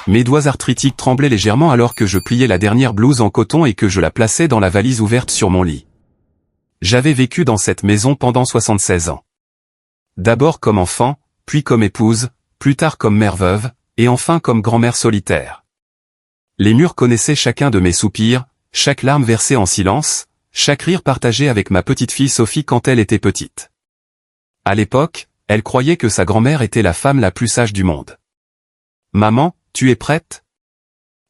Mes doigts arthritiques tremblaient légèrement alors que je pliais la dernière blouse en coton et que je la plaçais dans la valise ouverte sur mon lit. J'avais vécu dans cette maison pendant 76 ans. D'abord comme enfant, puis comme épouse, plus tard comme mère veuve, et enfin comme grand-mère solitaire. Les murs connaissaient chacun de mes soupirs, chaque larme versée en silence, chaque rire partagé avec ma petite fille Sophie quand elle était petite. À l'époque, elle croyait que sa grand-mère était la femme la plus sage du monde. « Maman, tu es prête ?»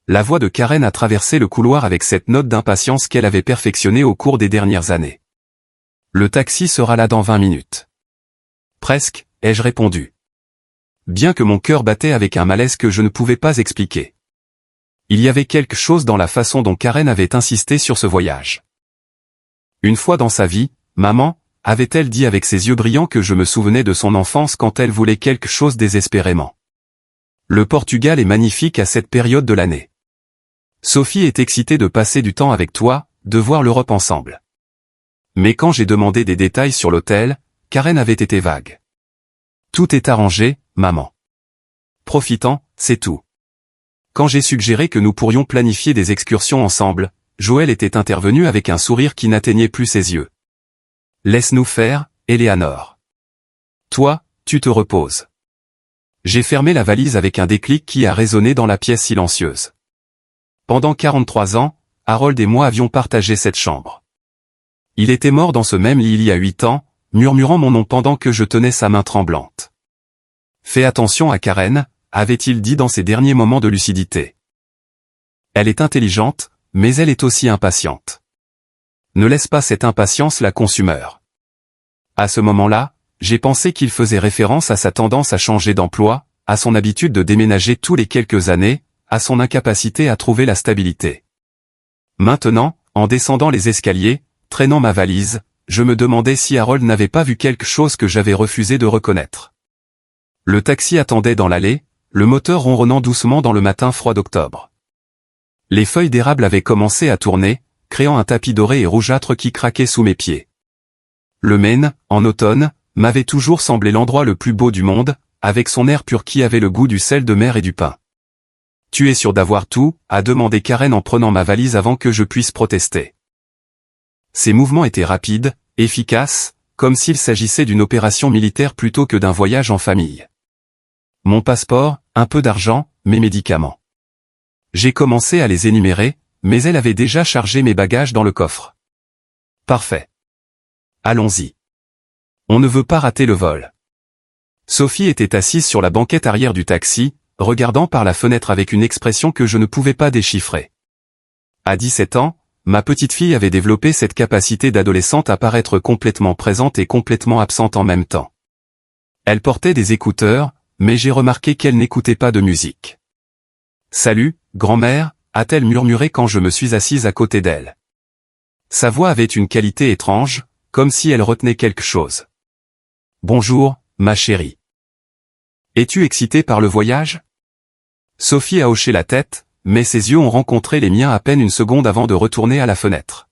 La voix de Karen a traversé le couloir avec cette note d'impatience qu'elle avait perfectionnée au cours des dernières années. « Le taxi sera là dans 20 minutes. » Presque, ai-je répondu. Bien que mon cœur battait avec un malaise que je ne pouvais pas expliquer. Il y avait quelque chose dans la façon dont Karen avait insisté sur ce voyage. Une fois dans sa vie, maman, avait-elle dit avec ses yeux brillants que je me souvenais de son enfance quand elle voulait quelque chose désespérément. Le Portugal est magnifique à cette période de l'année. Sophie est excitée de passer du temps avec toi, de voir l'Europe ensemble. Mais quand j'ai demandé des détails sur l'hôtel, Karen avait été vague. Tout est arrangé, maman. Profitant, c'est tout. Quand j'ai suggéré que nous pourrions planifier des excursions ensemble, Joël était intervenu avec un sourire qui n'atteignait plus ses yeux. Laisse-nous faire, Eleanor. Toi, tu te reposes. J'ai fermé la valise avec un déclic qui a résonné dans la pièce silencieuse. Pendant 43 ans, Harold et moi avions partagé cette chambre. Il était mort dans ce même lit il y a 8 ans, murmurant mon nom pendant que je tenais sa main tremblante. Fais attention à Karen, avait-il dit dans ses derniers moments de lucidité. Elle est intelligente, mais elle est aussi impatiente. Ne laisse pas cette impatience la consumer. À ce moment-là, j'ai pensé qu'il faisait référence à sa tendance à changer d'emploi, à son habitude de déménager tous les quelques années, à son incapacité à trouver la stabilité. Maintenant, en descendant les escaliers, traînant ma valise, je me demandais si Harold n'avait pas vu quelque chose que j'avais refusé de reconnaître. Le taxi attendait dans l'allée, le moteur ronronnant doucement dans le matin froid d'octobre. Les feuilles d'érable avaient commencé à tourner, créant un tapis doré et rougeâtre qui craquait sous mes pieds. Le Maine, en automne, m'avait toujours semblé l'endroit le plus beau du monde, avec son air pur qui avait le goût du sel de mer et du pain. « Tu es sûr d'avoir tout ?» a demandé Karen en prenant ma valise avant que je puisse protester. Ses mouvements étaient rapides, efficaces, comme s'il s'agissait d'une opération militaire plutôt que d'un voyage en famille. Mon passeport, un peu d'argent, mes médicaments. J'ai commencé à les énumérer, mais elle avait déjà chargé mes bagages dans le coffre. Parfait. Allons-y. On ne veut pas rater le vol. Sophie était assise sur la banquette arrière du taxi, regardant par la fenêtre avec une expression que je ne pouvais pas déchiffrer. À 17 ans, ma petite fille avait développé cette capacité d'adolescente à paraître complètement présente et complètement absente en même temps. Elle portait des écouteurs, mais j'ai remarqué qu'elle n'écoutait pas de musique. « Salut, grand-mère » a-t-elle murmuré quand je me suis assise à côté d'elle. Sa voix avait une qualité étrange, comme si elle retenait quelque chose. « Bonjour, ma chérie. Es-tu excitée par le voyage ?» Sophie a hoché la tête, mais ses yeux ont rencontré les miens à peine une seconde avant de retourner à la fenêtre.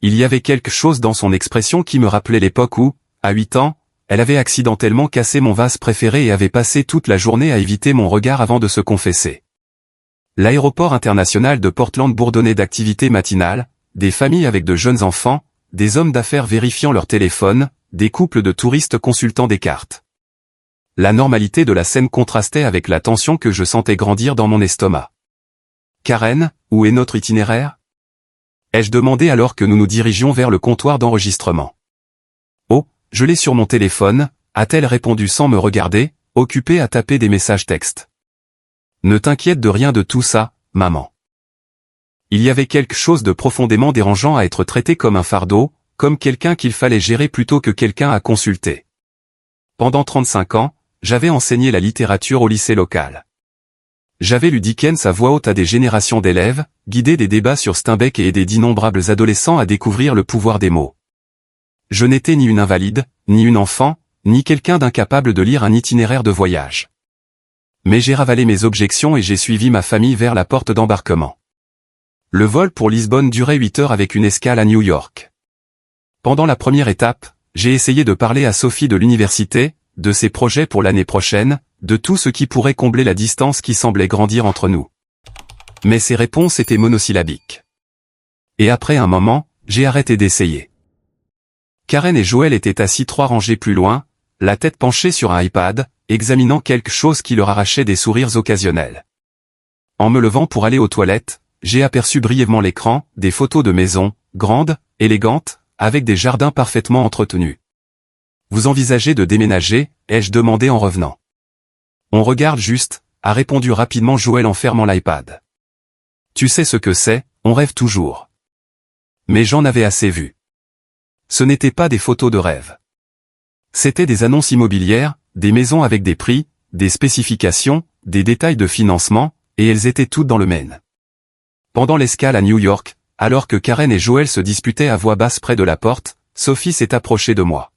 Il y avait quelque chose dans son expression qui me rappelait l'époque où, à 8 ans, elle avait accidentellement cassé mon vase préféré et avait passé toute la journée à éviter mon regard avant de se confesser. L'aéroport international de Portland bourdonnait d'activités matinales, des familles avec de jeunes enfants, des hommes d'affaires vérifiant leur téléphone, des couples de touristes consultant des cartes. La normalité de la scène contrastait avec la tension que je sentais grandir dans mon estomac. « Karen, où est notre itinéraire ?» ai-je demandé alors que nous nous dirigions vers le comptoir d'enregistrement. « Oh, je l'ai sur mon téléphone » a-t-elle répondu sans me regarder, occupée à taper des messages textes. « Ne t'inquiète de rien de tout ça, maman. » Il y avait quelque chose de profondément dérangeant à être traité comme un fardeau, comme quelqu'un qu'il fallait gérer plutôt que quelqu'un à consulter. Pendant 35 ans, j'avais enseigné la littérature au lycée local. J'avais lu Dickens à voix haute à des générations d'élèves, guidé des débats sur Steinbeck et aidé d'innombrables adolescents à découvrir le pouvoir des mots. Je n'étais ni une invalide, ni une enfant, ni quelqu'un d'incapable de lire un itinéraire de voyage. Mais j'ai ravalé mes objections et j'ai suivi ma famille vers la porte d'embarquement. Le vol pour Lisbonne durait 8 heures avec une escale à New York. Pendant la première étape, j'ai essayé de parler à Sophie de l'université, de ses projets pour l'année prochaine, de tout ce qui pourrait combler la distance qui semblait grandir entre nous. Mais ses réponses étaient monosyllabiques. Et après un moment, j'ai arrêté d'essayer. Karen et Joël étaient assis 3 rangées plus loin, la tête penchée sur un iPad, examinant quelque chose qui leur arrachait des sourires occasionnels. En me levant pour aller aux toilettes, j'ai aperçu brièvement l'écran, des photos de maisons, grandes, élégantes, avec des jardins parfaitement entretenus. Vous envisagez de déménager, ai-je demandé en revenant. On regarde juste, a répondu rapidement Joël en fermant l'iPad. Tu sais ce que c'est, on rêve toujours. Mais j'en avais assez vu. Ce n'étaient pas des photos de rêve. C'étaient des annonces immobilières, des maisons avec des prix, des spécifications, des détails de financement, et elles étaient toutes dans le Maine. Pendant l'escale à New York, alors que Karen et Joël se disputaient à voix basse près de la porte, Sophie s'est approchée de moi.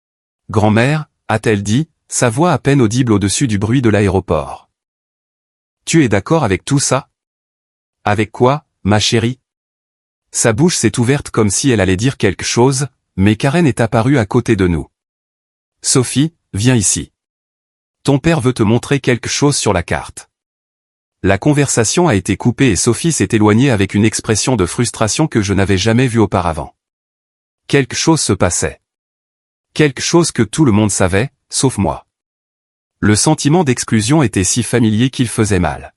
« Grand-mère » a-t-elle dit, sa voix à peine audible au-dessus du bruit de l'aéroport. « Tu es d'accord avec tout ça ?»« Avec quoi, ma chérie ?» Sa bouche s'est ouverte comme si elle allait dire quelque chose, mais Karen est apparue à côté de nous. « Sophie, viens ici. Ton père veut te montrer quelque chose sur la carte. » La conversation a été coupée et Sophie s'est éloignée avec une expression de frustration que je n'avais jamais vue auparavant. Quelque chose se passait. Quelque chose que tout le monde savait, sauf moi. Le sentiment d'exclusion était si familier qu'il faisait mal.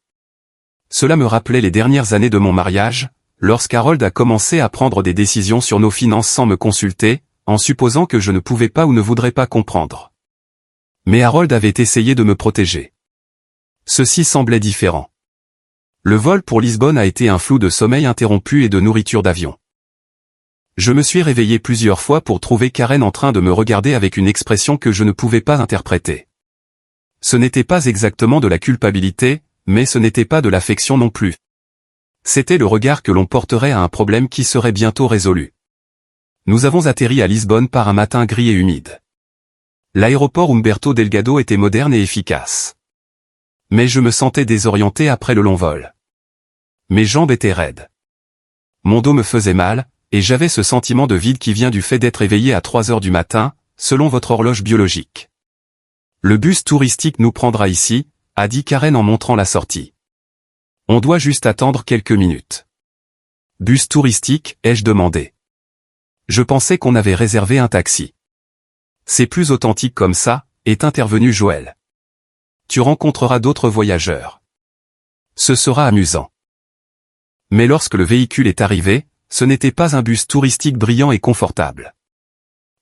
Cela me rappelait les dernières années de mon mariage, lorsqu'Harold a commencé à prendre des décisions sur nos finances sans me consulter, en supposant que je ne pouvais pas ou ne voudrais pas comprendre. Mais Harold avait essayé de me protéger. Ceci semblait différent. Le vol pour Lisbonne a été un flou de sommeil interrompu et de nourriture d'avion. Je me suis réveillé plusieurs fois pour trouver Karen en train de me regarder avec une expression que je ne pouvais pas interpréter. Ce n'était pas exactement de la culpabilité, mais ce n'était pas de l'affection non plus. C'était le regard que l'on porterait à un problème qui serait bientôt résolu. Nous avons atterri à Lisbonne par un matin gris et humide. L'aéroport Umberto Delgado était moderne et efficace. Mais je me sentais désorienté après le long vol. Mes jambes étaient raides. Mon dos me faisait mal, et j'avais ce sentiment de vide qui vient du fait d'être éveillé à 3 heures du matin, selon votre horloge biologique. Le bus touristique nous prendra ici, a dit Karen en montrant la sortie. On doit juste attendre quelques minutes. Bus touristique, ai-je demandé. Je pensais qu'on avait réservé un taxi. C'est plus authentique comme ça, est intervenu Joël. Tu rencontreras d'autres voyageurs. Ce sera amusant. Mais lorsque le véhicule est arrivé, ce n'était pas un bus touristique brillant et confortable.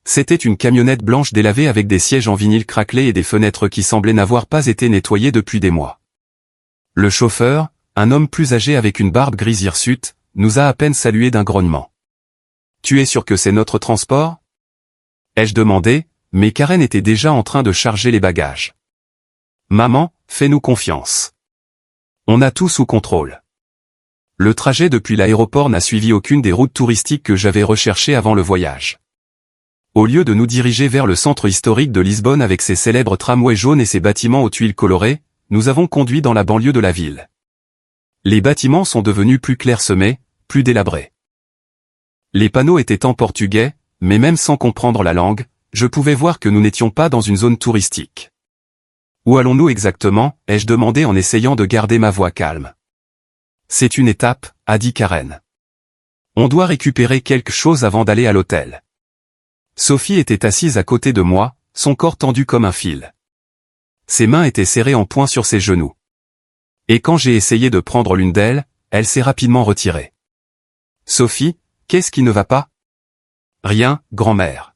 C'était une camionnette blanche délavée avec des sièges en vinyle craquelés et des fenêtres qui semblaient n'avoir pas été nettoyées depuis des mois. Le chauffeur, un homme plus âgé avec une barbe grise hirsute, nous a à peine salué d'un grognement. « Tu es sûr que c'est notre transport ?» ai-je demandé, mais Karen était déjà en train de charger les bagages. « Maman, fais-nous confiance. On a tout sous contrôle. » Le trajet depuis l'aéroport n'a suivi aucune des routes touristiques que j'avais recherchées avant le voyage. Au lieu de nous diriger vers le centre historique de Lisbonne avec ses célèbres tramways jaunes et ses bâtiments aux tuiles colorées, nous avons conduit dans la banlieue de la ville. Les bâtiments sont devenus plus clairsemés, plus délabrés. Les panneaux étaient en portugais, mais même sans comprendre la langue, je pouvais voir que nous n'étions pas dans une zone touristique. Où allons-nous exactement, ai-je demandé en essayant de garder ma voix calme. C'est une étape, a dit Karen. On doit récupérer quelque chose avant d'aller à l'hôtel. Sophie était assise à côté de moi, son corps tendu comme un fil. Ses mains étaient serrées en poing sur ses genoux. Et quand j'ai essayé de prendre l'une d'elles, elle s'est rapidement retirée. Sophie, qu'est-ce qui ne va pas? Rien, grand-mère.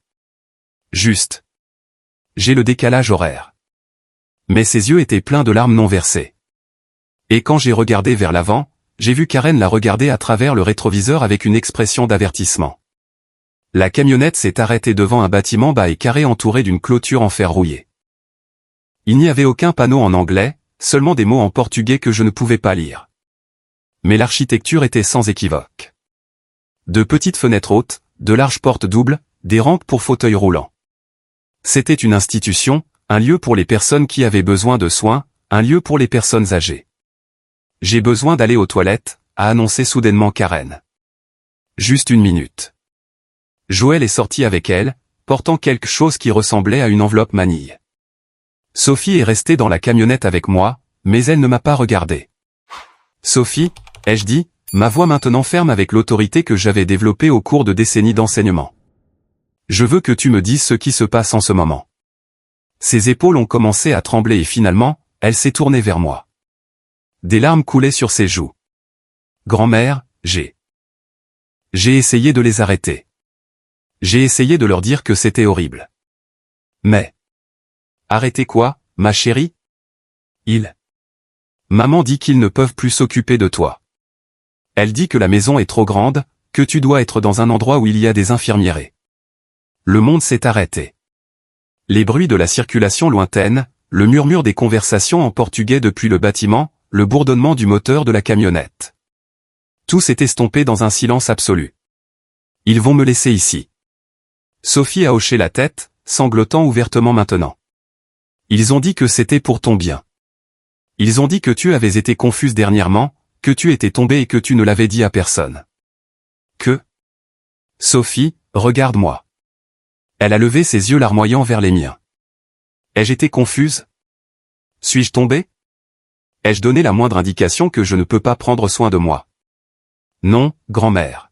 Juste. J'ai le décalage horaire. Mais ses yeux étaient pleins de larmes non versées. Et quand j'ai regardé vers l'avant, j'ai vu Karen la regarder à travers le rétroviseur avec une expression d'avertissement. La camionnette s'est arrêtée devant un bâtiment bas et carré entouré d'une clôture en fer rouillé. Il n'y avait aucun panneau en anglais, seulement des mots en portugais que je ne pouvais pas lire. Mais l'architecture était sans équivoque. De petites fenêtres hautes, de larges portes doubles, des rampes pour fauteuils roulants. C'était une institution, un lieu pour les personnes qui avaient besoin de soins, un lieu pour les personnes âgées. J'ai besoin d'aller aux toilettes, a annoncé soudainement Karen. Juste une minute. Joël est sorti avec elle, portant quelque chose qui ressemblait à une enveloppe manille. Sophie est restée dans la camionnette avec moi, mais elle ne m'a pas regardé. Sophie, ai-je dit, ma voix maintenant ferme avec l'autorité que j'avais développée au cours de décennies d'enseignement. Je veux que tu me dises ce qui se passe en ce moment. Ses épaules ont commencé à trembler et finalement, elle s'est tournée vers moi. Des larmes coulaient sur ses joues. Grand-mère, j'ai essayé de les arrêter. J'ai essayé de leur dire que c'était horrible. Mais... Arrêter quoi, ma chérie? Maman dit qu'ils ne peuvent plus s'occuper de toi. Elle dit que la maison est trop grande, que tu dois être dans un endroit où il y a des infirmières. Le monde s'est arrêté. Les bruits de la circulation lointaine, le murmure des conversations en portugais depuis le bâtiment, le bourdonnement du moteur de la camionnette. Tout s'est estompé dans un silence absolu. Ils vont me laisser ici. Sophie a hoché la tête, sanglotant ouvertement maintenant. Ils ont dit que c'était pour ton bien. Ils ont dit que tu avais été confuse dernièrement, que tu étais tombée et que tu ne l'avais dit à personne. Que? Sophie, regarde-moi. Elle a levé ses yeux larmoyants vers les miens. Ai-je été confuse? Suis-je tombée? Ai-je donné la moindre indication que je ne peux pas prendre soin de moi? Non, grand-mère.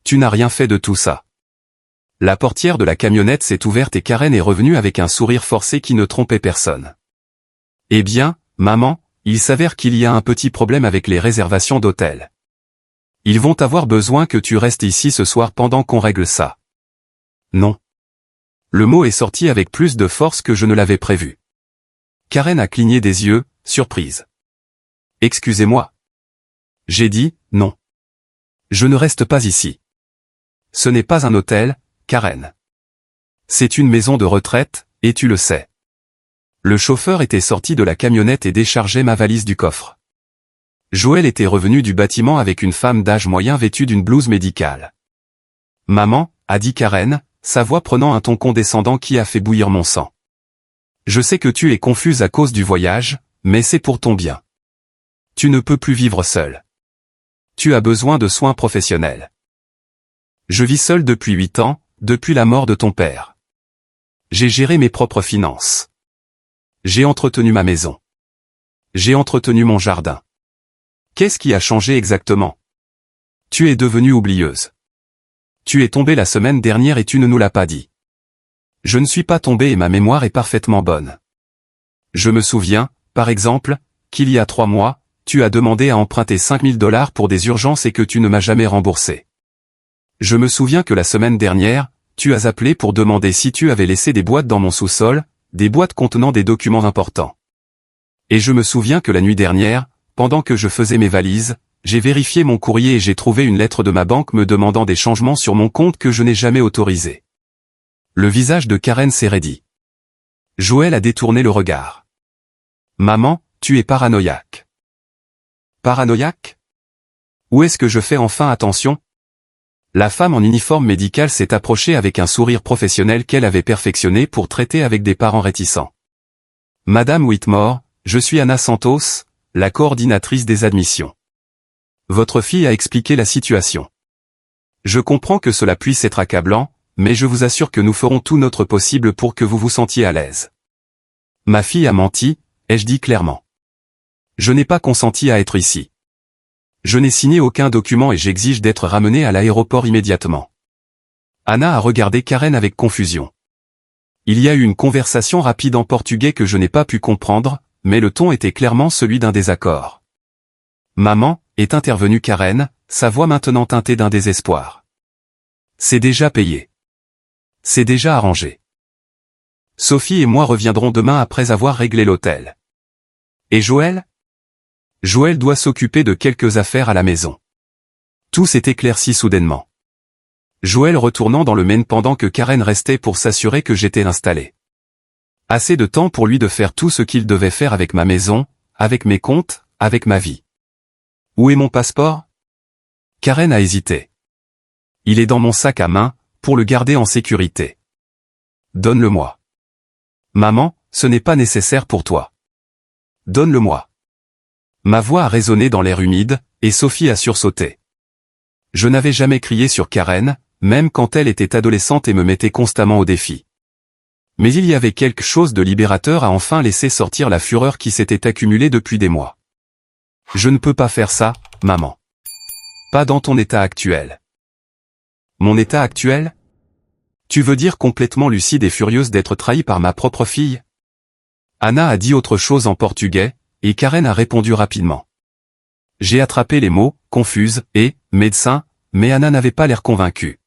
Tu n'as rien fait de tout ça. La portière de la camionnette s'est ouverte et Karen est revenue avec un sourire forcé qui ne trompait personne. Eh bien, maman, il s'avère qu'il y a un petit problème avec les réservations d'hôtel. Ils vont avoir besoin que tu restes ici ce soir pendant qu'on règle ça. Non. Le mot est sorti avec plus de force que je ne l'avais prévu. Karen a cligné des yeux, surprise. Excusez-moi. J'ai dit, non. Je ne reste pas ici. Ce n'est pas un hôtel, Karen. C'est une maison de retraite, et tu le sais. Le chauffeur était sorti de la camionnette et déchargeait ma valise du coffre. Joël était revenu du bâtiment avec une femme d'âge moyen vêtue d'une blouse médicale. Maman, a dit Karen, sa voix prenant un ton condescendant qui a fait bouillir mon sang. Je sais que tu es confuse à cause du voyage, mais c'est pour ton bien. Tu ne peux plus vivre seule. Tu as besoin de soins professionnels. Je vis seule depuis 8 ans, depuis la mort de ton père. J'ai géré mes propres finances. J'ai entretenu ma maison. J'ai entretenu mon jardin. Qu'est-ce qui a changé exactement? Tu es devenue oublieuse. Tu es tombée la semaine dernière et tu ne nous l'as pas dit. Je ne suis pas tombée et ma mémoire est parfaitement bonne. Je me souviens, par exemple, qu'il y a 3 mois, tu as demandé à emprunter $5000 pour des urgences et que tu ne m'as jamais remboursé. Je me souviens que la semaine dernière, tu as appelé pour demander si tu avais laissé des boîtes dans mon sous-sol, des boîtes contenant des documents importants. Et je me souviens que la nuit dernière, pendant que je faisais mes valises, j'ai vérifié mon courrier et j'ai trouvé une lettre de ma banque me demandant des changements sur mon compte que je n'ai jamais autorisés. Le visage de Karen s'est raidi. Joël a détourné le regard. Maman, tu es paranoïaque. Paranoïaque? Où est-ce que je fais enfin attention? La femme en uniforme médical s'est approchée avec un sourire professionnel qu'elle avait perfectionné pour traiter avec des parents réticents. Madame Whitmore, je suis Anna Santos, la coordinatrice des admissions. Votre fille a expliqué la situation. Je comprends que cela puisse être accablant, mais je vous assure que nous ferons tout notre possible pour que vous vous sentiez à l'aise. Ma fille a menti, ai-je dit clairement. Je n'ai pas consenti à être ici. Je n'ai signé aucun document et j'exige d'être ramené à l'aéroport immédiatement. Anna a regardé Karen avec confusion. Il y a eu une conversation rapide en portugais que je n'ai pas pu comprendre, mais le ton était clairement celui d'un désaccord. Maman, est intervenue Karen, sa voix maintenant teintée d'un désespoir. C'est déjà payé. C'est déjà arrangé. Sophie et moi reviendrons demain après avoir réglé l'hôtel. Et Joël? Joël doit s'occuper de quelques affaires à la maison. Tout s'est éclairci soudainement. Joël retournant dans le Maine pendant que Karen restait pour s'assurer que j'étais installé. Assez de temps pour lui de faire tout ce qu'il devait faire avec ma maison, avec mes comptes, avec ma vie. Où est mon passeport? Karen a hésité. Il est dans mon sac à main, pour le garder en sécurité. Donne-le-moi. Maman, ce n'est pas nécessaire pour toi. Donne-le-moi. Ma voix a résonné dans l'air humide, et Sophie a sursauté. Je n'avais jamais crié sur Karen, même quand elle était adolescente et me mettait constamment au défi. Mais il y avait quelque chose de libérateur à enfin laisser sortir la fureur qui s'était accumulée depuis des mois. Je ne peux pas faire ça, maman. Pas dans ton état actuel. Mon état actuel? Tu veux dire complètement lucide et furieuse d'être trahie par ma propre fille? Anna a dit autre chose en portugais, et Karen a répondu rapidement. J'ai attrapé les mots, confuse, et, médecin, mais Anna n'avait pas l'air convaincue.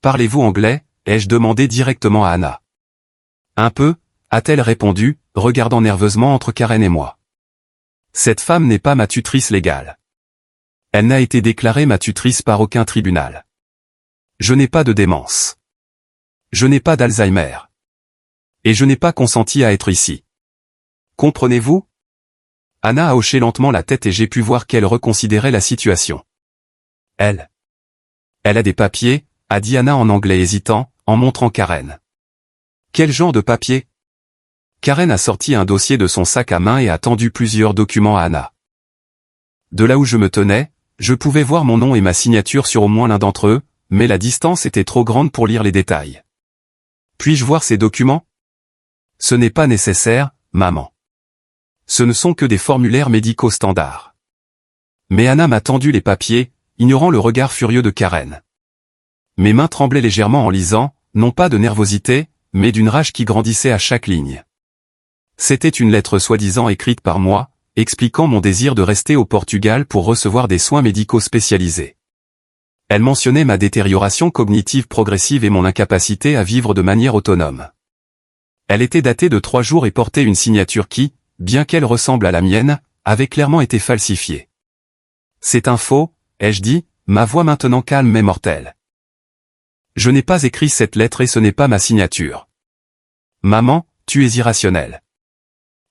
Parlez-vous anglais? Ai-je demandé directement à Anna. Un peu, a-t-elle répondu, regardant nerveusement entre Karen et moi. Cette femme n'est pas ma tutrice légale. Elle n'a été déclarée ma tutrice par aucun tribunal. Je n'ai pas de démence. Je n'ai pas d'Alzheimer. Et je n'ai pas consenti à être ici. Comprenez-vous? Anna a hoché lentement la tête et j'ai pu voir qu'elle reconsidérait la situation. Elle a des papiers, a dit Anna en anglais hésitant, en montrant Karen. Quel genre de papiers? Karen a sorti un dossier de son sac à main et a tendu plusieurs documents à Anna. De là où je me tenais, je pouvais voir mon nom et ma signature sur au moins l'un d'entre eux, mais la distance était trop grande pour lire les détails. Puis-je voir ces documents? Ce n'est pas nécessaire, maman. Ce ne sont que des formulaires médicaux standards. Mais Anna m'a tendu les papiers, ignorant le regard furieux de Karen. Mes mains tremblaient légèrement en lisant, non pas de nervosité, mais d'une rage qui grandissait à chaque ligne. C'était une lettre soi-disant écrite par moi, expliquant mon désir de rester au Portugal pour recevoir des soins médicaux spécialisés. Elle mentionnait ma détérioration cognitive progressive et mon incapacité à vivre de manière autonome. Elle était datée de 3 jours et portait une signature qui, bien qu'elle ressemble à la mienne, avait clairement été falsifiée. C'est un faux, ai-je dit, ma voix maintenant calme mais mortelle. Je n'ai pas écrit cette lettre et ce n'est pas ma signature. Maman, tu es irrationnelle.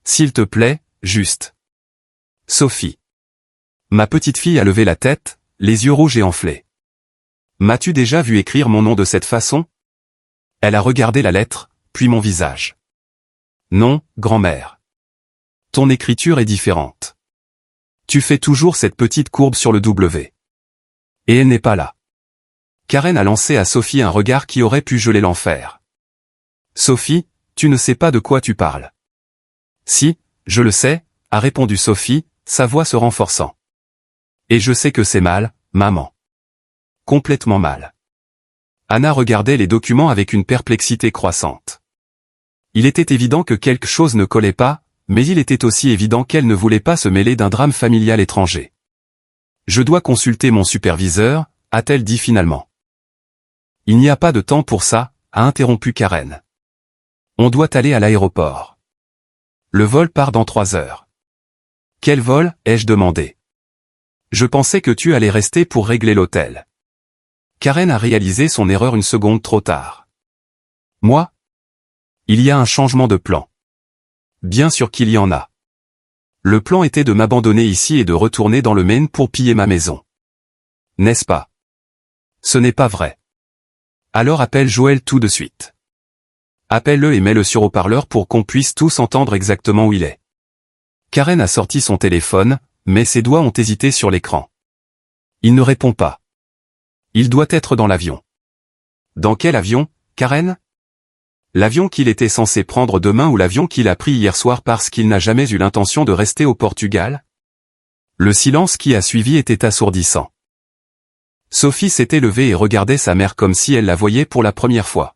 S'il te plaît, juste. Sophie. Ma petite fille a levé la tête, les yeux rouges et enflés. M'as-tu déjà vu écrire mon nom de cette façon? Elle a regardé la lettre, puis mon visage. Non, grand-mère. Ton écriture est différente. Tu fais toujours cette petite courbe sur le W. Et elle n'est pas là. Karen a lancé à Sophie un regard qui aurait pu geler l'enfer. Sophie, tu ne sais pas de quoi tu parles. Si, je le sais, a répondu Sophie, sa voix se renforçant. Et je sais que c'est mal, maman. Complètement mal. Anna regardait les documents avec une perplexité croissante. Il était évident que quelque chose ne collait pas, mais il était aussi évident qu'elle ne voulait pas se mêler d'un drame familial étranger. Je dois consulter mon superviseur, a-t-elle dit finalement. Il n'y a pas de temps pour ça, a interrompu Karen. On doit aller à l'aéroport. Le vol part dans 3 heures. Quel vol, ai-je demandé. Je pensais que tu allais rester pour régler l'hôtel. Karen a réalisé son erreur une seconde trop tard. Moi? Il y a un changement de plan. Bien sûr qu'il y en a. Le plan était de m'abandonner ici et de retourner dans le Maine pour piller ma maison. N'est-ce pas? Ce n'est pas vrai. Alors appelle Joël tout de suite. Appelle-le et mets-le sur haut-parleur pour qu'on puisse tous entendre exactement où il est. Karen a sorti son téléphone, mais ses doigts ont hésité sur l'écran. Il ne répond pas. Il doit être dans l'avion. Dans quel avion, Karen? L'avion qu'il était censé prendre demain ou l'avion qu'il a pris hier soir parce qu'il n'a jamais eu l'intention de rester au Portugal? Le silence qui a suivi était assourdissant. Sophie s'était levée et regardait sa mère comme si elle la voyait pour la première fois.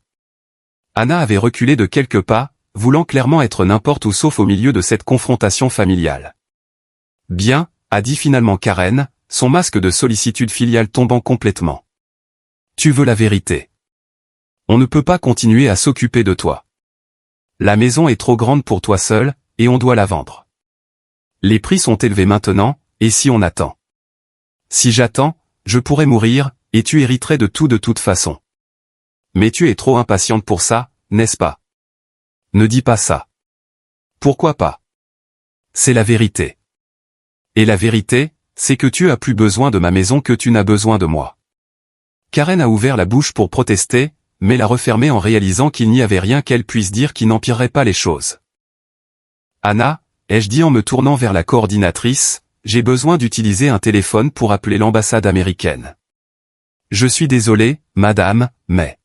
Anna avait reculé de quelques pas, voulant clairement être n'importe où sauf au milieu de cette confrontation familiale. Bien, a dit finalement Karen, son masque de sollicitude filiale tombant complètement. Tu veux la vérité. On ne peut pas continuer à s'occuper de toi. La maison est trop grande pour toi seul, et on doit la vendre. Les prix sont élevés maintenant, et si on attend? Si j'attends, je pourrais mourir, et tu hériterais de tout de toute façon. Mais tu es trop impatiente pour ça, n'est-ce pas? Ne dis pas ça. Pourquoi pas? C'est la vérité. Et la vérité, c'est que tu as plus besoin de ma maison que tu n'as besoin de moi. Karen a ouvert la bouche pour protester, mais l'a refermée en réalisant qu'il n'y avait rien qu'elle puisse dire qui n'empirerait pas les choses. Anna, ai-je dit en me tournant vers la coordinatrice, j'ai besoin d'utiliser un téléphone pour appeler l'ambassade américaine. Je suis désolé, madame, mais...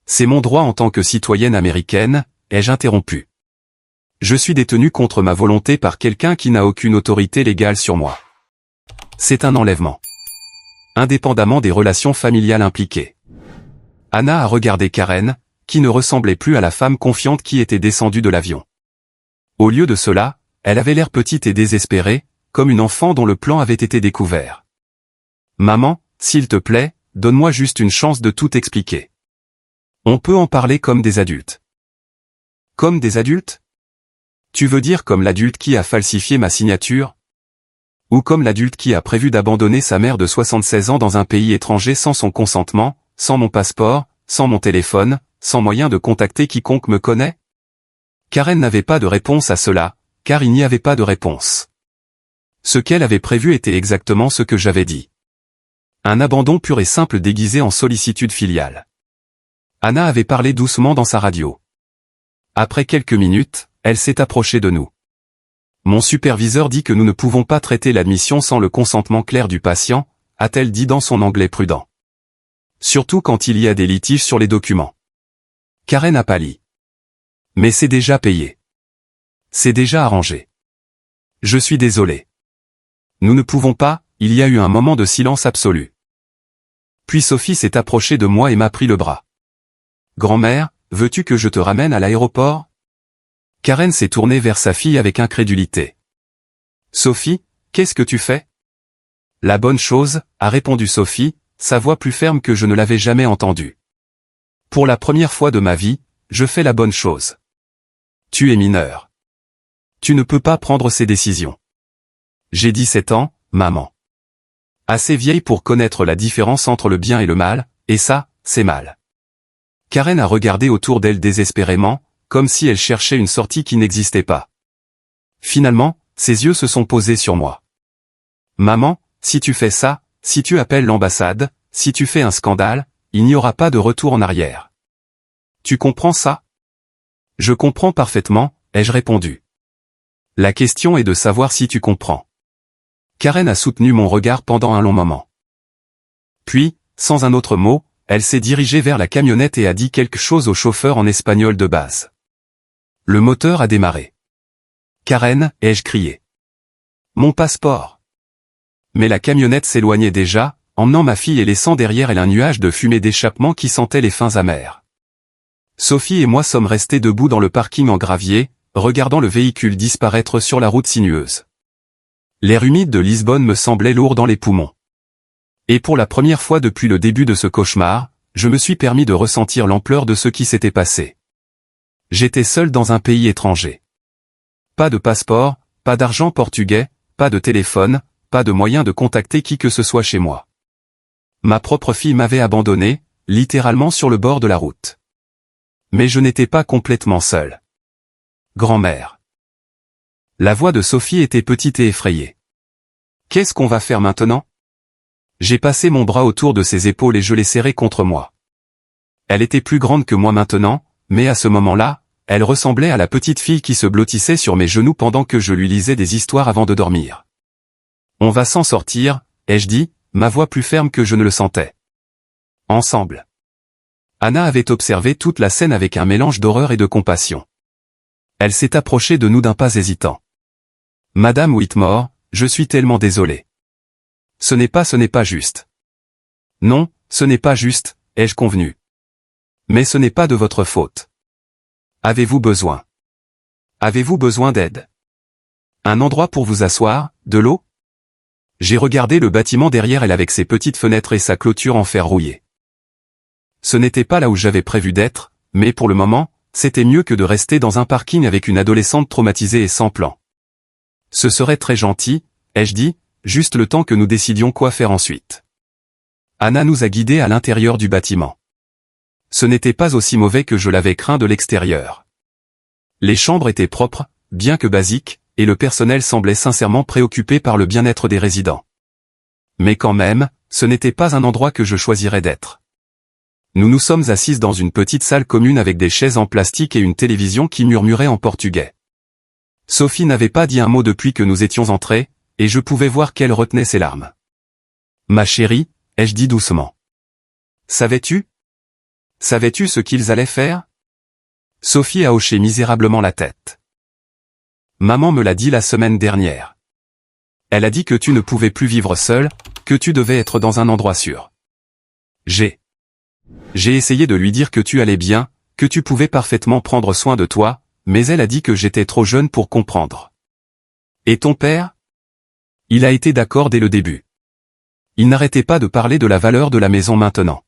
C'est mon droit en tant que citoyenne américaine, ai-je interrompu. Je suis détenue contre ma volonté par quelqu'un qui n'a aucune autorité légale sur moi. C'est un enlèvement. Indépendamment des relations familiales impliquées. Anna a regardé Karen, qui ne ressemblait plus à la femme confiante qui était descendue de l'avion. Au lieu de cela, elle avait l'air petite et désespérée, comme une enfant dont le plan avait été découvert. « Maman, s'il te plaît, donne-moi juste une chance de tout expliquer. On peut en parler comme des adultes. » Comme des adultes? Tu veux dire comme l'adulte qui a falsifié ma signature? Ou comme l'adulte qui a prévu d'abandonner sa mère de 76 ans dans un pays étranger sans son consentement, sans mon passeport, sans mon téléphone, sans moyen de contacter quiconque me connaît? Karen n'avait pas de réponse à cela, car il n'y avait pas de réponse. Ce qu'elle avait prévu était exactement ce que j'avais dit. Un abandon pur et simple déguisé en sollicitude filiale. Anna avait parlé doucement dans sa radio. Après quelques minutes, elle s'est approchée de nous. Mon superviseur dit que nous ne pouvons pas traiter l'admission sans le consentement clair du patient, a-t-elle dit dans son anglais prudent. Surtout quand il y a des litiges sur les documents. Karen a pâli. Mais c'est déjà payé. C'est déjà arrangé. Je suis désolé. Nous ne pouvons pas, il y a eu un moment de silence absolu. Puis Sophie s'est approchée de moi et m'a pris le bras. Grand-mère, veux-tu que je te ramène à l'aéroport? Karen s'est tournée vers sa fille avec incrédulité. Sophie, qu'est-ce que tu fais? La bonne chose, a répondu Sophie, sa voix plus ferme que je ne l'avais jamais entendue. Pour la première fois de ma vie, je fais la bonne chose. Tu es mineure. Tu ne peux pas prendre ces décisions. J'ai 17 ans, maman. Assez vieille pour connaître la différence entre le bien et le mal, et ça, c'est mal. Karen a regardé autour d'elle désespérément, comme si elle cherchait une sortie qui n'existait pas. Finalement, ses yeux se sont posés sur moi. Maman, si tu fais ça, si tu appelles l'ambassade, si tu fais un scandale, il n'y aura pas de retour en arrière. Tu comprends ça? Je comprends parfaitement, ai-je répondu. La question est de savoir si tu comprends. Karen a soutenu mon regard pendant un long moment. Puis, sans un autre mot, elle s'est dirigée vers la camionnette et a dit quelque chose au chauffeur en espagnol de base. Le moteur a démarré. Karen, ai-je crié. Mon passeport. Mais la camionnette s'éloignait déjà, emmenant ma fille et laissant derrière elle un nuage de fumée d'échappement qui sentait les fins amères. Sophie et moi sommes restés debout dans le parking en gravier, regardant le véhicule disparaître sur la route sinueuse. L'air humide de Lisbonne me semblait lourd dans les poumons. Et pour la première fois depuis le début de ce cauchemar, je me suis permis de ressentir l'ampleur de ce qui s'était passé. J'étais seul dans un pays étranger. Pas de passeport, pas d'argent portugais, pas de téléphone, pas de moyen de contacter qui que ce soit chez moi. Ma propre fille m'avait abandonné, littéralement sur le bord de la route. Mais je n'étais pas complètement seul. Grand-mère. La voix de Sophie était petite et effrayée. Qu'est-ce qu'on va faire maintenant? J'ai passé mon bras autour de ses épaules et je l'ai serrée contre moi. Elle était plus grande que moi maintenant, mais à ce moment-là, elle ressemblait à la petite fille qui se blottissait sur mes genoux pendant que je lui lisais des histoires avant de dormir. On va s'en sortir, ai-je dit, ma voix plus ferme que je ne le sentais. Ensemble. Anna avait observé toute la scène avec un mélange d'horreur et de compassion. Elle s'est approchée de nous d'un pas hésitant. Madame Whitmore, je suis tellement désolé. Ce n'est pas juste. Non, ce n'est pas juste, ai-je convenu. Mais ce n'est pas de votre faute. Avez-vous besoin? Avez-vous besoin d'aide? Un endroit pour vous asseoir, de l'eau? J'ai regardé le bâtiment derrière elle avec ses petites fenêtres et sa clôture en fer rouillé. Ce n'était pas là où j'avais prévu d'être, mais pour le moment, c'était mieux que de rester dans un parking avec une adolescente traumatisée et sans plan. Ce serait très gentil, ai-je dit, juste le temps que nous décidions quoi faire ensuite. Anna nous a guidés à l'intérieur du bâtiment. Ce n'était pas aussi mauvais que je l'avais craint de l'extérieur. Les chambres étaient propres, bien que basiques, et le personnel semblait sincèrement préoccupé par le bien-être des résidents. Mais quand même, ce n'était pas un endroit que je choisirais d'être. Nous nous sommes assises dans une petite salle commune avec des chaises en plastique et une télévision qui murmurait en portugais. Sophie n'avait pas dit un mot depuis que nous étions entrés, et je pouvais voir qu'elle retenait ses larmes. Ma chérie, ai-je dit doucement. Savais-tu? Savais-tu ce qu'ils allaient faire? Sophie a hoché misérablement la tête. Maman me l'a dit la semaine dernière. Elle a dit que tu ne pouvais plus vivre seul, que tu devais être dans un endroit sûr. J'ai essayé de lui dire que tu allais bien, que tu pouvais parfaitement prendre soin de toi, mais elle a dit que j'étais trop jeune pour comprendre. Et ton père? Il a été d'accord dès le début. Il n'arrêtait pas de parler de la valeur de la maison maintenant.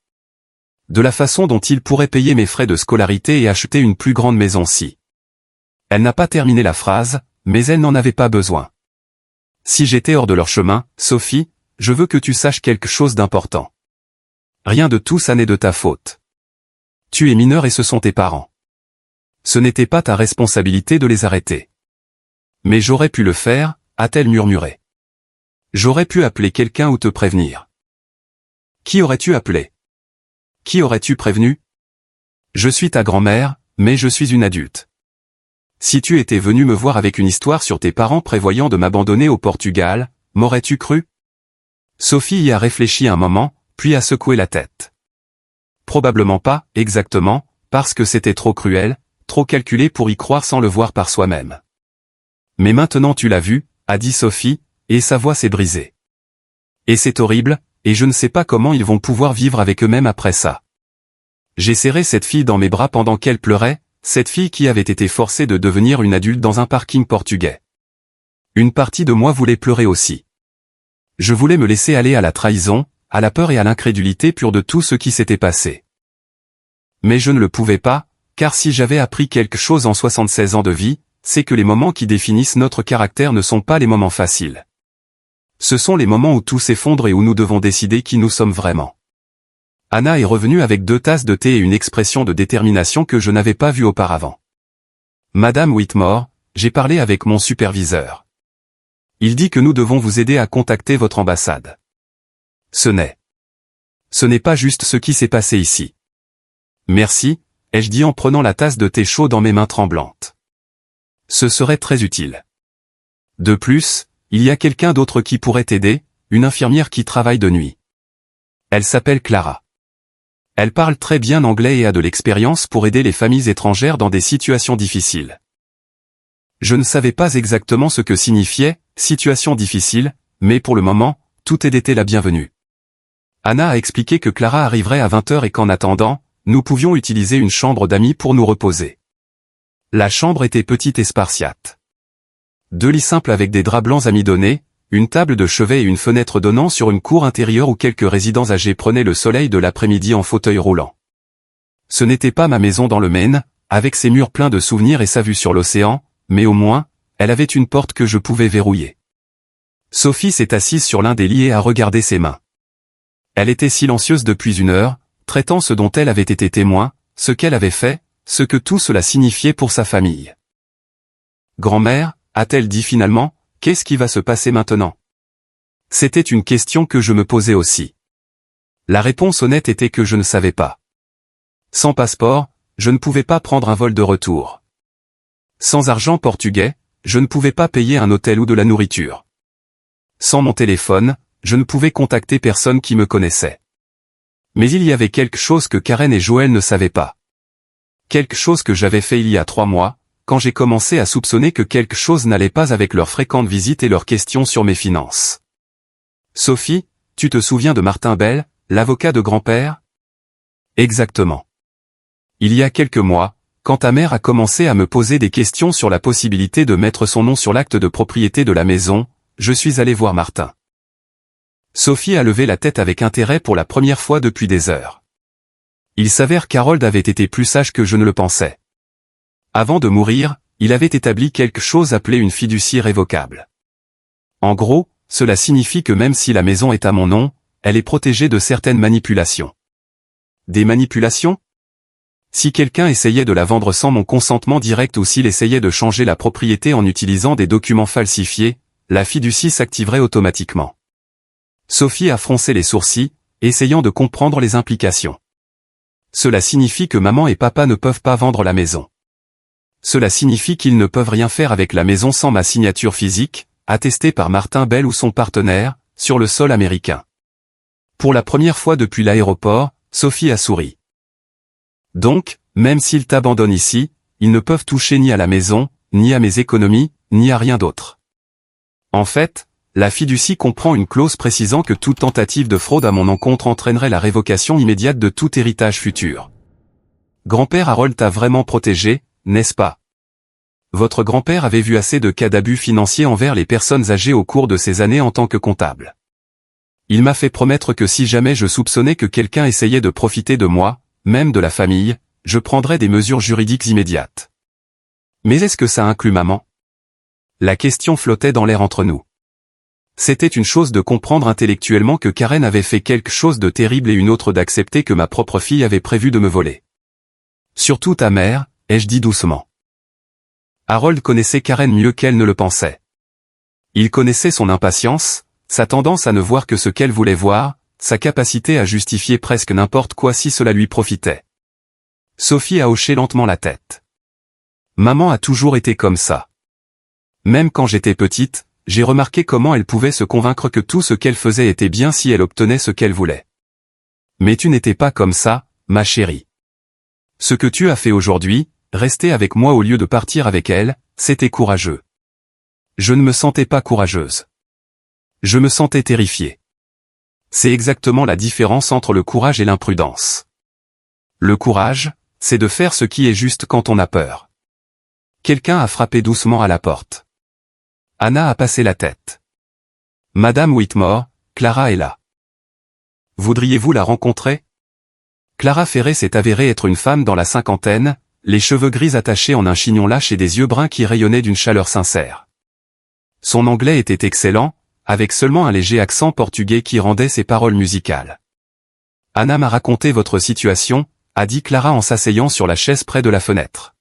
De la façon dont il pourrait payer mes frais de scolarité et acheter une plus grande maison si. Elle n'a pas terminé la phrase, mais elle n'en avait pas besoin. Si j'étais hors de leur chemin, Sophie, je veux que tu saches quelque chose d'important. Rien de tout ça n'est de ta faute. Tu es mineure et ce sont tes parents. Ce n'était pas ta responsabilité de les arrêter. Mais j'aurais pu le faire, a-t-elle murmuré. J'aurais pu appeler quelqu'un ou te prévenir. Qui aurais-tu appelé? Qui aurais-tu prévenu? Je suis ta grand-mère, mais je suis une adulte. Si tu étais venu me voir avec une histoire sur tes parents prévoyant de m'abandonner au Portugal, m'aurais-tu cru? Sophie y a réfléchi un moment, puis a secoué la tête. Probablement pas, exactement, parce que c'était trop cruel, trop calculé pour y croire sans le voir par soi-même. Mais maintenant tu l'as vu, a dit Sophie, et sa voix s'est brisée. Et c'est horrible, et je ne sais pas comment ils vont pouvoir vivre avec eux-mêmes après ça. J'ai serré cette fille dans mes bras pendant qu'elle pleurait, cette fille qui avait été forcée de devenir une adulte dans un parking portugais. Une partie de moi voulait pleurer aussi. Je voulais me laisser aller à la trahison, à la peur et à l'incrédulité pure de tout ce qui s'était passé. Mais je ne le pouvais pas, car si j'avais appris quelque chose en 76 ans de vie, c'est que les moments qui définissent notre caractère ne sont pas les moments faciles. Ce sont les moments où tout s'effondre et où nous devons décider qui nous sommes vraiment. Anna est revenue avec 2 tasses de thé et une expression de détermination que je n'avais pas vue auparavant. Madame Whitmore, j'ai parlé avec mon superviseur. Il dit que nous devons vous aider à contacter votre ambassade. Ce n'est pas juste ce qui s'est passé ici. Merci, ai-je dit en prenant la tasse de thé chaud dans mes mains tremblantes. Ce serait très utile. De plus, il y a quelqu'un d'autre qui pourrait t'aider, une infirmière qui travaille de nuit. Elle s'appelle Clara. Elle parle très bien anglais et a de l'expérience pour aider les familles étrangères dans des situations difficiles. Je ne savais pas exactement ce que signifiait « situation difficile », mais pour le moment, toute aide était la bienvenue. Anna a expliqué que Clara arriverait à 20h et qu'en attendant, nous pouvions utiliser une chambre d'amis pour nous reposer. La chambre était petite et spartiate. 2 lits simples avec des draps blancs amidonnés, une table de chevet et une fenêtre donnant sur une cour intérieure où quelques résidents âgés prenaient le soleil de l'après-midi en fauteuil roulant. Ce n'était pas ma maison dans le Maine, avec ses murs pleins de souvenirs et sa vue sur l'océan, mais au moins, elle avait une porte que je pouvais verrouiller. Sophie s'est assise sur l'un des lits et a regardé ses mains. Elle était silencieuse depuis 1 heure, traitant ce dont elle avait été témoin, ce qu'elle avait fait, ce que tout cela signifiait pour sa famille. Grand-mère, a-t-elle dit finalement, qu'est-ce qui va se passer maintenant? C'était une question que je me posais aussi. La réponse honnête était que je ne savais pas. Sans passeport, je ne pouvais pas prendre un vol de retour. Sans argent portugais, je ne pouvais pas payer un hôtel ou de la nourriture. Sans mon téléphone, je ne pouvais contacter personne qui me connaissait. Mais il y avait quelque chose que Karen et Joël ne savaient pas. Quelque chose que j'avais fait il y a 3 mois, quand j'ai commencé à soupçonner que quelque chose n'allait pas avec leurs fréquentes visites et leurs questions sur mes finances. Sophie, tu te souviens de Martin Bell, l'avocat de grand-père? Exactement. Il y a quelques mois, quand ta mère a commencé à me poser des questions sur la possibilité de mettre son nom sur l'acte de propriété de la maison, je suis allé voir Martin. Sophie a levé la tête avec intérêt pour la première fois depuis des heures. Il s'avère qu'Harold avait été plus sage que je ne le pensais. Avant de mourir, il avait établi quelque chose appelé une fiducie révocable. En gros, cela signifie que même si la maison est à mon nom, elle est protégée de certaines manipulations. Des manipulations? Si quelqu'un essayait de la vendre sans mon consentement direct ou s'il essayait de changer la propriété en utilisant des documents falsifiés, la fiducie s'activerait automatiquement. Sophie a froncé les sourcils, essayant de comprendre les implications. Cela signifie que maman et papa ne peuvent pas vendre la maison. Cela signifie qu'ils ne peuvent rien faire avec la maison sans ma signature physique, attestée par Martin Bell ou son partenaire, sur le sol américain. Pour la première fois depuis l'aéroport, Sophie a souri. Donc, même s'ils t'abandonnent ici, ils ne peuvent toucher ni à la maison, ni à mes économies, ni à rien d'autre. En fait, la fiducie comprend une clause précisant que toute tentative de fraude à mon encontre entraînerait la révocation immédiate de tout héritage futur. Grand-père Harold t'a vraiment protégé, n'est-ce pas? Votre grand-père avait vu assez de cas d'abus financiers envers les personnes âgées au cours de ses années en tant que comptable. Il m'a fait promettre que si jamais je soupçonnais que quelqu'un essayait de profiter de moi, même de la famille, je prendrais des mesures juridiques immédiates. Mais est-ce que ça inclut maman? La question flottait dans l'air entre nous. C'était une chose de comprendre intellectuellement que Karen avait fait quelque chose de terrible et une autre d'accepter que ma propre fille avait prévu de me voler. Surtout ta mère, ai-je dit doucement. Harold connaissait Karen mieux qu'elle ne le pensait. Il connaissait son impatience, sa tendance à ne voir que ce qu'elle voulait voir, sa capacité à justifier presque n'importe quoi si cela lui profitait. Sophie a hoché lentement la tête. Maman a toujours été comme ça. Même quand j'étais petite, j'ai remarqué comment elle pouvait se convaincre que tout ce qu'elle faisait était bien si elle obtenait ce qu'elle voulait. Mais tu n'étais pas comme ça, ma chérie. Ce que tu as fait aujourd'hui, rester avec moi au lieu de partir avec elle, c'était courageux. Je ne me sentais pas courageuse. Je me sentais terrifiée. C'est exactement la différence entre le courage et l'imprudence. Le courage, c'est de faire ce qui est juste quand on a peur. Quelqu'un a frappé doucement à la porte. Anna a passé la tête. Madame Whitmore, Clara est là. Voudriez-vous la rencontrer? Clara Ferré s'est avérée être une femme dans la cinquantaine, les cheveux gris attachés en un chignon lâche et des yeux bruns qui rayonnaient d'une chaleur sincère. Son anglais était excellent, avec seulement un léger accent portugais qui rendait ses paroles musicales. Anna m'a raconté votre situation, a dit Clara en s'asseyant sur la chaise près de la fenêtre.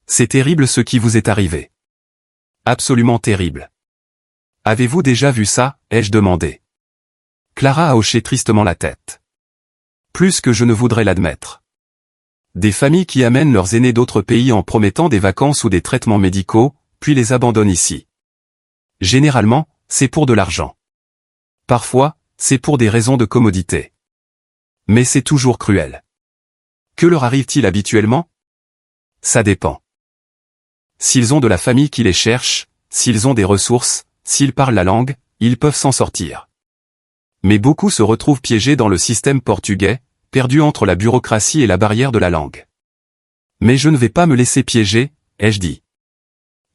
C'est terrible ce qui vous est arrivé. Absolument terrible. Avez-vous déjà vu ça, ai-je demandé. Clara a hoché tristement la tête. Plus que je ne voudrais l'admettre. Des familles qui amènent leurs aînés d'autres pays en promettant des vacances ou des traitements médicaux, puis les abandonnent ici. Généralement, c'est pour de l'argent. Parfois, c'est pour des raisons de commodité. Mais c'est toujours cruel. Que leur arrive-t-il habituellement? Ça dépend. S'ils ont de la famille qui les cherche, s'ils ont des ressources, s'ils parlent la langue, ils peuvent s'en sortir. Mais beaucoup se retrouvent piégés dans le système portugais, perdus entre la bureaucratie et la barrière de la langue. Mais je ne vais pas me laisser piéger, ai-je dit.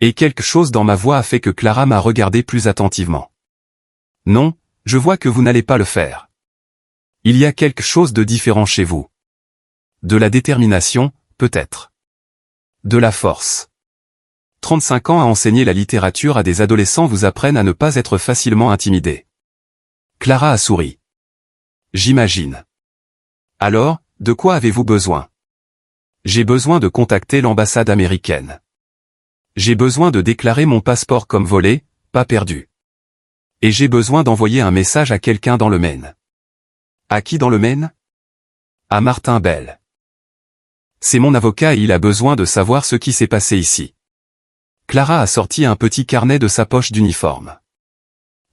Et quelque chose dans ma voix a fait que Clara m'a regardé plus attentivement. Non, je vois que vous n'allez pas le faire. Il y a quelque chose de différent chez vous. De la détermination, peut-être. De la force. 35 ans à enseigner la littérature à des adolescents vous apprennent à ne pas être facilement intimidés. Clara a souri. J'imagine. Alors, de quoi avez-vous besoin? J'ai besoin de contacter l'ambassade américaine. J'ai besoin de déclarer mon passeport comme volé, pas perdu. Et j'ai besoin d'envoyer un message à quelqu'un dans le Maine. À qui dans le Maine? À Martin Bell. C'est mon avocat et il a besoin de savoir ce qui s'est passé ici. Clara a sorti un petit carnet de sa poche d'uniforme.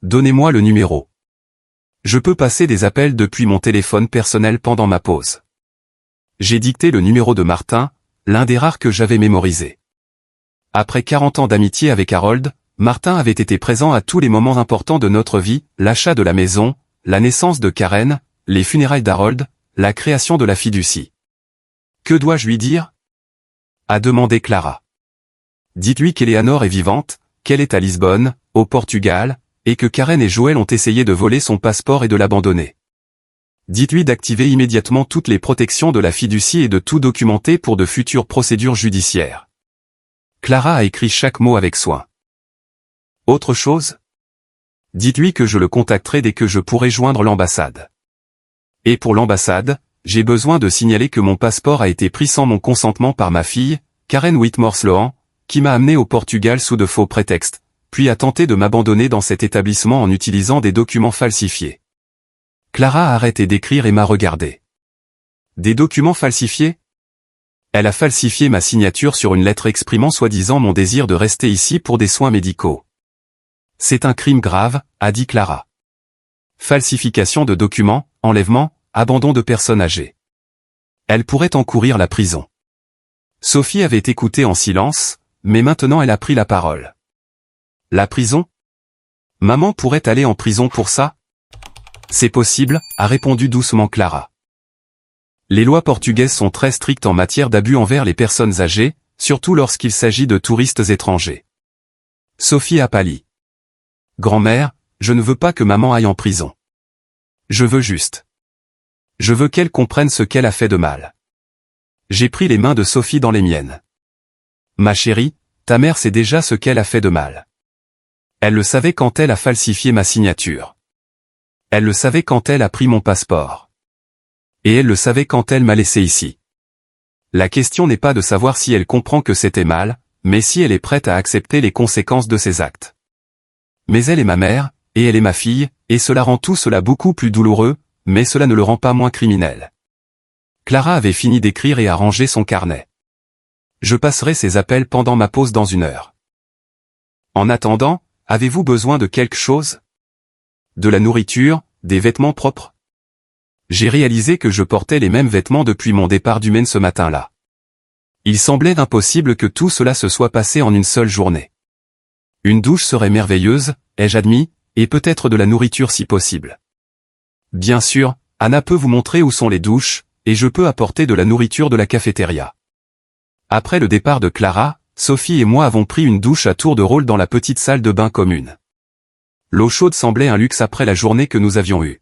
Donnez-moi le numéro. Je peux passer des appels depuis mon téléphone personnel pendant ma pause. J'ai dicté le numéro de Martin, l'un des rares que j'avais mémorisé. Après 40 ans d'amitié avec Harold, Martin avait été présent à tous les moments importants de notre vie, l'achat de la maison, la naissance de Karen, les funérailles d'Harold, la création de la fiducie. Que dois-je lui dire? A demandé Clara. Dites-lui qu'Eleanor est vivante, qu'elle est à Lisbonne, au Portugal, et que Karen et Joël ont essayé de voler son passeport et de l'abandonner. Dites-lui d'activer immédiatement toutes les protections de la fiducie et de tout documenter pour de futures procédures judiciaires. Clara a écrit chaque mot avec soin. Autre chose? Dites-lui que je le contacterai dès que je pourrai joindre l'ambassade. Et pour l'ambassade, j'ai besoin de signaler que mon passeport a été pris sans mon consentement par ma fille, Karen Whitmore Sloan, qui m'a amené au Portugal sous de faux prétextes, puis a tenté de m'abandonner dans cet établissement en utilisant des documents falsifiés. Clara a arrêté d'écrire et m'a regardé. Des documents falsifiés? Elle a falsifié ma signature sur une lettre exprimant soi-disant mon désir de rester ici pour des soins médicaux. C'est un crime grave, a dit Clara. Falsification de documents, enlèvement, abandon de personnes âgées. Elle pourrait encourir la prison. Sophie avait écouté en silence, mais maintenant elle a pris la parole. La prison? Maman pourrait aller en prison pour ça? C'est possible, a répondu doucement Clara. Les lois portugaises sont très strictes en matière d'abus envers les personnes âgées, surtout lorsqu'il s'agit de touristes étrangers. Sophie a pâli. Grand-mère, je ne veux pas que maman aille en prison. Je veux qu'elle comprenne ce qu'elle a fait de mal. J'ai pris les mains de Sophie dans les miennes. Ma chérie, ta mère sait déjà ce qu'elle a fait de mal. Elle le savait quand elle a falsifié ma signature. Elle le savait quand elle a pris mon passeport. Et elle le savait quand elle m'a laissé ici. La question n'est pas de savoir si elle comprend que c'était mal, mais si elle est prête à accepter les conséquences de ses actes. Mais elle est ma mère, et elle est ma fille, et cela rend tout cela beaucoup plus douloureux, mais cela ne le rend pas moins criminel. Clara avait fini d'écrire et a rangé son carnet. Je passerai ses appels pendant ma pause dans 1 heure. En attendant, avez-vous besoin de quelque chose? De la nourriture, des vêtements propres? J'ai réalisé que je portais les mêmes vêtements depuis mon départ du Maine ce matin-là. Il semblait impossible que tout cela se soit passé en une seule journée. Une douche serait merveilleuse, ai-je admis, et peut-être de la nourriture si possible. Bien sûr, Anna peut vous montrer où sont les douches, et je peux apporter de la nourriture de la cafétéria. Après le départ de Clara, Sophie et moi avons pris une douche à tour de rôle dans la petite salle de bain commune. L'eau chaude semblait un luxe après la journée que nous avions eue.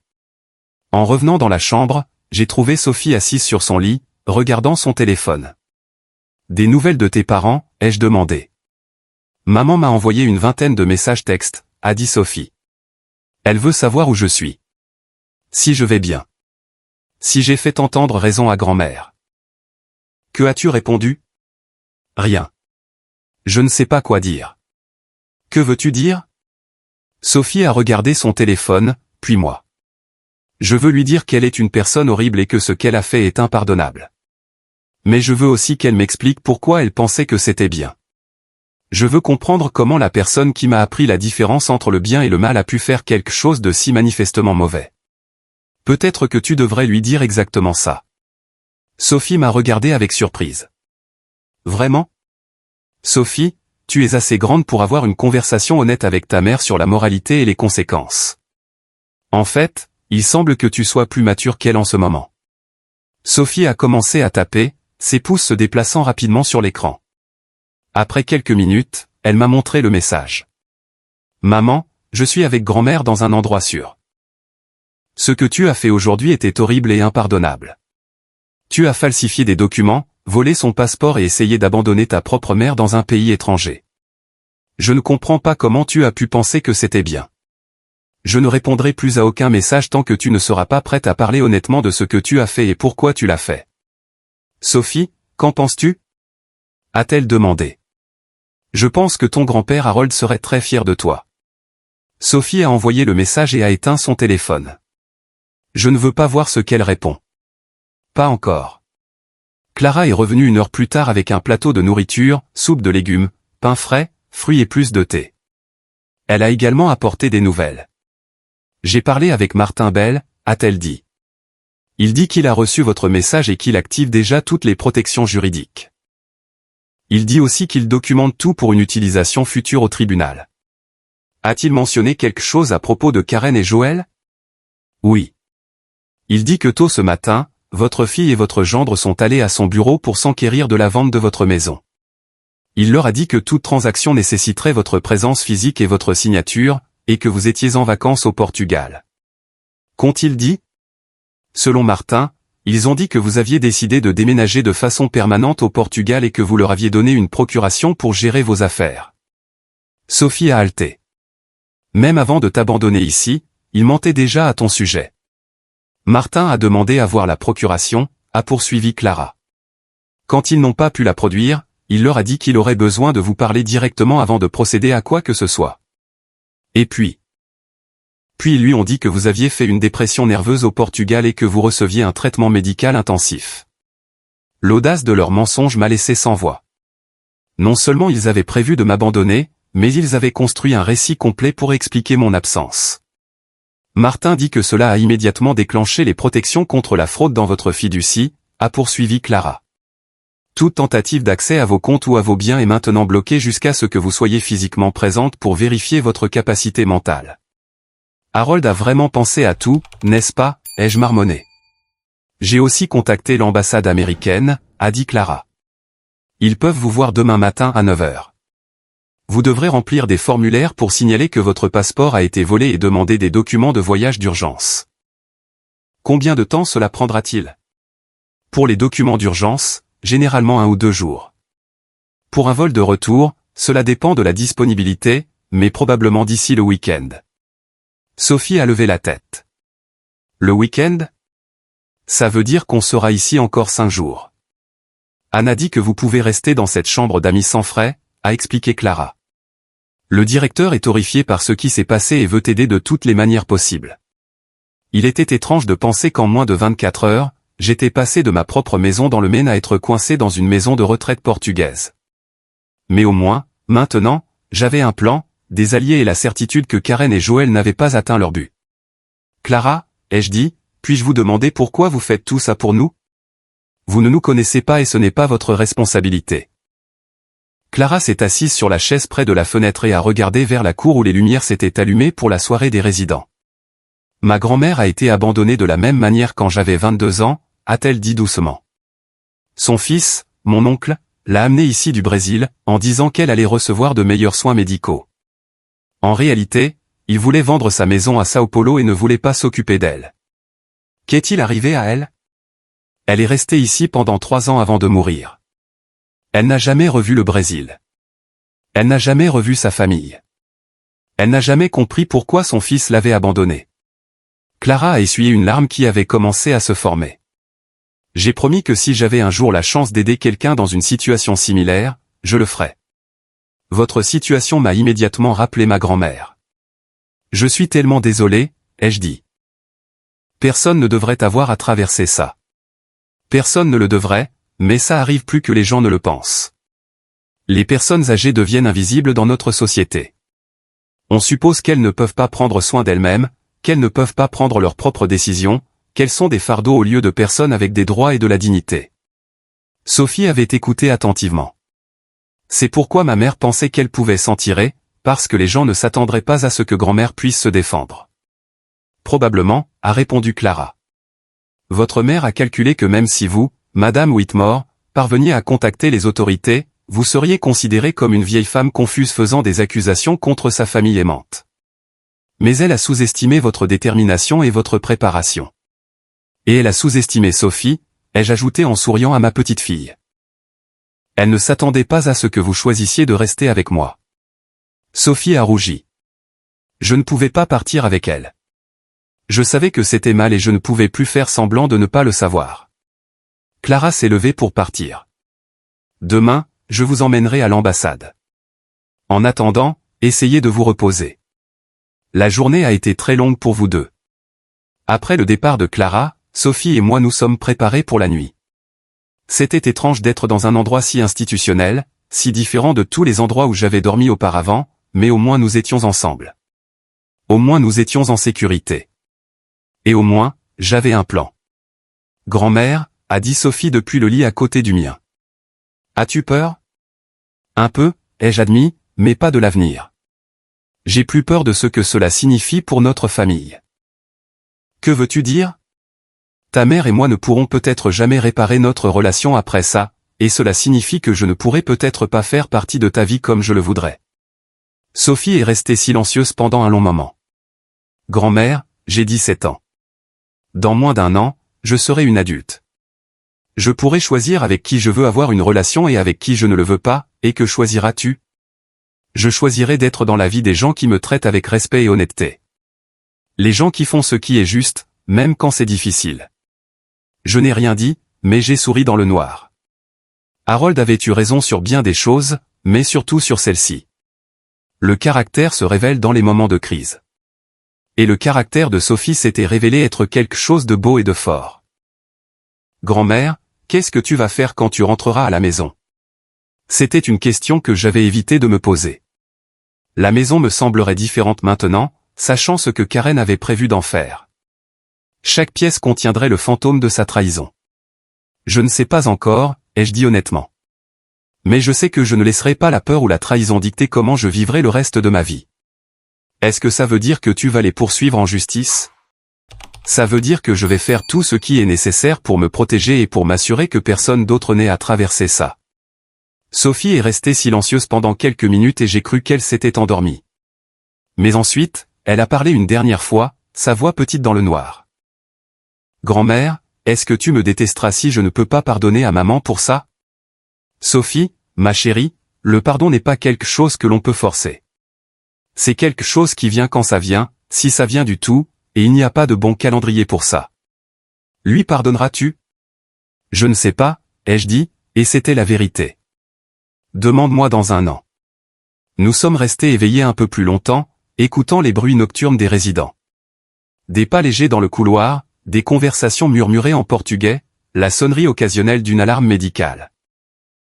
En revenant dans la chambre, j'ai trouvé Sophie assise sur son lit, regardant son téléphone. « Des nouvelles de tes parents ?» ai-je demandé. « Maman m'a envoyé une 20aine de messages textes » a dit Sophie. « Elle veut savoir où je suis. Si je vais bien. Si j'ai fait entendre raison à grand-mère. » Que as-tu répondu? Rien. Je ne sais pas quoi dire. Que veux-tu dire? Sophie a regardé son téléphone, puis moi. Je veux lui dire qu'elle est une personne horrible et que ce qu'elle a fait est impardonnable. Mais je veux aussi qu'elle m'explique pourquoi elle pensait que c'était bien. Je veux comprendre comment la personne qui m'a appris la différence entre le bien et le mal a pu faire quelque chose de si manifestement mauvais. Peut-être que tu devrais lui dire exactement ça. Sophie m'a regardé avec surprise. Vraiment? Sophie, tu es assez grande pour avoir une conversation honnête avec ta mère sur la moralité et les conséquences. En fait, il semble que tu sois plus mature qu'elle en ce moment. Sophie a commencé à taper, ses pouces se déplaçant rapidement sur l'écran. Après quelques minutes, elle m'a montré le message. Maman, je suis avec grand-mère dans un endroit sûr. Ce que tu as fait aujourd'hui était horrible et impardonnable. Tu as falsifié des documents, volé son passeport et essayé d'abandonner ta propre mère dans un pays étranger. Je ne comprends pas comment tu as pu penser que c'était bien. Je ne répondrai plus à aucun message tant que tu ne seras pas prête à parler honnêtement de ce que tu as fait et pourquoi tu l'as fait. Sophie, qu'en penses-tu? A-t-elle demandé. Je pense que ton grand-père Harold serait très fier de toi. Sophie a envoyé le message et a éteint son téléphone. Je ne veux pas voir ce qu'elle répond. Pas encore. Clara est revenue 1 heure plus tard avec un plateau de nourriture, soupe de légumes, pain frais, fruits et plus de thé. Elle a également apporté des nouvelles. J'ai parlé avec Martin Bell, a-t-elle dit. Il dit qu'il a reçu votre message et qu'il active déjà toutes les protections juridiques. Il dit aussi qu'il documente tout pour une utilisation future au tribunal. A-t-il mentionné quelque chose à propos de Karen et Joël? Oui. Il dit que tôt ce matin, votre fille et votre gendre sont allés à son bureau pour s'enquérir de la vente de votre maison. Il leur a dit que toute transaction nécessiterait votre présence physique et votre signature, et que vous étiez en vacances au Portugal. Qu'ont-ils dit? Selon Martin, ils ont dit que vous aviez décidé de déménager de façon permanente au Portugal et que vous leur aviez donné une procuration pour gérer vos affaires. Sophie a haleté. Même avant de t'abandonner ici, ils mentaient déjà à ton sujet. Martin a demandé à voir la procuration, a poursuivi Clara. Quand ils n'ont pas pu la produire, il leur a dit qu'il aurait besoin de vous parler directement avant de procéder à quoi que ce soit. Et puis ils lui ont dit que vous aviez fait une dépression nerveuse au Portugal et que vous receviez un traitement médical intensif. L'audace de leur mensonge m'a laissé sans voix. Non seulement ils avaient prévu de m'abandonner, mais ils avaient construit un récit complet pour expliquer mon absence. Martin dit que cela a immédiatement déclenché les protections contre la fraude dans votre fiducie, a poursuivi Clara. Toute tentative d'accès à vos comptes ou à vos biens est maintenant bloquée jusqu'à ce que vous soyez physiquement présente pour vérifier votre capacité mentale. Harold a vraiment pensé à tout, n'est-ce pas, ai-je marmonné. J'ai aussi contacté l'ambassade américaine, a dit Clara. Ils peuvent vous voir demain matin à 9 h. Vous devrez remplir des formulaires pour signaler que votre passeport a été volé et demander des documents de voyage d'urgence. Combien de temps cela prendra-t-il? Pour les documents d'urgence, généralement 1 ou 2 jours. Pour un vol de retour, cela dépend de la disponibilité, mais probablement d'ici le week-end. Sophie a levé la tête. Le week-end? Ça veut dire qu'on sera ici encore 5 jours. Anna dit que vous pouvez rester dans cette chambre d'amis sans frais, a expliqué Clara. Le directeur est horrifié par ce qui s'est passé et veut aider de toutes les manières possibles. Il était étrange de penser qu'en moins de 24 heures, j'étais passé de ma propre maison dans le Maine à être coincé dans une maison de retraite portugaise. Mais au moins, maintenant, j'avais un plan, des alliés et la certitude que Karen et Joël n'avaient pas atteint leur but. Clara, ai-je dit, puis-je vous demander pourquoi vous faites tout ça pour nous? Vous ne nous connaissez pas et ce n'est pas votre responsabilité. Clara s'est assise sur la chaise près de la fenêtre et a regardé vers la cour où les lumières s'étaient allumées pour la soirée des résidents. Ma grand-mère a été abandonnée de la même manière quand j'avais 22 ans, a-t-elle dit doucement. Son fils, mon oncle, l'a amenée ici du Brésil, en disant qu'elle allait recevoir de meilleurs soins médicaux. En réalité, il voulait vendre sa maison à Sao Paulo et ne voulait pas s'occuper d'elle. Qu'est-il arrivé à elle? Elle est restée ici pendant 3 ans avant de mourir. Elle n'a jamais revu le Brésil. Elle n'a jamais revu sa famille. Elle n'a jamais compris pourquoi son fils l'avait abandonnée. Clara a essuyé une larme qui avait commencé à se former. J'ai promis que si j'avais un jour la chance d'aider quelqu'un dans une situation similaire, je le ferais. Votre situation m'a immédiatement rappelé ma grand-mère. Je suis tellement désolé, ai-je dit. Personne ne devrait avoir à traverser ça. Personne ne le devrait, mais ça arrive plus que les gens ne le pensent. Les personnes âgées deviennent invisibles dans notre société. On suppose qu'elles ne peuvent pas prendre soin d'elles-mêmes, qu'elles ne peuvent pas prendre leurs propres décisions, qu'elles sont des fardeaux au lieu de personnes avec des droits et de la dignité. Sophie avait écouté attentivement. C'est pourquoi ma mère pensait qu'elle pouvait s'en tirer, parce que les gens ne s'attendraient pas à ce que grand-mère puisse se défendre. Probablement, a répondu Clara. Votre mère a calculé que même si vous, Madame Whitmore, parveniez à contacter les autorités, vous seriez considérée comme une vieille femme confuse faisant des accusations contre sa famille aimante. Mais elle a sous-estimé votre détermination et votre préparation. Et elle a sous-estimé Sophie, ai-je ajouté en souriant à ma petite fille. Elle ne s'attendait pas à ce que vous choisissiez de rester avec moi. Sophie a rougi. Je ne pouvais pas partir avec elle. Je savais que c'était mal et je ne pouvais plus faire semblant de ne pas le savoir. Clara s'est levée pour partir. Demain, je vous emmènerai à l'ambassade. En attendant, essayez de vous reposer. La journée a été très longue pour vous deux. Après le départ de Clara, Sophie et moi nous sommes préparés pour la nuit. C'était étrange d'être dans un endroit si institutionnel, si différent de tous les endroits où j'avais dormi auparavant, mais au moins nous étions ensemble. Au moins nous étions en sécurité. Et au moins, j'avais un plan. Grand-mère, a dit Sophie depuis le lit à côté du mien. As-tu peur? Un peu, ai-je admis, mais pas de l'avenir. J'ai plus peur de ce que cela signifie pour notre famille. Que veux-tu dire? Ta mère et moi ne pourrons peut-être jamais réparer notre relation après ça, et cela signifie que je ne pourrai peut-être pas faire partie de ta vie comme je le voudrais. Sophie est restée silencieuse pendant un long moment. Grand-mère, j'ai 17 ans. Dans moins d'1 an, je serai une adulte. Je pourrai choisir avec qui je veux avoir une relation et avec qui je ne le veux pas, et que choisiras-tu? Je choisirai d'être dans la vie des gens qui me traitent avec respect et honnêteté. Les gens qui font ce qui est juste, même quand c'est difficile. Je n'ai rien dit, mais j'ai souri dans le noir. Harold avait eu raison sur bien des choses, mais surtout sur celle-ci. Le caractère se révèle dans les moments de crise. Et le caractère de Sophie s'était révélé être quelque chose de beau et de fort. Grand-mère, qu'est-ce que tu vas faire quand tu rentreras à la maison? C'était une question que j'avais évité de me poser. La maison me semblerait différente maintenant, sachant ce que Karen avait prévu d'en faire. Chaque pièce contiendrait le fantôme de sa trahison. Je ne sais pas encore, ai-je dit honnêtement. Mais je sais que je ne laisserai pas la peur ou la trahison dicter comment je vivrai le reste de ma vie. Est-ce que ça veut dire que tu vas les poursuivre en justice? Ça veut dire que je vais faire tout ce qui est nécessaire pour me protéger et pour m'assurer que personne d'autre n'ait à traverser ça. Sophie est restée silencieuse pendant quelques minutes et j'ai cru qu'elle s'était endormie. Mais ensuite, elle a parlé une dernière fois, sa voix petite dans le noir. Grand-mère, est-ce que tu me détesteras si je ne peux pas pardonner à maman pour ça? Sophie, ma chérie, le pardon n'est pas quelque chose que l'on peut forcer. C'est quelque chose qui vient quand ça vient, si ça vient du tout, et il n'y a pas de bon calendrier pour ça. Lui pardonneras-tu? Je ne sais pas, ai-je dit, et c'était la vérité. Demande-moi dans un an. Nous sommes restés éveillés un peu plus longtemps, écoutant les bruits nocturnes des résidents. Des pas légers dans le couloir, des conversations murmurées en portugais, la sonnerie occasionnelle d'une alarme médicale.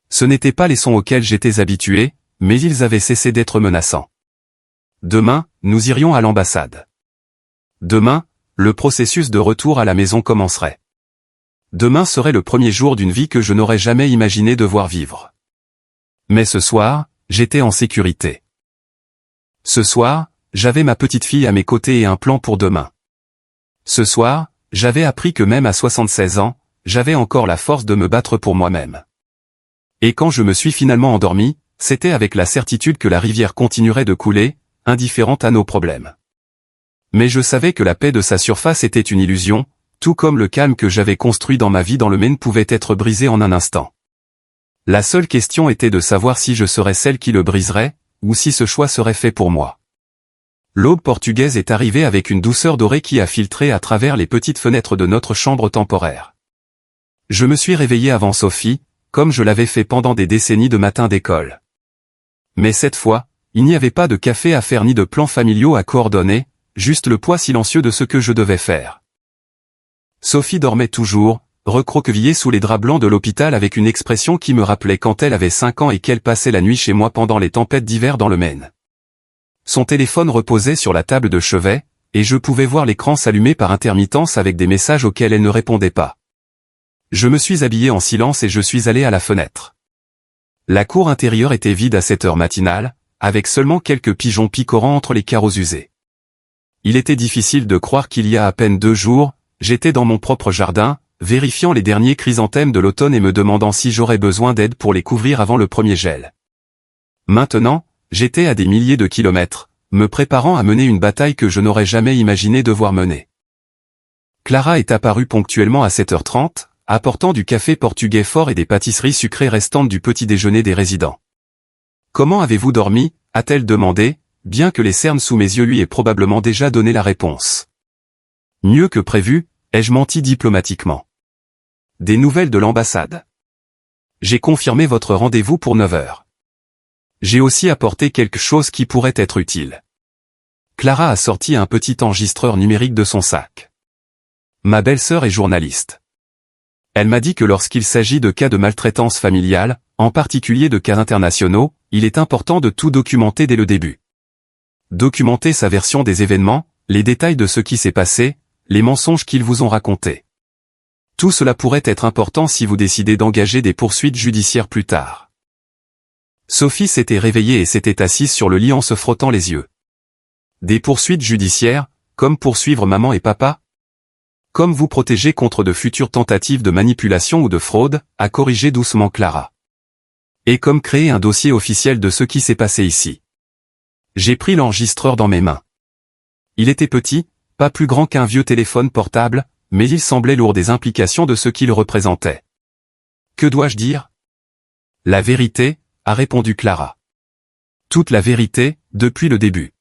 Ce n'étaient pas les sons auxquels j'étais habitué, mais ils avaient cessé d'être menaçants. Demain, nous irions à l'ambassade. Demain, le processus de retour à la maison commencerait. Demain serait le premier jour d'une vie que je n'aurais jamais imaginé devoir vivre. Mais ce soir, j'étais en sécurité. Ce soir, j'avais ma petite fille à mes côtés et un plan pour demain. Ce soir, j'avais appris que même à 76 ans, j'avais encore la force de me battre pour moi-même. Et quand je me suis finalement endormi, c'était avec la certitude que la rivière continuerait de couler, indifférente à nos problèmes. Mais je savais que la paix de sa surface était une illusion, tout comme le calme que j'avais construit dans ma vie dans le Maine pouvait être brisé en un instant. La seule question était de savoir si je serais celle qui le briserait, ou si ce choix serait fait pour moi. L'aube portugaise est arrivée avec une douceur dorée qui a filtré à travers les petites fenêtres de notre chambre temporaire. Je me suis réveillé avant Sophie, comme je l'avais fait pendant des décennies de matins d'école. Mais cette fois, il n'y avait pas de café à faire ni de plans familiaux à coordonner, juste le poids silencieux de ce que je devais faire. Sophie dormait toujours, recroquevillée sous les draps blancs de l'hôpital avec une expression qui me rappelait quand elle avait 5 ans et qu'elle passait la nuit chez moi pendant les tempêtes d'hiver dans le Maine. Son téléphone reposait sur la table de chevet, et je pouvais voir l'écran s'allumer par intermittence avec des messages auxquels elle ne répondait pas. Je me suis habillé en silence et je suis allé à la fenêtre. La cour intérieure était vide à cette heure matinale, avec seulement quelques pigeons picorants entre les carreaux usés. Il était difficile de croire qu'il y a à peine 2 jours, j'étais dans mon propre jardin, vérifiant les derniers chrysanthèmes de l'automne et me demandant si j'aurais besoin d'aide pour les couvrir avant le premier gel. Maintenant, j'étais à des milliers de kilomètres, me préparant à mener une bataille que je n'aurais jamais imaginé devoir mener. Clara est apparue ponctuellement à 7h30, apportant du café portugais fort et des pâtisseries sucrées restantes du petit déjeuner des résidents. « Comment avez-vous dormi » a-t-elle demandé, bien que les cernes sous mes yeux lui aient probablement déjà donné la réponse. « Mieux que prévu » ai-je menti diplomatiquement. « Des nouvelles de l'ambassade. J'ai confirmé votre rendez-vous pour 9h. J'ai aussi apporté quelque chose qui pourrait être utile. » Clara a sorti un petit enregistreur numérique de son sac. Ma belle-sœur est journaliste. Elle m'a dit que lorsqu'il s'agit de cas de maltraitance familiale, en particulier de cas internationaux, il est important de tout documenter dès le début. Documenter sa version des événements, les détails de ce qui s'est passé, les mensonges qu'ils vous ont racontés. Tout cela pourrait être important si vous décidez d'engager des poursuites judiciaires plus tard. Sophie s'était réveillée et s'était assise sur le lit en se frottant les yeux. Des poursuites judiciaires, comme poursuivre maman et papa? Comme vous protéger contre de futures tentatives de manipulation ou de fraude, a corrigé doucement Clara. Et comme créer un dossier officiel de ce qui s'est passé ici. J'ai pris l'enregistreur dans mes mains. Il était petit, pas plus grand qu'un vieux téléphone portable, mais il semblait lourd des implications de ce qu'il représentait. Que dois-je dire? La vérité, a répondu Clara. Toute la vérité, depuis le début.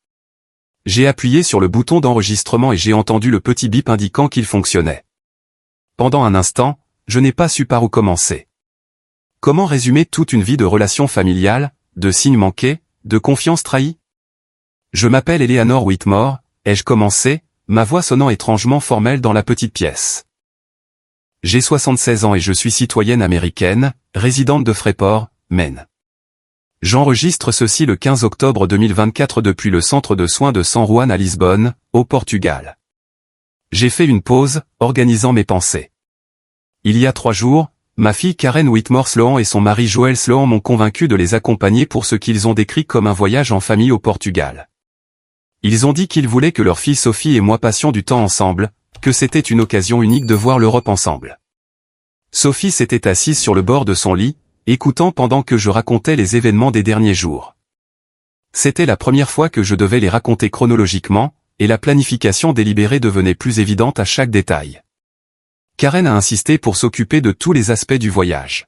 J'ai appuyé sur le bouton d'enregistrement et j'ai entendu le petit bip indiquant qu'il fonctionnait. Pendant un instant, je n'ai pas su par où commencer. Comment résumer toute une vie de relations familiales, de signes manqués, de confiance trahie? Je m'appelle Eleanor Whitmore, ai-je commencé, ma voix sonnant étrangement formelle dans la petite pièce. J'ai 76 ans et je suis citoyenne américaine, résidente de Freeport, Maine. J'enregistre ceci le 15 octobre 2024 depuis le centre de soins de San Juan à Lisbonne, au Portugal. J'ai fait une pause, organisant mes pensées. Il y a 3 jours, ma fille Karen Whitmore Sloan et son mari Joel Sloan m'ont convaincu de les accompagner pour ce qu'ils ont décrit comme un voyage en famille au Portugal. Ils ont dit qu'ils voulaient que leur fille Sophie et moi passions du temps ensemble, que c'était une occasion unique de voir l'Europe ensemble. Sophie s'était assise sur le bord de son lit, écoutant pendant que je racontais les événements des derniers jours. C'était la première fois que je devais les raconter chronologiquement, et la planification délibérée devenait plus évidente à chaque détail. Karen a insisté pour s'occuper de tous les aspects du voyage.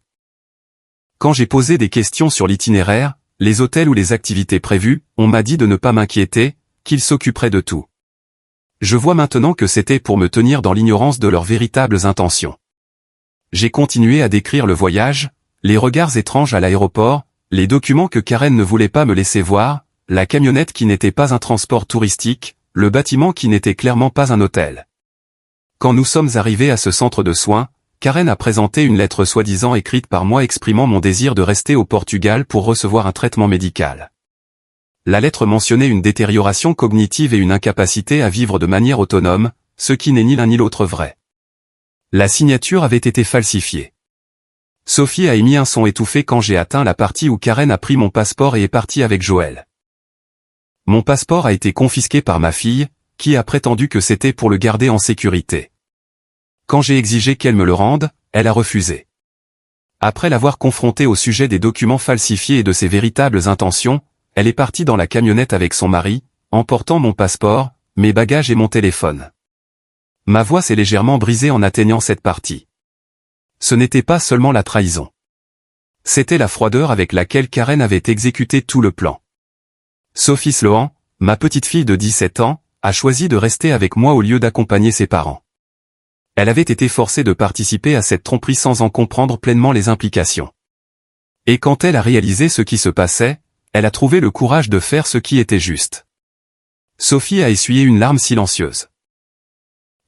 Quand j'ai posé des questions sur l'itinéraire, les hôtels ou les activités prévues, on m'a dit de ne pas m'inquiéter, qu'ils s'occuperaient de tout. Je vois maintenant que c'était pour me tenir dans l'ignorance de leurs véritables intentions. J'ai continué à décrire le voyage, les regards étranges à l'aéroport, les documents que Karen ne voulait pas me laisser voir, la camionnette qui n'était pas un transport touristique, le bâtiment qui n'était clairement pas un hôtel. Quand nous sommes arrivés à ce centre de soins, Karen a présenté une lettre soi-disant écrite par moi exprimant mon désir de rester au Portugal pour recevoir un traitement médical. La lettre mentionnait une détérioration cognitive et une incapacité à vivre de manière autonome, ce qui n'est ni l'un ni l'autre vrai. La signature avait été falsifiée. Sophie a émis un son étouffé quand j'ai atteint la partie où Karen a pris mon passeport et est partie avec Joël. Mon passeport a été confisqué par ma fille, qui a prétendu que c'était pour le garder en sécurité. Quand j'ai exigé qu'elle me le rende, elle a refusé. Après l'avoir confrontée au sujet des documents falsifiés et de ses véritables intentions, elle est partie dans la camionnette avec son mari, emportant mon passeport, mes bagages et mon téléphone. Ma voix s'est légèrement brisée en atteignant cette partie. Ce n'était pas seulement la trahison. C'était la froideur avec laquelle Karen avait exécuté tout le plan. Sophie Sloan, ma petite fille de 17 ans, a choisi de rester avec moi au lieu d'accompagner ses parents. Elle avait été forcée de participer à cette tromperie sans en comprendre pleinement les implications. Et quand elle a réalisé ce qui se passait, elle a trouvé le courage de faire ce qui était juste. Sophie a essuyé une larme silencieuse.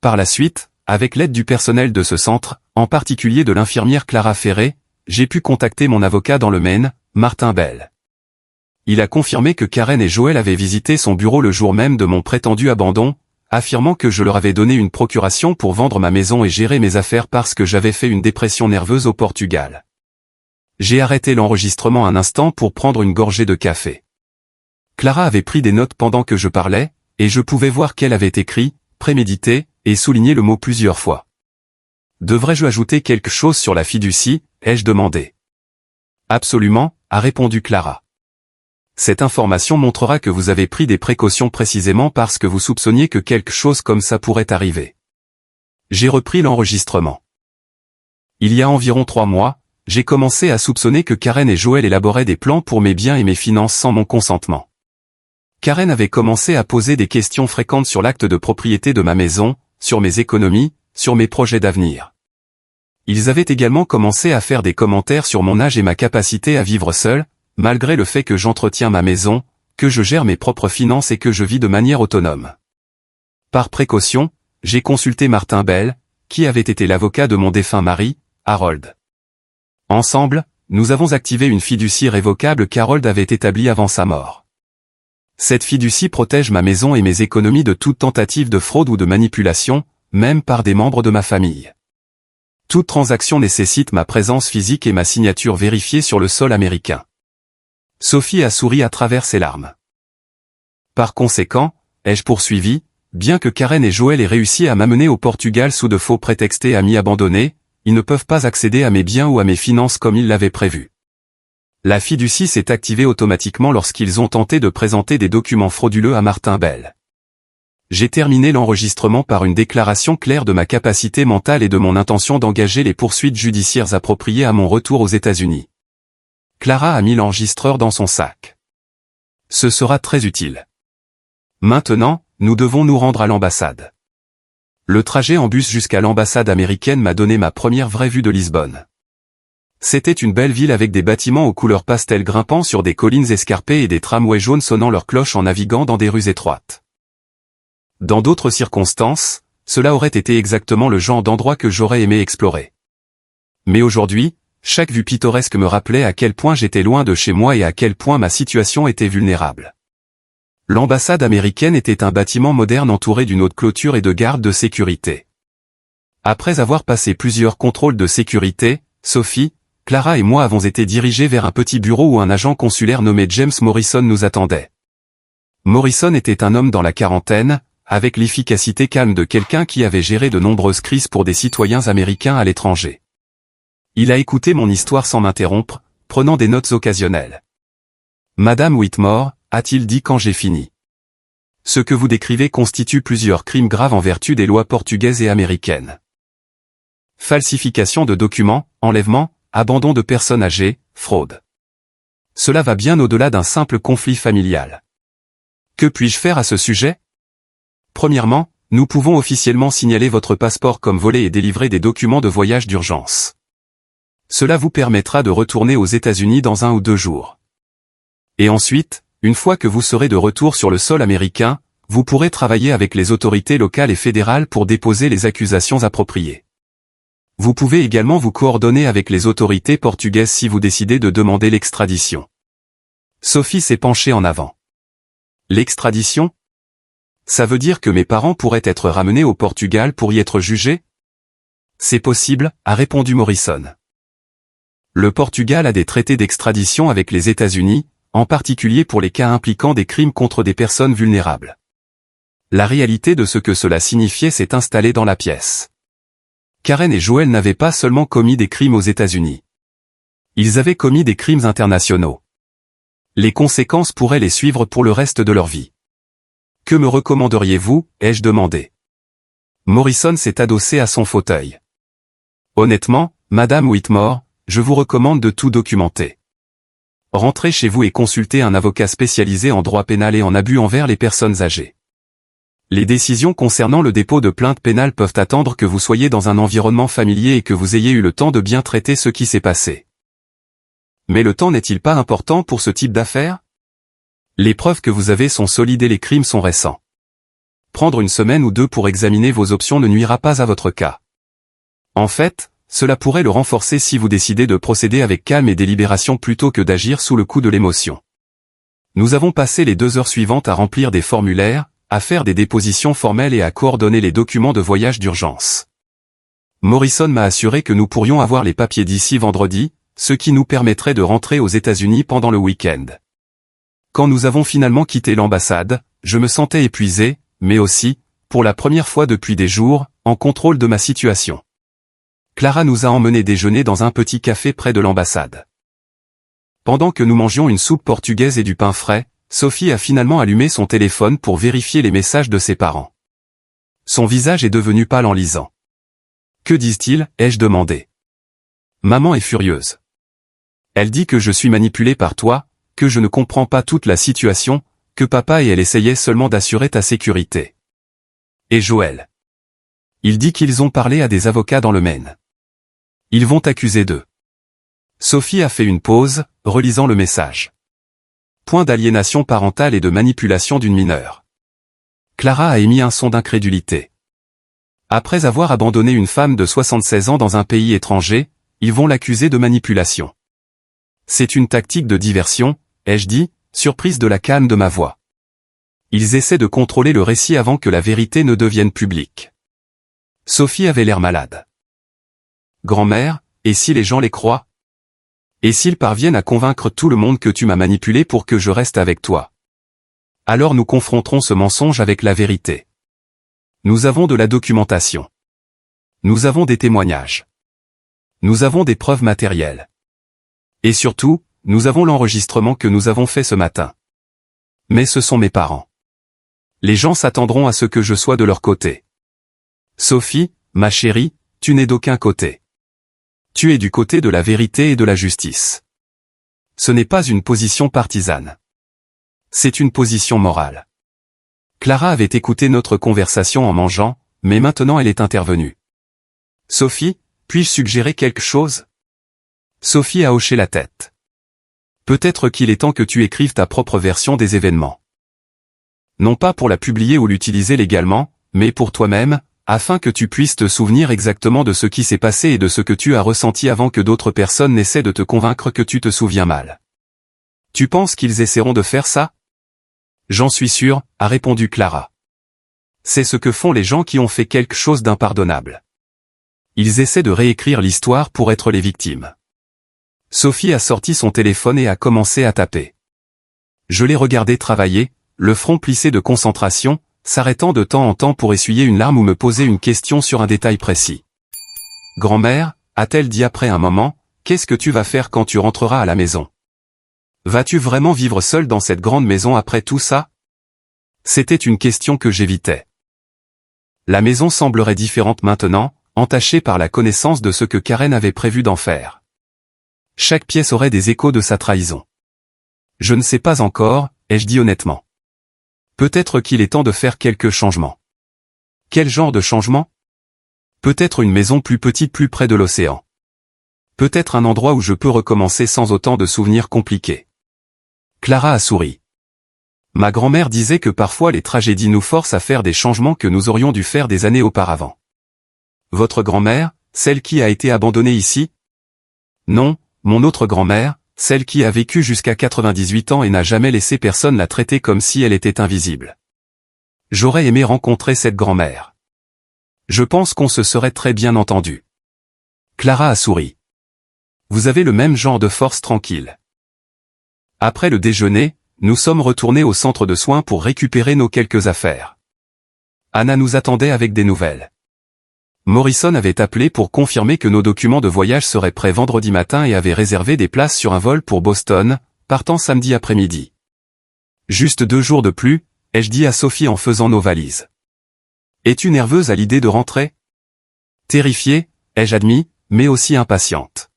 Par la suite, avec l'aide du personnel de ce centre, en particulier de l'infirmière Clara Ferré, j'ai pu contacter mon avocat dans le Maine, Martin Bell. Il a confirmé que Karen et Joël avaient visité son bureau le jour même de mon prétendu abandon, affirmant que je leur avais donné une procuration pour vendre ma maison et gérer mes affaires parce que j'avais fait une dépression nerveuse au Portugal. J'ai arrêté l'enregistrement un instant pour prendre une gorgée de café. Clara avait pris des notes pendant que je parlais, et je pouvais voir qu'elle avait écrit, prémédité, et souligné le mot plusieurs fois. Devrais-je ajouter quelque chose sur la fiducie, ai-je demandé. Absolument, a répondu Clara. Cette information montrera que vous avez pris des précautions précisément parce que vous soupçonniez que quelque chose comme ça pourrait arriver. J'ai repris l'enregistrement. Il y a environ 3 mois, j'ai commencé à soupçonner que Karen et Joël élaboraient des plans pour mes biens et mes finances sans mon consentement. Karen avait commencé à poser des questions fréquentes sur l'acte de propriété de ma maison, sur mes économies, sur mes projets d'avenir. Ils avaient également commencé à faire des commentaires sur mon âge et ma capacité à vivre seul, malgré le fait que j'entretiens ma maison, que je gère mes propres finances et que je vis de manière autonome. Par précaution, j'ai consulté Martin Bell, qui avait été l'avocat de mon défunt mari, Harold. Ensemble, nous avons activé une fiducie révocable qu'Harold avait établie avant sa mort. Cette fiducie protège ma maison et mes économies de toute tentative de fraude ou de manipulation, même par des membres de ma famille. Toute transaction nécessite ma présence physique et ma signature vérifiée sur le sol américain. Sophie a souri à travers ses larmes. Par conséquent, ai-je poursuivi, bien que Karen et Joël aient réussi à m'amener au Portugal sous de faux prétextes et amis abandonnés, ils ne peuvent pas accéder à mes biens ou à mes finances comme ils l'avaient prévu. La fiducie s'est activée automatiquement lorsqu'ils ont tenté de présenter des documents frauduleux à Martin Bell. J'ai terminé l'enregistrement par une déclaration claire de ma capacité mentale et de mon intention d'engager les poursuites judiciaires appropriées à mon retour aux États-Unis. Clara a mis l'enregistreur dans son sac. Ce sera très utile. Maintenant, nous devons nous rendre à l'ambassade. Le trajet en bus jusqu'à l'ambassade américaine m'a donné ma première vraie vue de Lisbonne. C'était une belle ville avec des bâtiments aux couleurs pastel grimpant sur des collines escarpées et des tramways jaunes sonnant leurs cloches en naviguant dans des rues étroites. Dans d'autres circonstances, cela aurait été exactement le genre d'endroit que j'aurais aimé explorer. Mais aujourd'hui, chaque vue pittoresque me rappelait à quel point j'étais loin de chez moi et à quel point ma situation était vulnérable. L'ambassade américaine était un bâtiment moderne entouré d'une haute clôture et de gardes de sécurité. Après avoir passé plusieurs contrôles de sécurité, Sophie, Clara et moi avons été dirigés vers un petit bureau où un agent consulaire nommé James Morrison nous attendait. Morrison était un homme dans la quarantaine, avec l'efficacité calme de quelqu'un qui avait géré de nombreuses crises pour des citoyens américains à l'étranger. Il a écouté mon histoire sans m'interrompre, prenant des notes occasionnelles. « Madame Whitmore, a-t-il dit quand j'ai fini. Ce que vous décrivez constitue plusieurs crimes graves en vertu des lois portugaises et américaines. Falsification de documents, enlèvement, abandon de personnes âgées, fraude. Cela va bien au-delà d'un simple conflit familial. Que puis-je faire à ce sujet? Premièrement, nous pouvons officiellement signaler votre passeport comme volé et délivrer des documents de voyage d'urgence. Cela vous permettra de retourner aux États-Unis dans 1 ou 2 jours. Et ensuite, une fois que vous serez de retour sur le sol américain, vous pourrez travailler avec les autorités locales et fédérales pour déposer les accusations appropriées. Vous pouvez également vous coordonner avec les autorités portugaises si vous décidez de demander l'extradition. Sophie s'est penchée en avant. L'extradition? Ça veut dire que mes parents pourraient être ramenés au Portugal pour y être jugés? C'est possible, a répondu Morrison. Le Portugal a des traités d'extradition avec les États-Unis, en particulier pour les cas impliquant des crimes contre des personnes vulnérables. La réalité de ce que cela signifiait s'est installée dans la pièce. Karen et Joël n'avaient pas seulement commis des crimes aux États-Unis. Ils avaient commis des crimes internationaux. Les conséquences pourraient les suivre pour le reste de leur vie. « Que me recommanderiez-vous » ai-je demandé. Morrison s'est adossé à son fauteuil. « Honnêtement, Madame Whitmore, je vous recommande de tout documenter. Rentrez chez vous et consultez un avocat spécialisé en droit pénal et en abus envers les personnes âgées. Les décisions concernant le dépôt de plainte pénale peuvent attendre que vous soyez dans un environnement familier et que vous ayez eu le temps de bien traiter ce qui s'est passé. Mais le temps n'est-il pas important pour ce type d'affaires? Les preuves que vous avez sont solides et les crimes sont récents. Prendre 1 semaine ou 2 pour examiner vos options ne nuira pas à votre cas. En fait, cela pourrait le renforcer si vous décidez de procéder avec calme et délibération plutôt que d'agir sous le coup de l'émotion. Nous avons passé les 2 heures suivantes à remplir des formulaires, à faire des dépositions formelles et à coordonner les documents de voyage d'urgence. Morrison m'a assuré que nous pourrions avoir les papiers d'ici vendredi, ce qui nous permettrait de rentrer aux États-Unis pendant le week-end. Quand nous avons finalement quitté l'ambassade, je me sentais épuisé, mais aussi, pour la première fois depuis des jours, en contrôle de ma situation. Clara nous a emmenés déjeuner dans un petit café près de l'ambassade. Pendant que nous mangions une soupe portugaise et du pain frais, Sophie a finalement allumé son téléphone pour vérifier les messages de ses parents. Son visage est devenu pâle en lisant. « Que disent-ils » ai-je demandé. « Maman est furieuse. Elle dit que je suis manipulé par toi, que je ne comprends pas toute la situation, que papa et elle essayaient seulement d'assurer ta sécurité. Et Joël. Il dit qu'ils ont parlé à des avocats dans le Maine. Ils vont t'accuser d'eux. » Sophie a fait une pause, relisant le message. Point d'aliénation parentale et de manipulation d'une mineure. Clara a émis un son d'incrédulité. Après avoir abandonné une femme de 76 ans dans un pays étranger, ils vont l'accuser de manipulation. C'est une tactique de diversion, ai-je dit, surprise de la calme de ma voix. Ils essaient de contrôler le récit avant que la vérité ne devienne publique. Sophie avait l'air malade. Grand-mère, et si les gens les croient? Et s'ils parviennent à convaincre tout le monde que tu m'as manipulé pour que je reste avec toi? Alors nous confronterons ce mensonge avec la vérité. Nous avons de la documentation. Nous avons des témoignages. Nous avons des preuves matérielles. Et surtout, nous avons l'enregistrement que nous avons fait ce matin. Mais ce sont mes parents. Les gens s'attendront à ce que je sois de leur côté. Sophie, ma chérie, tu n'es d'aucun côté. Tu es du côté de la vérité et de la justice. Ce n'est pas une position partisane. C'est une position morale. Clara avait écouté notre conversation en mangeant, mais maintenant elle est intervenue. Sophie, puis-je suggérer quelque chose? Sophie a hoché la tête. Peut-être qu'il est temps que tu écrives ta propre version des événements. Non pas pour la publier ou l'utiliser légalement, mais pour toi-même, afin que tu puisses te souvenir exactement de ce qui s'est passé et de ce que tu as ressenti avant que d'autres personnes n'essaient de te convaincre que tu te souviens mal. Tu penses qu'ils essaieront de faire ça? J'en suis sûr, a répondu Clara. C'est ce que font les gens qui ont fait quelque chose d'impardonnable. Ils essaient de réécrire l'histoire pour être les victimes. Sophie a sorti son téléphone et a commencé à taper. Je l'ai regardé travailler, le front plissé de concentration, s'arrêtant de temps en temps pour essuyer une larme ou me poser une question sur un détail précis. « Grand-mère » a-t-elle dit après un moment, « qu'est-ce que tu vas faire quand tu rentreras à la maison? Vas-tu vraiment vivre seule dans cette grande maison après tout ça ?» C'était une question que j'évitais. La maison semblerait différente maintenant, entachée par la connaissance de ce que Karen avait prévu d'en faire. Chaque pièce aurait des échos de sa trahison. Je ne sais pas encore, ai-je dit honnêtement. Peut-être qu'il est temps de faire quelques changements. Quel genre de changement? Peut-être une maison plus petite plus près de l'océan. Peut-être un endroit où je peux recommencer sans autant de souvenirs compliqués. Clara a souri. Ma grand-mère disait que parfois les tragédies nous forcent à faire des changements que nous aurions dû faire des années auparavant. Votre grand-mère, celle qui a été abandonnée ici? Non, mon autre grand-mère, celle qui a vécu jusqu'à 98 ans et n'a jamais laissé personne la traiter comme si elle était invisible. J'aurais aimé rencontrer cette grand-mère. Je pense qu'on se serait très bien entendu. Clara a souri. Vous avez le même genre de force tranquille. Après le déjeuner, nous sommes retournés au centre de soins pour récupérer nos quelques affaires. Anna nous attendait avec des nouvelles. Morrison avait appelé pour confirmer que nos documents de voyage seraient prêts vendredi matin et avait réservé des places sur un vol pour Boston, partant samedi après-midi. Juste 2 jours de plus, ai-je dit à Sophie en faisant nos valises. Es-tu nerveuse à l'idée de rentrer? Terrifiée, ai-je admis, mais aussi impatiente.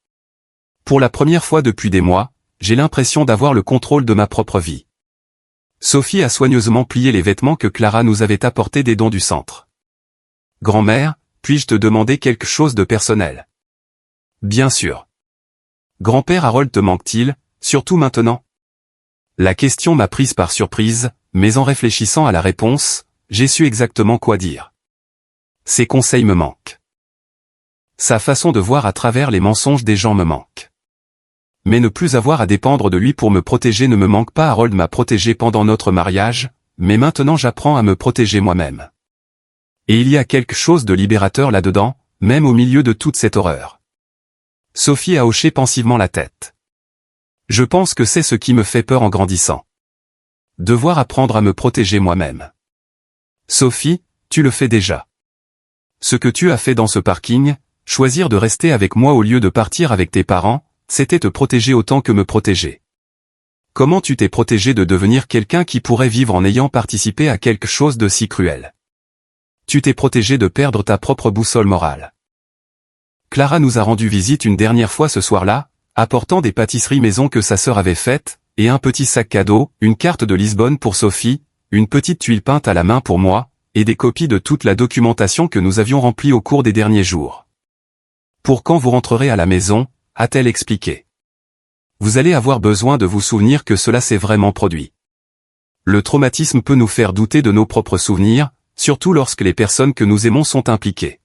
Pour la première fois depuis des mois, j'ai l'impression d'avoir le contrôle de ma propre vie. Sophie a soigneusement plié les vêtements que Clara nous avait apportés des dons du centre. Grand-mère, puis-je te demander quelque chose de personnel? Bien sûr. Grand-père Harold te manque-t-il, surtout maintenant? La question m'a prise par surprise, mais en réfléchissant à la réponse, j'ai su exactement quoi dire. Ses conseils me manquent. Sa façon de voir à travers les mensonges des gens me manque. Mais ne plus avoir à dépendre de lui pour me protéger ne me manque pas. Harold m'a protégé pendant notre mariage, mais maintenant j'apprends à me protéger moi-même. Et il y a quelque chose de libérateur là-dedans, même au milieu de toute cette horreur. Sophie a hoché pensivement la tête. Je pense que c'est ce qui me fait peur en grandissant. Devoir apprendre à me protéger moi-même. Sophie, tu le fais déjà. Ce que tu as fait dans ce parking, choisir de rester avec moi au lieu de partir avec tes parents, c'était te protéger autant que me protéger. Comment tu t'es protégé de devenir quelqu'un qui pourrait vivre en ayant participé à quelque chose de si cruel? Tu t'es protégé de perdre ta propre boussole morale. Clara nous a rendu visite une dernière fois ce soir-là, apportant des pâtisseries maison que sa sœur avait faites, et un petit sac cadeau, une carte de Lisbonne pour Sophie, une petite tuile peinte à la main pour moi, et des copies de toute la documentation que nous avions remplie au cours des derniers jours. Pour quand vous rentrerez à la maison, a-t-elle expliqué. Vous allez avoir besoin de vous souvenir que cela s'est vraiment produit. Le traumatisme peut nous faire douter de nos propres souvenirs, surtout lorsque les personnes que nous aimons sont impliquées.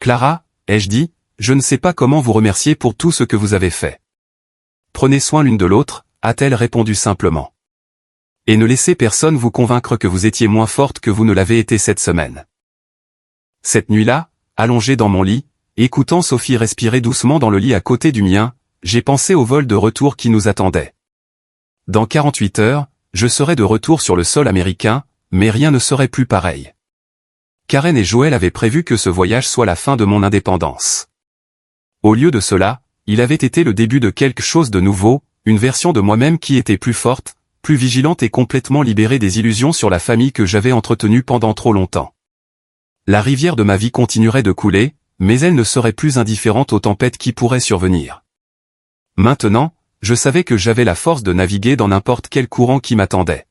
Clara, ai-je dit, je ne sais pas comment vous remercier pour tout ce que vous avez fait. Prenez soin l'une de l'autre, a-t-elle répondu simplement. Et ne laissez personne vous convaincre que vous étiez moins forte que vous ne l'avez été cette semaine. Cette nuit-là, allongée dans mon lit, écoutant Sophie respirer doucement dans le lit à côté du mien, j'ai pensé au vol de retour qui nous attendait. Dans 48 heures, je serai de retour sur le sol américain, mais rien ne serait plus pareil. Karen et Joël avaient prévu que ce voyage soit la fin de mon indépendance. Au lieu de cela, il avait été le début de quelque chose de nouveau, une version de moi-même qui était plus forte, plus vigilante et complètement libérée des illusions sur la famille que j'avais entretenue pendant trop longtemps. La rivière de ma vie continuerait de couler, mais elle ne serait plus indifférente aux tempêtes qui pourraient survenir. Maintenant, je savais que j'avais la force de naviguer dans n'importe quel courant qui m'attendait.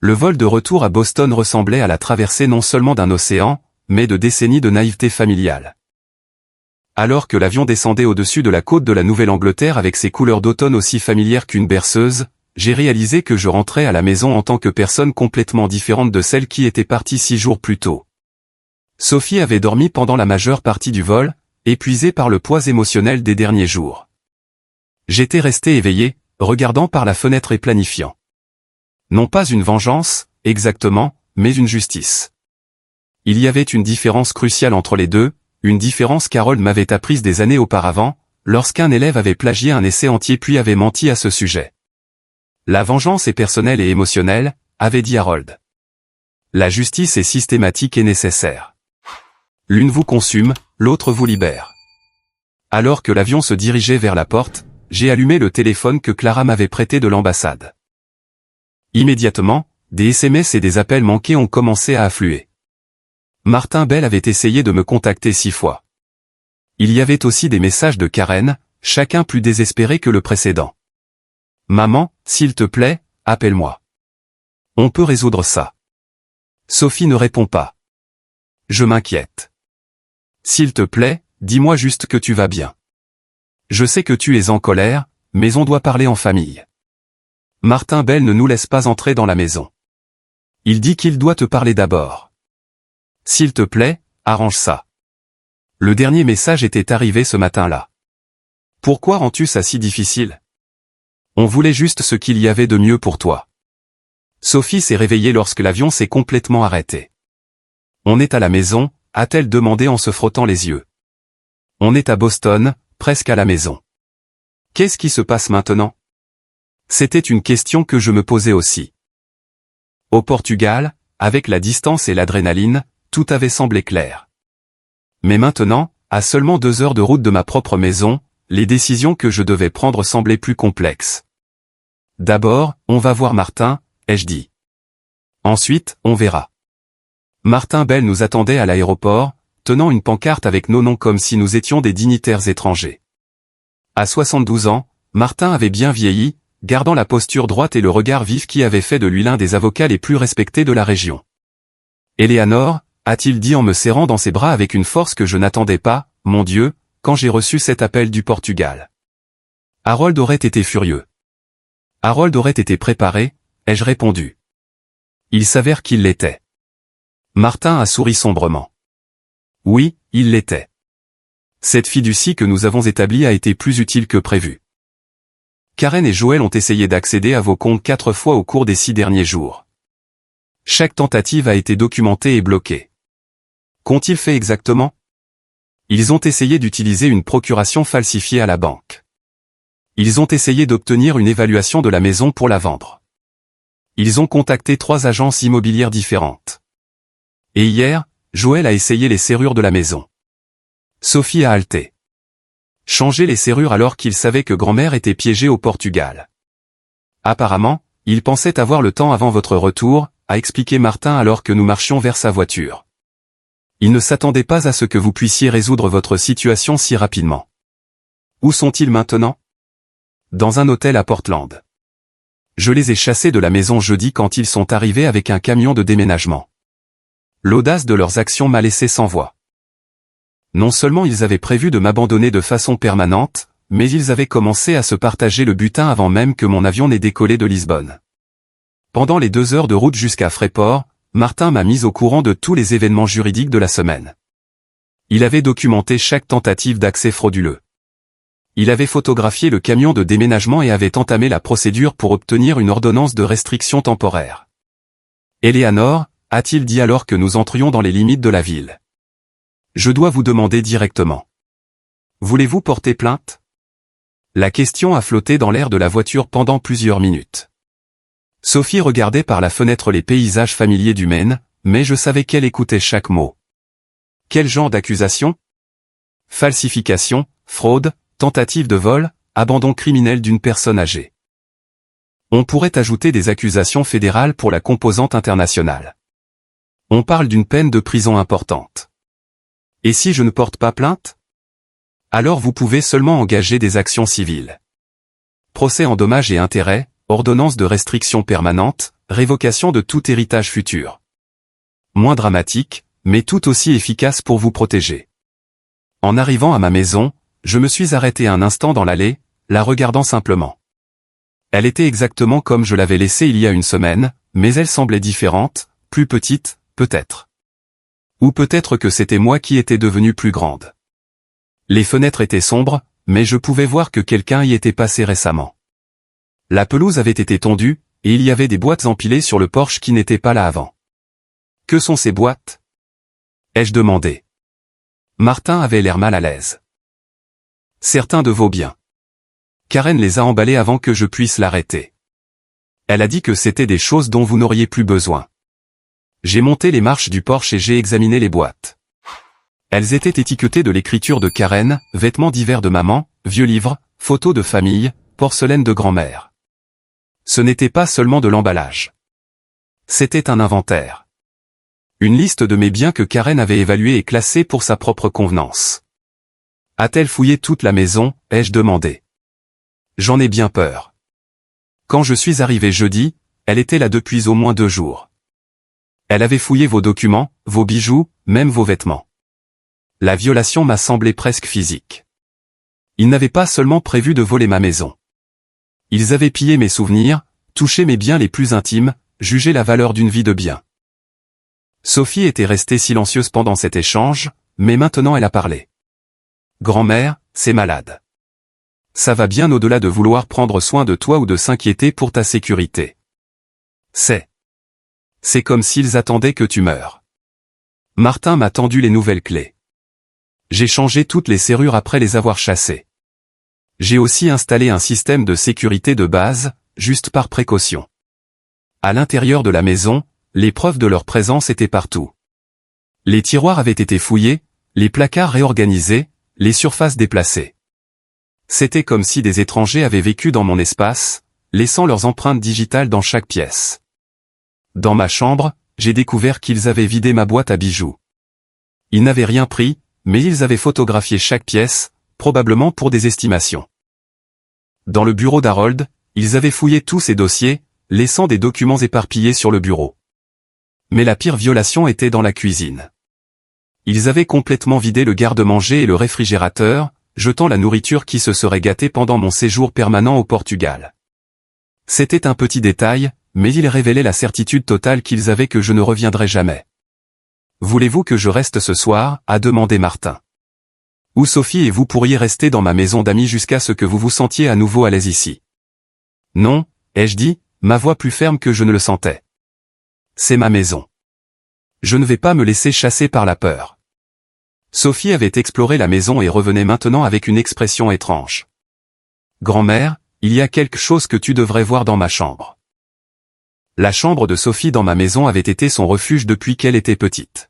Le vol de retour à Boston ressemblait à la traversée non seulement d'un océan, mais de décennies de naïveté familiale. Alors que l'avion descendait au-dessus de la côte de la Nouvelle-Angleterre avec ses couleurs d'automne aussi familières qu'une berceuse, j'ai réalisé que je rentrais à la maison en tant que personne complètement différente de celle qui était partie 6 jours plus tôt. Sophie avait dormi pendant la majeure partie du vol, épuisée par le poids émotionnel des derniers jours. J'étais resté éveillé, regardant par la fenêtre et planifiant. Non pas une vengeance, exactement, mais une justice. Il y avait une différence cruciale entre les deux, une différence qu'Harold m'avait apprise des années auparavant, lorsqu'un élève avait plagié un essai entier puis avait menti à ce sujet. La vengeance est personnelle et émotionnelle, avait dit Harold. La justice est systématique et nécessaire. L'une vous consume, l'autre vous libère. Alors que l'avion se dirigeait vers la porte, j'ai allumé le téléphone que Clara m'avait prêté de l'ambassade. Immédiatement, des SMS et des appels manqués ont commencé à affluer. Martin Bell avait essayé de me contacter 6 fois. Il y avait aussi des messages de Karen, chacun plus désespéré que le précédent. « Maman, s'il te plaît, appelle-moi. On peut résoudre ça. » Sophie ne répond pas. Je m'inquiète. « S'il te plaît, dis-moi juste que tu vas bien. Je sais que tu es en colère, mais on doit parler en famille. » Martin Bell ne nous laisse pas entrer dans la maison. Il dit qu'il doit te parler d'abord. « S'il te plaît, arrange ça. » Le dernier message était arrivé ce matin-là. « Pourquoi rends-tu ça si difficile? On voulait juste ce qu'il y avait de mieux pour toi. » Sophie s'est réveillée lorsque l'avion s'est complètement arrêté. « On est à la maison ?» a-t-elle demandé en se frottant les yeux. « On est à Boston, presque à la maison. » Qu'est-ce qui se passe maintenant? C'était une question que je me posais aussi. Au Portugal, avec la distance et l'adrénaline, tout avait semblé clair. Mais maintenant, à seulement 2 heures de route de ma propre maison, les décisions que je devais prendre semblaient plus complexes. D'abord, on va voir Martin, ai-je dit. Ensuite, on verra. Martin Bell nous attendait à l'aéroport, tenant une pancarte avec nos noms comme si nous étions des dignitaires étrangers. À 72 ans, Martin avait bien vieilli, gardant la posture droite et le regard vif qui avait fait de lui l'un des avocats les plus respectés de la région. « Eleanor » a-t-il dit en me serrant dans ses bras avec une force que je n'attendais pas, mon Dieu, quand j'ai reçu cet appel du Portugal. Harold aurait été furieux. Harold aurait été préparé, ai-je répondu. Il s'avère qu'il l'était. Martin a souri sombrement. Oui, il l'était. Cette fiducie que nous avons établie a été plus utile que prévu. Karen et Joël ont essayé d'accéder à vos comptes 4 fois au cours des 6 derniers jours. Chaque tentative a été documentée et bloquée. Qu'ont-ils fait exactement? Ils ont essayé d'utiliser une procuration falsifiée à la banque. Ils ont essayé d'obtenir une évaluation de la maison pour la vendre. Ils ont contacté 3 agences immobilières différentes. Et hier, Joël a essayé les serrures de la maison. Sophie a halté. Changer les serrures alors qu'il savait que grand-mère était piégée au Portugal. Apparemment, il pensait avoir le temps avant votre retour, a expliqué Martin alors que nous marchions vers sa voiture. Il ne s'attendait pas à ce que vous puissiez résoudre votre situation si rapidement. Où sont-ils maintenant? Dans un hôtel à Portland. Je les ai chassés de la maison jeudi quand ils sont arrivés avec un camion de déménagement. L'audace de leurs actions m'a laissé sans voix. Non seulement ils avaient prévu de m'abandonner de façon permanente, mais ils avaient commencé à se partager le butin avant même que mon avion n'ait décollé de Lisbonne. Pendant les 2 heures de route jusqu'à Freeport, Martin m'a mis au courant de tous les événements juridiques de la semaine. Il avait documenté chaque tentative d'accès frauduleux. Il avait photographié le camion de déménagement et avait entamé la procédure pour obtenir une ordonnance de restriction temporaire. Eleanor, a-t-il dit alors que nous entrions dans les limites de la ville. Je dois vous demander directement. Voulez-vous porter plainte? La question a flotté dans l'air de la voiture pendant plusieurs minutes. Sophie regardait par la fenêtre les paysages familiers du Maine, mais je savais qu'elle écoutait chaque mot. Quel genre d'accusation? Falsification, fraude, tentative de vol, abandon criminel d'une personne âgée. On pourrait ajouter des accusations fédérales pour la composante internationale. On parle d'une peine de prison importante. Et si je ne porte pas plainte? Alors vous pouvez seulement engager des actions civiles. Procès en dommages et intérêts, ordonnance de restriction permanente, révocation de tout héritage futur. Moins dramatique, mais tout aussi efficace pour vous protéger. En arrivant à ma maison, je me suis arrêté un instant dans l'allée, la regardant simplement. Elle était exactement comme je l'avais laissée il y a une semaine, mais elle semblait différente, plus petite, peut-être. Ou peut-être que c'était moi qui étais devenue plus grande. Les fenêtres étaient sombres, mais je pouvais voir que quelqu'un y était passé récemment. La pelouse avait été tondue, et il y avait des boîtes empilées sur le porche qui n'étaient pas là avant. Que sont ces boîtes? Ai-je demandé. Martin avait l'air mal à l'aise. Certains de vos biens. Karen les a emballés avant que je puisse l'arrêter. Elle a dit que c'était des choses dont vous n'auriez plus besoin. J'ai monté les marches du porche et j'ai examiné les boîtes. Elles étaient étiquetées de l'écriture de Karen, vêtements divers de maman, vieux livres, photos de famille, porcelaine de grand-mère. Ce n'était pas seulement de l'emballage. C'était un inventaire. Une liste de mes biens que Karen avait évalués et classés pour sa propre convenance. A-t-elle fouillé toute la maison, ai-je demandé. J'en ai bien peur. Quand je suis arrivé jeudi, elle était là depuis au moins 2 jours. Elle avait fouillé vos documents, vos bijoux, même vos vêtements. La violation m'a semblé presque physique. Ils n'avaient pas seulement prévu de voler ma maison. Ils avaient pillé mes souvenirs, touché mes biens les plus intimes, jugé la valeur d'une vie de bien. Sophie était restée silencieuse pendant cet échange, mais maintenant elle a parlé. Grand-mère, c'est malade. Ça va bien au-delà de vouloir prendre soin de toi ou de s'inquiéter pour ta sécurité. C'est comme s'ils attendaient que tu meures. Martin m'a tendu les nouvelles clés. J'ai changé toutes les serrures après les avoir chassées. J'ai aussi installé un système de sécurité de base, juste par précaution. À l'intérieur de la maison, les preuves de leur présence étaient partout. Les tiroirs avaient été fouillés, les placards réorganisés, les surfaces déplacées. C'était comme si des étrangers avaient vécu dans mon espace, laissant leurs empreintes digitales dans chaque pièce. Dans ma chambre, j'ai découvert qu'ils avaient vidé ma boîte à bijoux. Ils n'avaient rien pris, mais ils avaient photographié chaque pièce, probablement pour des estimations. Dans le bureau d'Harold, ils avaient fouillé tous ses dossiers, laissant des documents éparpillés sur le bureau. Mais la pire violation était dans la cuisine. Ils avaient complètement vidé le garde-manger et le réfrigérateur, jetant la nourriture qui se serait gâtée pendant mon séjour permanent au Portugal. C'était un petit détail, mais il révélait la certitude totale qu'ils avaient que je ne reviendrais jamais. « Voulez-vous que je reste ce soir ?» a demandé Martin. « Ou Sophie et vous pourriez rester dans ma maison d'amis jusqu'à ce que vous vous sentiez à nouveau à l'aise ici. »« Non, » ai-je dit, ma voix plus ferme que je ne le sentais. « C'est ma maison. Je ne vais pas me laisser chasser par la peur. » Sophie avait exploré la maison et revenait maintenant avec une expression étrange. « Grand-mère, il y a quelque chose que tu devrais voir dans ma chambre. » La chambre de Sophie dans ma maison avait été son refuge depuis qu'elle était petite.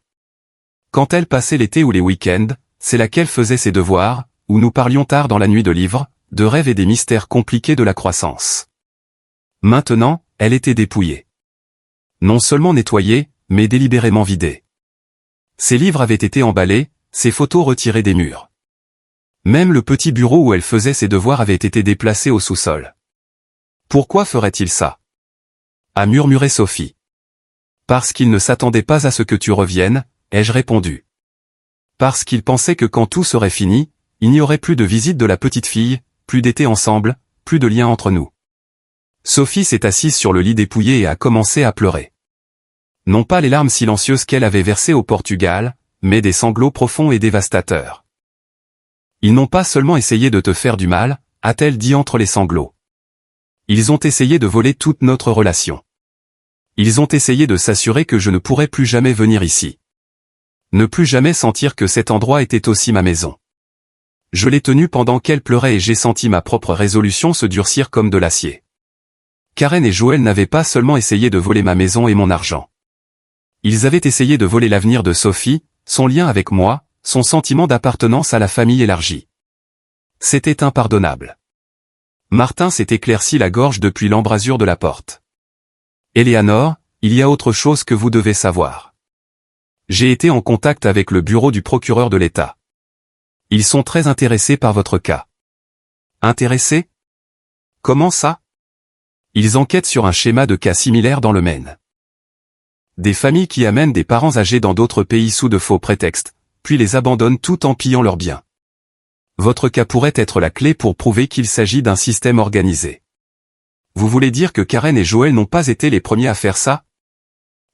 Quand elle passait l'été ou les week-ends, c'est là qu'elle faisait ses devoirs, où nous parlions tard dans la nuit de livres, de rêves et des mystères compliqués de la croissance. Maintenant, elle était dépouillée. Non seulement nettoyée, mais délibérément vidée. Ses livres avaient été emballés, ses photos retirées des murs. Même le petit bureau où elle faisait ses devoirs avait été déplacé au sous-sol. Pourquoi ferait-il ça ? A murmuré Sophie. Parce qu'il ne s'attendait pas à ce que tu reviennes, ai-je répondu. Parce qu'il pensait que quand tout serait fini, il n'y aurait plus de visite de la petite fille, plus d'été ensemble, plus de lien entre nous. Sophie s'est assise sur le lit dépouillé et a commencé à pleurer. Non pas les larmes silencieuses qu'elle avait versées au Portugal, mais des sanglots profonds et dévastateurs. Ils n'ont pas seulement essayé de te faire du mal, a-t-elle dit entre les sanglots. Ils ont essayé de voler toute notre relation. Ils ont essayé de s'assurer que je ne pourrais plus jamais venir ici. Ne plus jamais sentir que cet endroit était aussi ma maison. Je l'ai tenue pendant qu'elle pleurait et j'ai senti ma propre résolution se durcir comme de l'acier. Karen et Joël n'avaient pas seulement essayé de voler ma maison et mon argent. Ils avaient essayé de voler l'avenir de Sophie, son lien avec moi, son sentiment d'appartenance à la famille élargie. C'était impardonnable. Martin s'est éclairci la gorge depuis l'embrasure de la porte. Éléanore, il y a autre chose que vous devez savoir. J'ai été en contact avec le bureau du procureur de l'État. Ils sont très intéressés par votre cas. Intéressés ? Comment ça ? Ils enquêtent sur un schéma de cas similaire dans le Maine. Des familles qui amènent des parents âgés dans d'autres pays sous de faux prétextes, puis les abandonnent tout en pillant leurs biens. Votre cas pourrait être la clé pour prouver qu'il s'agit d'un système organisé. Vous voulez dire que Karen et Joël n'ont pas été les premiers à faire ça ?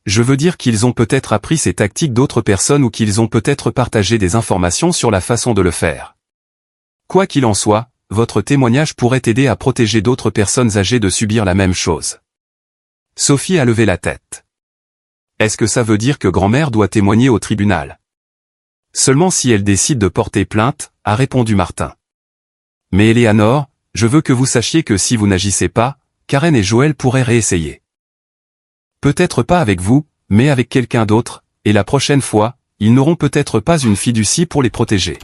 Je veux dire qu'ils ont peut-être appris ces tactiques d'autres personnes ou qu'ils ont peut-être partagé des informations sur la façon de le faire. Quoi qu'il en soit, votre témoignage pourrait aider à protéger d'autres personnes âgées de subir la même chose. Sophie a levé la tête. Est-ce que ça veut dire que grand-mère doit témoigner au tribunal ? Seulement si elle décide de porter plainte, a répondu Martin. Mais Eleanor, je veux que vous sachiez que si vous n'agissez pas, Karen et Joël pourraient réessayer. Peut-être pas avec vous, mais avec quelqu'un d'autre, et la prochaine fois, ils n'auront peut-être pas une fiducie pour les protéger.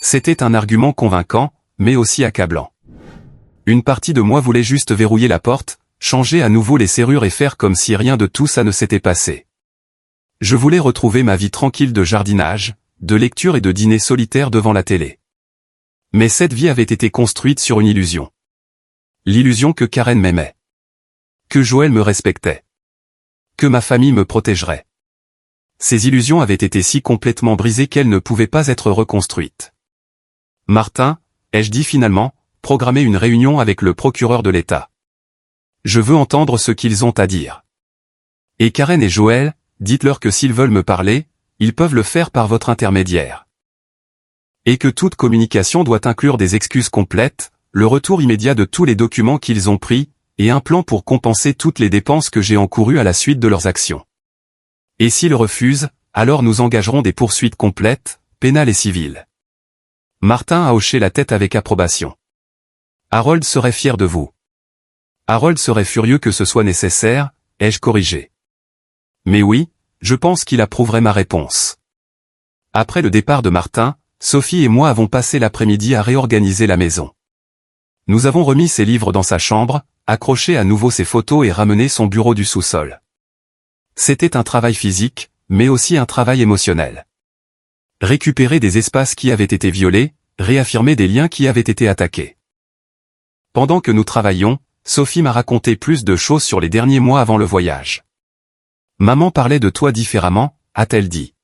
C'était un argument convaincant, mais aussi accablant. Une partie de moi voulait juste verrouiller la porte, changer à nouveau les serrures et faire comme si rien de tout ça ne s'était passé. Je voulais retrouver ma vie tranquille de jardinage, de lecture et de dîner solitaire devant la télé. Mais cette vie avait été construite sur une illusion. L'illusion que Karen m'aimait. Que Joël me respectait. Que ma famille me protégerait. Ces illusions avaient été si complètement brisées qu'elles ne pouvaient pas être reconstruites. Martin, ai-je dit finalement, programmer une réunion avec le procureur de l'État. Je veux entendre ce qu'ils ont à dire. Et Karen et Joël, dites-leur que s'ils veulent me parler, ils peuvent le faire par votre intermédiaire. Et que toute communication doit inclure des excuses complètes, le retour immédiat de tous les documents qu'ils ont pris, et un plan pour compenser toutes les dépenses que j'ai encourues à la suite de leurs actions. Et s'ils refusent, alors nous engagerons des poursuites complètes, pénales et civiles. Martin a hoché la tête avec approbation. Harold serait fier de vous. Harold serait furieux que ce soit nécessaire, ai-je corrigé. Mais oui, je pense qu'il approuverait ma réponse. Après le départ de Martin, Sophie et moi avons passé l'après-midi à réorganiser la maison. Nous avons remis ses livres dans sa chambre, accroché à nouveau ses photos et ramené son bureau du sous-sol. C'était un travail physique, mais aussi un travail émotionnel. Récupérer des espaces qui avaient été violés, réaffirmer des liens qui avaient été attaqués. Pendant que nous travaillions, Sophie m'a raconté plus de choses sur les derniers mois avant le voyage. Maman parlait de toi différemment, a-t-elle dit.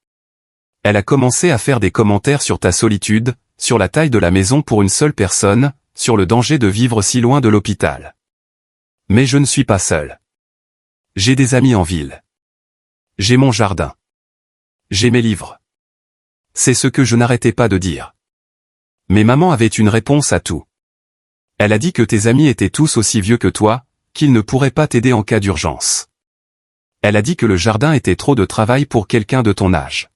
Elle a commencé à faire des commentaires sur ta solitude, sur la taille de la maison pour une seule personne, sur le danger de vivre si loin de l'hôpital. Mais je ne suis pas seul. J'ai des amis en ville. J'ai mon jardin. J'ai mes livres. C'est ce que je n'arrêtais pas de dire. Mais maman avait une réponse à tout. Elle a dit que tes amis étaient tous aussi vieux que toi, qu'ils ne pourraient pas t'aider en cas d'urgence. Elle a dit que le jardin était trop de travail pour quelqu'un de ton âge.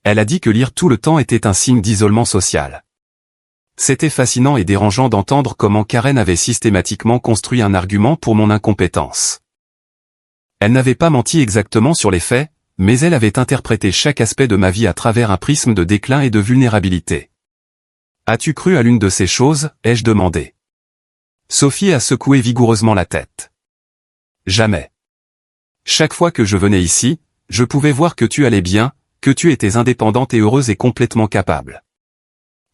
Elle a dit que lire tout le temps était un signe d'isolement social. C'était fascinant et dérangeant d'entendre comment Karen avait systématiquement construit un argument pour mon incompétence. Elle n'avait pas menti exactement sur les faits, mais elle avait interprété chaque aspect de ma vie à travers un prisme de déclin et de vulnérabilité. As-tu cru à l'une de ces choses, ai-je demandé. Sophie a secoué vigoureusement la tête. Jamais. Chaque fois que je venais ici, je pouvais voir que tu allais bien, que tu étais indépendante et heureuse et complètement capable.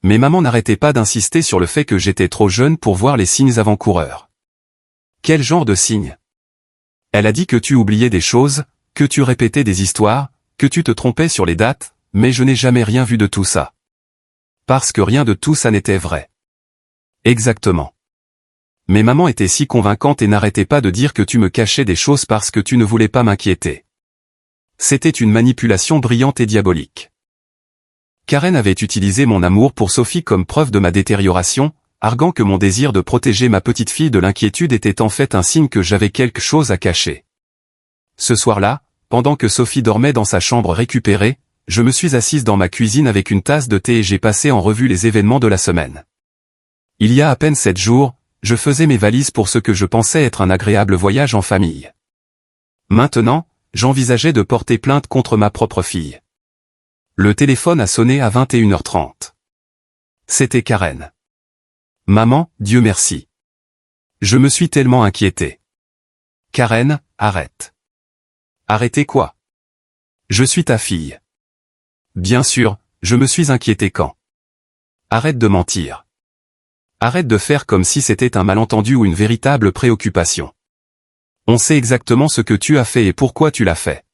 Mais maman n'arrêtait pas d'insister sur le fait que j'étais trop jeune pour voir les signes avant-coureurs. Quel genre de signes? Elle a dit que tu oubliais des choses, que tu répétais des histoires, que tu te trompais sur les dates, mais je n'ai jamais rien vu de tout ça. Parce que rien de tout ça n'était vrai. Exactement. Mais maman était si convaincante et n'arrêtait pas de dire que tu me cachais des choses parce que tu ne voulais pas m'inquiéter. C'était une manipulation brillante et diabolique. Karen avait utilisé mon amour pour Sophie comme preuve de ma détérioration, arguant que mon désir de protéger ma petite fille de l'inquiétude était en fait un signe que j'avais quelque chose à cacher. Ce soir-là, pendant que Sophie dormait dans sa chambre récupérée, je me suis assise dans ma cuisine avec une tasse de thé et j'ai passé en revue les événements de la semaine. Il y a à peine 7 jours, je faisais mes valises pour ce que je pensais être un agréable voyage en famille. Maintenant, j'envisageais de porter plainte contre ma propre fille. Le téléphone a sonné à 21h30. C'était Karen. Maman, Dieu merci. Je me suis tellement inquiété. Karen, arrête. Arrêtez quoi? Je suis ta fille. Bien sûr, je me suis inquiété quand. Arrête de mentir. Arrête de faire comme si c'était un malentendu ou une véritable préoccupation. On sait exactement ce que tu as fait et pourquoi tu l'as fait.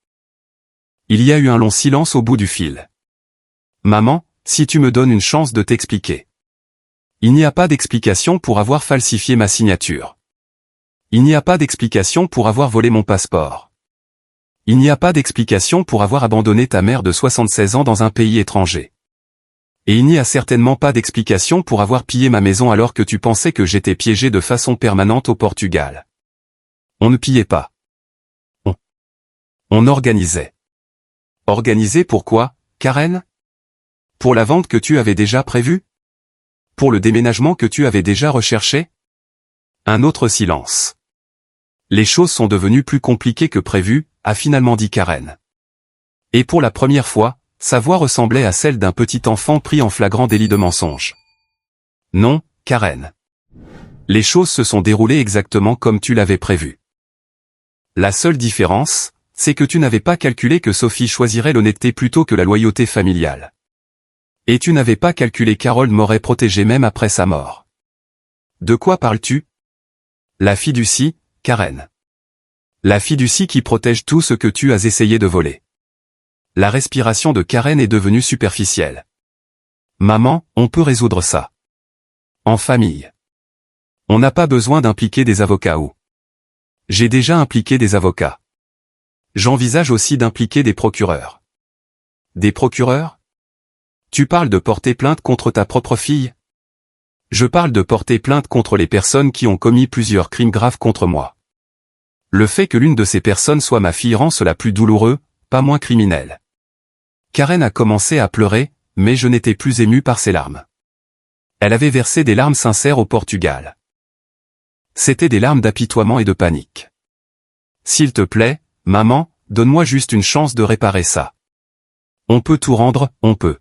Il y a eu un long silence au bout du fil. Maman, si tu me donnes une chance de t'expliquer. Il n'y a pas d'explication pour avoir falsifié ma signature. Il n'y a pas d'explication pour avoir volé mon passeport. Il n'y a pas d'explication pour avoir abandonné ta mère de 76 ans dans un pays étranger. Et il n'y a certainement pas d'explication pour avoir pillé ma maison alors que tu pensais que j'étais piégé de façon permanente au Portugal. On ne pillait pas. On organisait. Organiser pourquoi, Karen? Pour la vente que tu avais déjà prévue? Pour le déménagement que tu avais déjà recherché? Un autre silence. Les choses sont devenues plus compliquées que prévu, a finalement dit Karen. Et pour la première fois, sa voix ressemblait à celle d'un petit enfant pris en flagrant délit de mensonge. Non, Karen. Les choses se sont déroulées exactement comme tu l'avais prévu. La seule différence, c'est que tu n'avais pas calculé que Sophie choisirait l'honnêteté plutôt que la loyauté familiale. Et tu n'avais pas calculé qu'Harold m'aurait protégé même après sa mort. De quoi parles-tu? La fiducie, Karen. La fiducie qui protège tout ce que tu as essayé de voler. La respiration de Karen est devenue superficielle. Maman, on peut résoudre ça. En famille. On n'a pas besoin d'impliquer des avocats ou. J'ai déjà impliqué des avocats. J'envisage aussi d'impliquer des procureurs. Des procureurs? Tu parles de porter plainte contre ta propre fille? Je parle de porter plainte contre les personnes qui ont commis plusieurs crimes graves contre moi. Le fait que l'une de ces personnes soit ma fille rend cela plus douloureux, pas moins criminel. Karen a commencé à pleurer, mais je n'étais plus ému par ses larmes. Elle avait versé des larmes sincères au Portugal. C'étaient des larmes d'apitoiement et de panique. S'il te plaît, maman, donne-moi juste une chance de réparer ça. On peut tout rendre, on peut.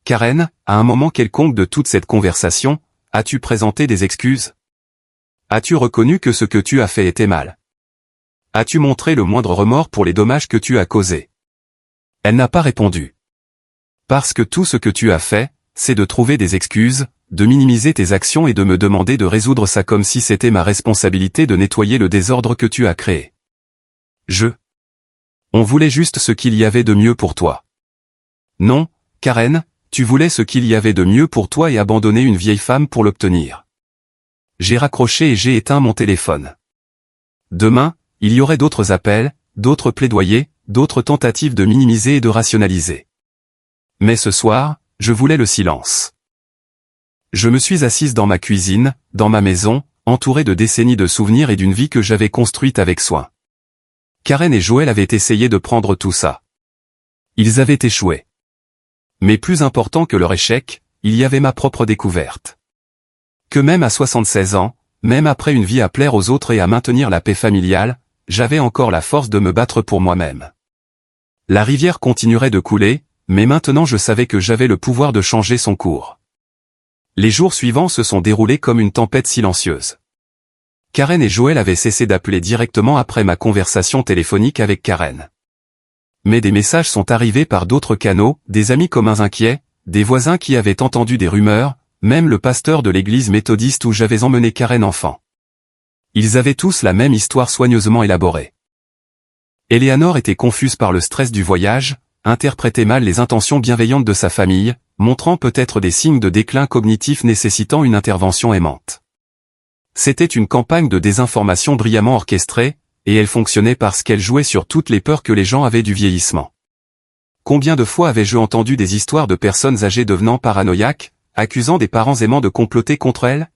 Karen, à un moment quelconque de toute cette conversation, as-tu présenté des excuses? As-tu reconnu que ce que tu as fait était mal? As-tu montré le moindre remords pour les dommages que tu as causés? Elle n'a pas répondu. Parce que tout ce que tu as fait, c'est de trouver des excuses, de minimiser tes actions et de me demander de résoudre ça comme si c'était ma responsabilité de nettoyer le désordre que tu as créé. On voulait juste ce qu'il y avait de mieux pour toi. Non, Karen, tu voulais ce qu'il y avait de mieux pour toi et abandonner une vieille femme pour l'obtenir. J'ai raccroché et j'ai éteint mon téléphone. Demain, il y aurait d'autres appels, d'autres plaidoyers, d'autres tentatives de minimiser et de rationaliser. Mais ce soir, je voulais le silence. Je me suis assise dans ma cuisine, dans ma maison, entourée de décennies de souvenirs et d'une vie que j'avais construite avec soin. Karen et Joël avaient essayé de prendre tout ça. Ils avaient échoué. Mais plus important que leur échec, il y avait ma propre découverte. Que même à 76 ans, même après une vie à plaire aux autres et à maintenir la paix familiale, j'avais encore la force de me battre pour moi-même. La rivière continuerait de couler, mais maintenant je savais que j'avais le pouvoir de changer son cours. Les jours suivants se sont déroulés comme une tempête silencieuse. Karen et Joël avaient cessé d'appeler directement après ma conversation téléphonique avec Karen. Mais des messages sont arrivés par d'autres canaux, des amis communs inquiets, des voisins qui avaient entendu des rumeurs, même le pasteur de l'église méthodiste où j'avais emmené Karen enfant. Ils avaient tous la même histoire soigneusement élaborée. Eleanor était confuse par le stress du voyage, interprétait mal les intentions bienveillantes de sa famille, montrant peut-être des signes de déclin cognitif nécessitant une intervention aimante. C'était une campagne de désinformation brillamment orchestrée, et elle fonctionnait parce qu'elle jouait sur toutes les peurs que les gens avaient du vieillissement. Combien de fois avais-je entendu des histoires de personnes âgées devenant paranoïaques, accusant des parents aimants de comploter contre elles?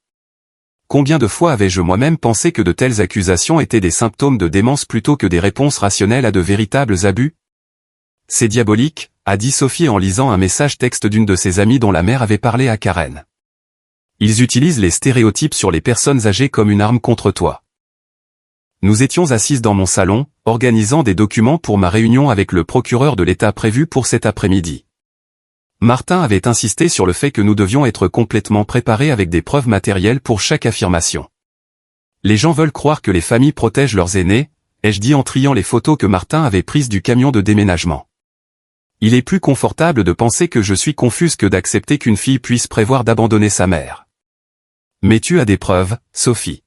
Combien de fois avais-je moi-même pensé que de telles accusations étaient des symptômes de démence plutôt que des réponses rationnelles à de véritables abus? C'est diabolique, a dit Sophie en lisant un message texte d'une de ses amies dont la mère avait parlé à Karen. Ils utilisent les stéréotypes sur les personnes âgées comme une arme contre toi. Nous étions assises dans mon salon, organisant des documents pour ma réunion avec le procureur de l'État prévue pour cet après-midi. Martin avait insisté sur le fait que nous devions être complètement préparés avec des preuves matérielles pour chaque affirmation. Les gens veulent croire que les familles protègent leurs aînés, ai-je dit en triant les photos que Martin avait prises du camion de déménagement. Il est plus confortable de penser que je suis confuse que d'accepter qu'une fille puisse prévoir d'abandonner sa mère. Mais tu as des preuves, Sophie.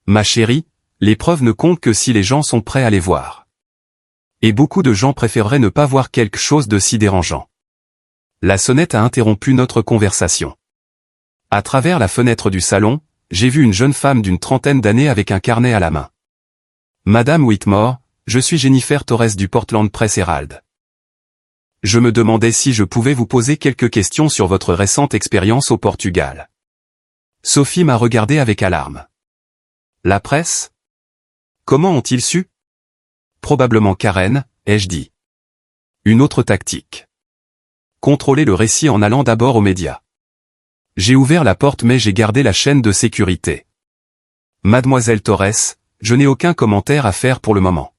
Ma chérie, les preuves ne comptent que si les gens sont prêts à les voir. Et beaucoup de gens préféreraient ne pas voir quelque chose de si dérangeant. La sonnette a interrompu notre conversation. À travers la fenêtre du salon, j'ai vu une jeune femme d'une trentaine d'années avec un carnet à la main. Madame Whitmore, je suis Jennifer Torres du Portland Press Herald. Je me demandais si je pouvais vous poser quelques questions sur votre récente expérience au Portugal. Sophie m'a regardé avec alarme. La presse? Comment ont-ils su? Probablement Karen, ai-je dit. Une autre tactique. Contrôler le récit en allant d'abord aux médias. J'ai ouvert la porte mais j'ai gardé la chaîne de sécurité. Mademoiselle Torres, je n'ai aucun commentaire à faire pour le moment.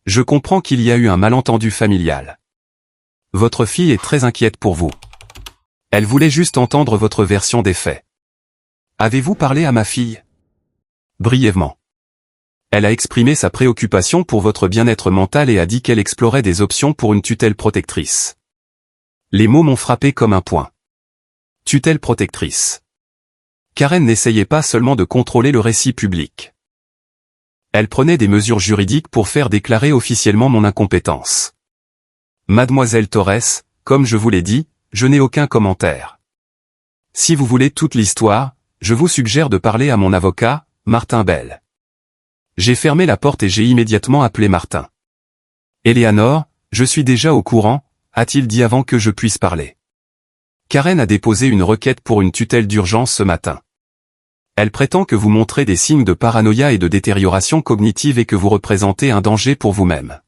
Je comprends qu'il y a eu un malentendu familial. Votre fille est très inquiète pour vous. Elle voulait juste entendre votre version des faits. Avez-vous parlé à ma fille? Brièvement. Elle a exprimé sa préoccupation pour votre bien-être mental et a dit qu'elle explorait des options pour une tutelle protectrice. Les mots m'ont frappé comme un poing. Tutelle protectrice. Karen n'essayait pas seulement de contrôler le récit public. Elle prenait des mesures juridiques pour faire déclarer officiellement mon incompétence. Mademoiselle Torres, comme je vous l'ai dit, je n'ai aucun commentaire. Si vous voulez toute l'histoire, je vous suggère de parler à mon avocat, Martin Bell. J'ai fermé la porte et j'ai immédiatement appelé Martin. Eleanor, je suis déjà au courant, a-t-il dit avant que je puisse parler. Karen a déposé une requête pour une tutelle d'urgence ce matin. Elle prétend que vous montrez des signes de paranoïa et de détérioration cognitive et que vous représentez un danger pour vous-même.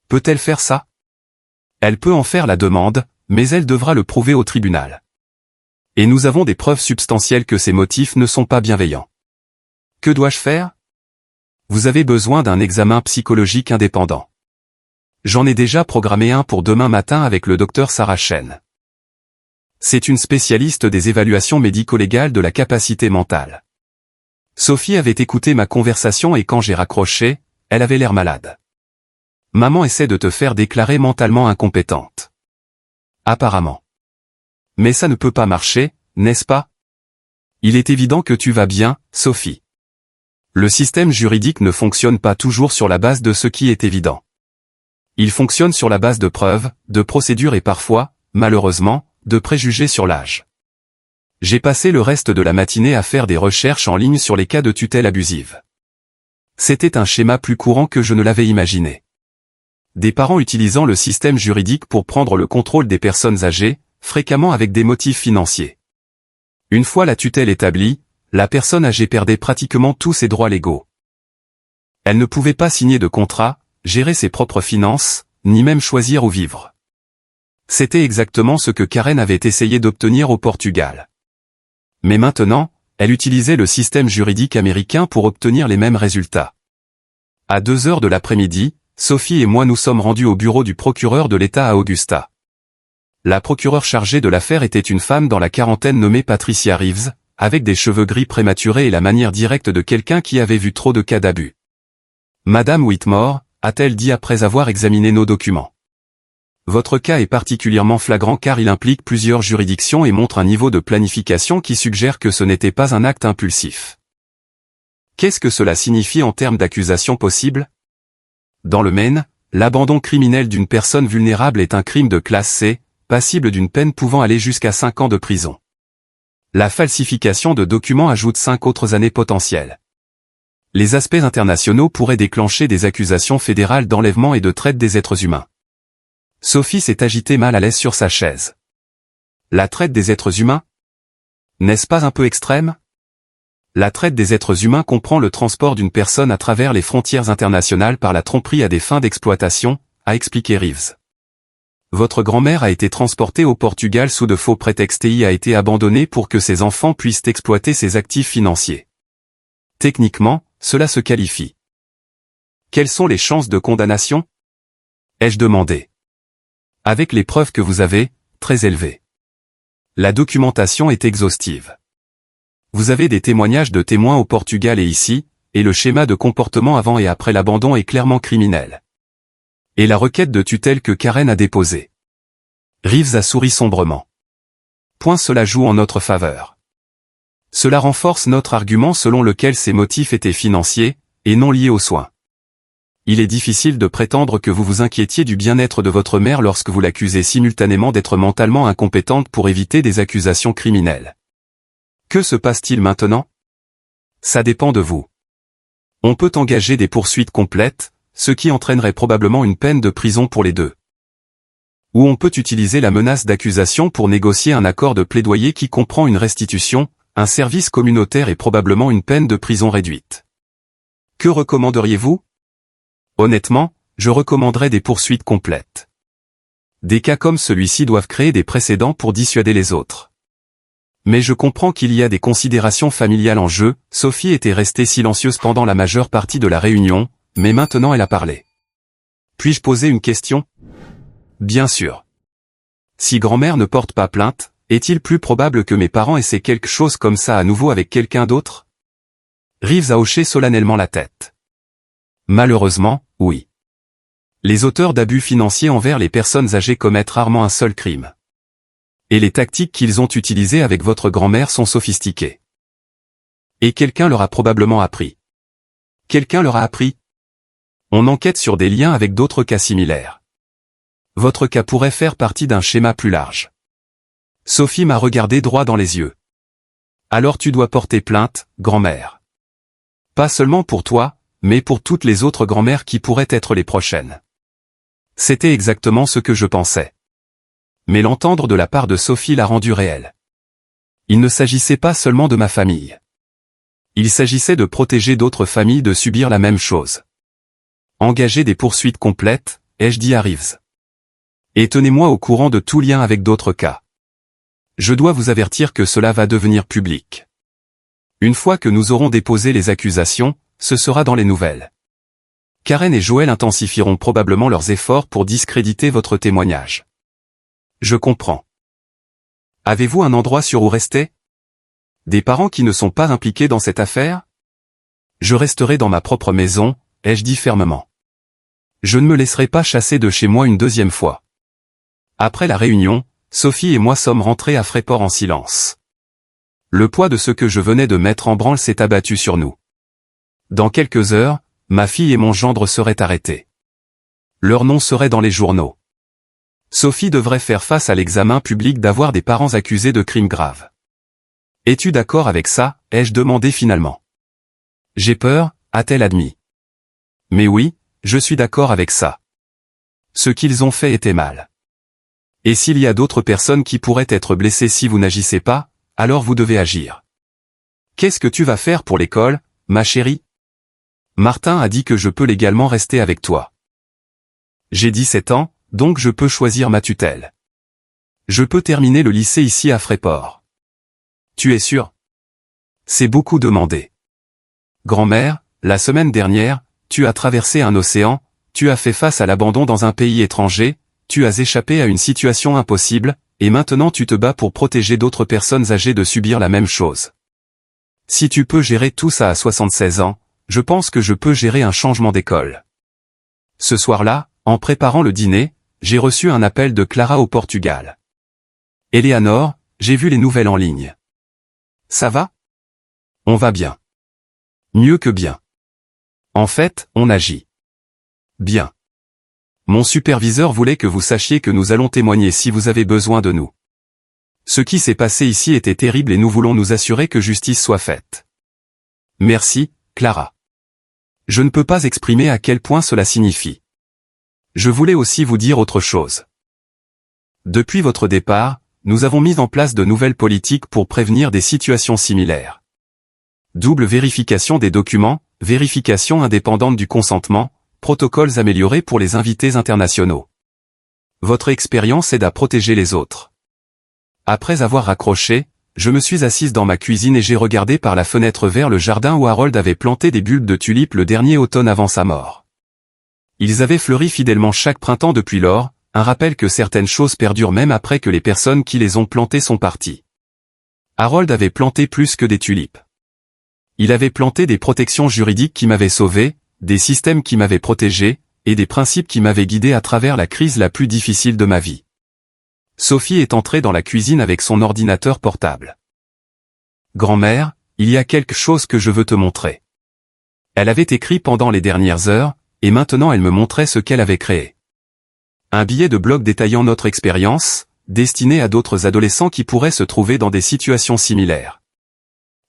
Peut-elle faire ça? Elle peut en faire la demande, mais elle devra le prouver au tribunal. Et nous avons des preuves substantielles que ces motifs ne sont pas bienveillants. Que dois-je faire? Vous avez besoin d'un examen psychologique indépendant. J'en ai déjà programmé un pour demain matin avec le docteur Sarah Chen. C'est une spécialiste des évaluations médico-légales de la capacité mentale. Sophie avait écouté ma conversation et quand j'ai raccroché, elle avait l'air malade. Maman essaie de te faire déclarer mentalement incompétente. Apparemment. Mais ça ne peut pas marcher, n'est-ce pas? Il est évident que tu vas bien, Sophie. Le système juridique ne fonctionne pas toujours sur la base de ce qui est évident. Il fonctionne sur la base de preuves, de procédures et parfois, malheureusement, de préjugés sur l'âge. J'ai passé le reste de la matinée à faire des recherches en ligne sur les cas de tutelle abusive. C'était un schéma plus courant que je ne l'avais imaginé. Des parents utilisant le système juridique pour prendre le contrôle des personnes âgées, fréquemment avec des motifs financiers. Une fois la tutelle établie, la personne âgée perdait pratiquement tous ses droits légaux. Elle ne pouvait pas signer de contrat, gérer ses propres finances, ni même choisir où vivre. C'était exactement ce que Karen avait essayé d'obtenir au Portugal. Mais maintenant, elle utilisait le système juridique américain pour obtenir les mêmes résultats. À 2 heures de l'après-midi, Sophie et moi nous sommes rendus au bureau du procureur de l'État à Augusta. La procureure chargée de l'affaire était une femme dans la quarantaine nommée Patricia Reeves, avec des cheveux gris prématurés et la manière directe de quelqu'un qui avait vu trop de cas d'abus. Madame Whitmore, a-t-elle dit après avoir examiné nos documents. Votre cas est particulièrement flagrant car il implique plusieurs juridictions et montre un niveau de planification qui suggère que ce n'était pas un acte impulsif. Qu'est-ce que cela signifie en termes d'accusation possible? Dans le Maine, l'abandon criminel d'une personne vulnérable est un crime de classe C, passible d'une peine pouvant aller jusqu'à 5 ans de prison. La falsification de documents ajoute 5 autres années potentielles. Les aspects internationaux pourraient déclencher des accusations fédérales d'enlèvement et de traite des êtres humains. Sophie s'est agitée mal à l'aise sur sa chaise. La traite des êtres humains? N'est-ce pas un peu extrême? La traite des êtres humains comprend le transport d'une personne à travers les frontières internationales par la tromperie à des fins d'exploitation, a expliqué Reeves. Votre grand-mère a été transportée au Portugal sous de faux prétextes et y a été abandonnée pour que ses enfants puissent exploiter ses actifs financiers. Techniquement, cela se qualifie. Quelles sont les chances de condamnation? Ai-je demandé. Avec les preuves que vous avez, très élevées. La documentation est exhaustive. Vous avez des témoignages de témoins au Portugal et ici, et le schéma de comportement avant et après l'abandon est clairement criminel. Et la requête de tutelle que Karen a déposée. Reeves a souri sombrement. Cela joue en notre faveur. Cela renforce notre argument selon lequel ces motifs étaient financiers, et non liés aux soins. Il est difficile de prétendre que vous vous inquiétiez du bien-être de votre mère lorsque vous l'accusez simultanément d'être mentalement incompétente pour éviter des accusations criminelles. Que se passe-t-il maintenant? Ça dépend de vous. On peut engager des poursuites complètes, ce qui entraînerait probablement une peine de prison pour les deux. Ou on peut utiliser la menace d'accusation pour négocier un accord de plaidoyer qui comprend une restitution, un service communautaire et probablement une peine de prison réduite. Que recommanderiez-vous? Honnêtement, je recommanderais des poursuites complètes. Des cas comme celui-ci doivent créer des précédents pour dissuader les autres. Mais je comprends qu'il y a des considérations familiales en jeu. Sophie était restée silencieuse pendant la majeure partie de la réunion, mais maintenant elle a parlé. Puis-je poser une question? Bien sûr. Si grand-mère ne porte pas plainte, est-il plus probable que mes parents essaient quelque chose comme ça à nouveau avec quelqu'un d'autre? Reeves a hoché solennellement la tête. Malheureusement, oui. Les auteurs d'abus financiers envers les personnes âgées commettent rarement un seul crime. Et les tactiques qu'ils ont utilisées avec votre grand-mère sont sophistiquées. Et quelqu'un leur a probablement appris. Quelqu'un leur a appris? On enquête sur des liens avec d'autres cas similaires. Votre cas pourrait faire partie d'un schéma plus large. Sophie m'a regardé droit dans les yeux. Alors tu dois porter plainte, grand-mère. Pas seulement pour toi, mais pour toutes les autres grand-mères qui pourraient être les prochaines. C'était exactement ce que je pensais. Mais l'entendre de la part de Sophie l'a rendu réel. Il ne s'agissait pas seulement de ma famille. Il s'agissait de protéger d'autres familles de subir la même chose. Engager des poursuites complètes, ai-je dit à Reeves. Et tenez-moi au courant de tout lien avec d'autres cas. Je dois vous avertir que cela va devenir public. Une fois que nous aurons déposé les accusations, ce sera dans les nouvelles. Karen et Joël intensifieront probablement leurs efforts pour discréditer votre témoignage. Je comprends. Avez-vous un endroit sûr où rester? Des parents qui ne sont pas impliqués dans cette affaire? Je resterai dans ma propre maison, ai-je dit fermement. Je ne me laisserai pas chasser de chez moi une deuxième fois. Après la réunion, Sophie et moi sommes rentrés à Freeport en silence. Le poids de ce que je venais de mettre en branle s'est abattu sur nous. Dans quelques heures, ma fille et mon gendre seraient arrêtés. Leur nom serait dans les journaux. Sophie devrait faire face à l'examen public d'avoir des parents accusés de crimes graves. Es-tu d'accord avec ça, ai-je demandé finalement. J'ai peur, a-t-elle admis. Mais oui, je suis d'accord avec ça. Ce qu'ils ont fait était mal. Et s'il y a d'autres personnes qui pourraient être blessées si vous n'agissez pas, alors vous devez agir. Qu'est-ce que tu vas faire pour l'école, ma chérie? Martin a dit que je peux légalement rester avec toi. J'ai 17 ans, donc je peux choisir ma tutelle. Je peux terminer le lycée ici à Freeport. Tu es sûr? C'est beaucoup demandé. Grand-mère, la semaine dernière, tu as traversé un océan, tu as fait face à l'abandon dans un pays étranger, tu as échappé à une situation impossible, et maintenant tu te bats pour protéger d'autres personnes âgées de subir la même chose. Si tu peux gérer tout ça à 76 ans, je pense que je peux gérer un changement d'école. Ce soir-là, en préparant le dîner, j'ai reçu un appel de Clara au Portugal. Éléanore, j'ai vu les nouvelles en ligne. Ça va? On va bien. Mieux que bien. En fait, on agit. Bien. Mon superviseur voulait que vous sachiez que nous allons témoigner si vous avez besoin de nous. Ce qui s'est passé ici était terrible et nous voulons nous assurer que justice soit faite. Merci, Clara. Je ne peux pas exprimer à quel point cela signifie. Je voulais aussi vous dire autre chose. Depuis votre départ, nous avons mis en place de nouvelles politiques pour prévenir des situations similaires. Double vérification des documents, vérification indépendante du consentement, protocoles améliorés pour les invités internationaux. Votre expérience aide à protéger les autres. Après avoir raccroché, je me suis assise dans ma cuisine et j'ai regardé par la fenêtre vers le jardin où Harold avait planté des bulbes de tulipes le dernier automne avant sa mort. Ils avaient fleuri fidèlement chaque printemps depuis lors, un rappel que certaines choses perdurent même après que les personnes qui les ont plantées sont parties. Harold avait planté plus que des tulipes. Il avait planté des protections juridiques qui m'avaient sauvé, des systèmes qui m'avaient protégé, et des principes qui m'avaient guidé à travers la crise la plus difficile de ma vie. Sophie est entrée dans la cuisine avec son ordinateur portable. Grand-mère, il y a quelque chose que je veux te montrer. Elle avait écrit pendant les dernières heures, et maintenant elle me montrait ce qu'elle avait créé. Un billet de blog détaillant notre expérience, destiné à d'autres adolescents qui pourraient se trouver dans des situations similaires.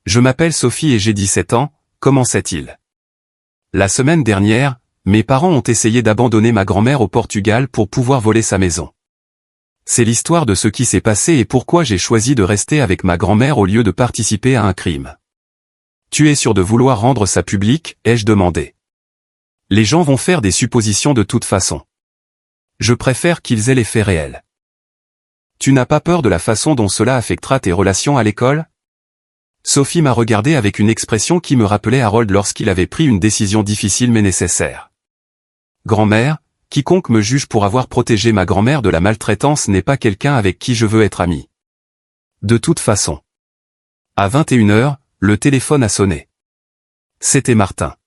Je m'appelle Sophie et j'ai 17 ans, comment sait-il? La semaine dernière, mes parents ont essayé d'abandonner ma grand-mère au Portugal pour pouvoir voler sa maison. C'est l'histoire de ce qui s'est passé et pourquoi j'ai choisi de rester avec ma grand-mère au lieu de participer à un crime. Tu es sûr de vouloir rendre ça public, ai-je demandé. Les gens vont faire des suppositions de toute façon. Je préfère qu'ils aient les faits réels. Tu n'as pas peur de la façon dont cela affectera tes relations à l'école? Sophie m'a regardé avec une expression qui me rappelait Harold lorsqu'il avait pris une décision difficile mais nécessaire. Grand-mère, quiconque me juge pour avoir protégé ma grand-mère de la maltraitance n'est pas quelqu'un avec qui je veux être ami. De toute façon. À 21h, le téléphone a sonné. C'était Martin.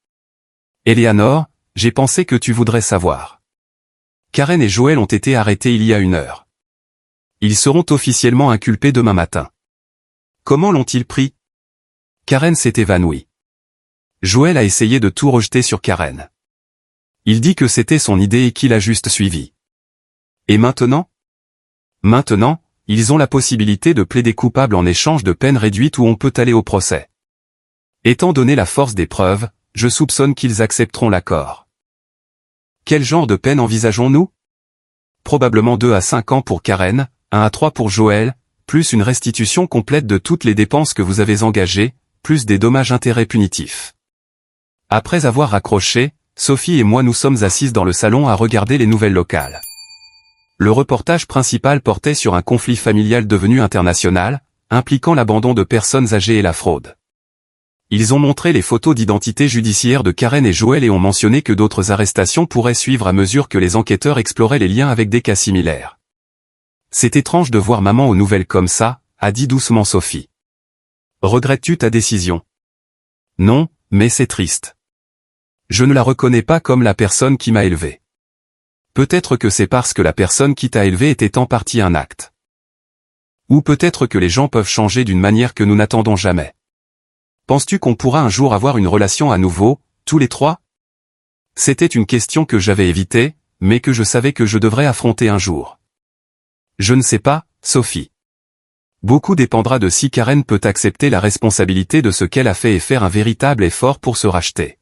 Eleanor, j'ai pensé que tu voudrais savoir. Karen et Joël ont été arrêtés il y a 1 heure. Ils seront officiellement inculpés demain matin. Comment l'ont-ils pris? Karen s'est évanouie. Joël a essayé de tout rejeter sur Karen. Il dit que c'était son idée et qu'il a juste suivi. Et maintenant? Maintenant, ils ont la possibilité de plaider coupable en échange de peines réduites ou on peut aller au procès. Étant donné la force des preuves, je soupçonne qu'ils accepteront l'accord. Quel genre de peine envisageons-nous? Probablement 2 à 5 ans pour Karen, 1 à 3 pour Joël, plus une restitution complète de toutes les dépenses que vous avez engagées, plus des dommages-intérêts punitifs. Après avoir raccroché, Sophie et moi nous sommes assises dans le salon à regarder les nouvelles locales. Le reportage principal portait sur un conflit familial devenu international, impliquant l'abandon de personnes âgées et la fraude. Ils ont montré les photos d'identité judiciaire de Karen et Joël et ont mentionné que d'autres arrestations pourraient suivre à mesure que les enquêteurs exploraient les liens avec des cas similaires. C'est étrange de voir maman aux nouvelles comme ça, a dit doucement Sophie. Regrettes-tu ta décision? Non, mais c'est triste. Je ne la reconnais pas comme la personne qui m'a élevé. Peut-être que c'est parce que la personne qui t'a élevé était en partie un acte. Ou peut-être que les gens peuvent changer d'une manière que nous n'attendons jamais. Penses-tu qu'on pourra un jour avoir une relation à nouveau, tous les trois? C'était une question que j'avais évitée, mais que je savais que je devrais affronter un jour. Je ne sais pas, Sophie. Beaucoup dépendra de si Karen peut accepter la responsabilité de ce qu'elle a fait et faire un véritable effort pour se racheter.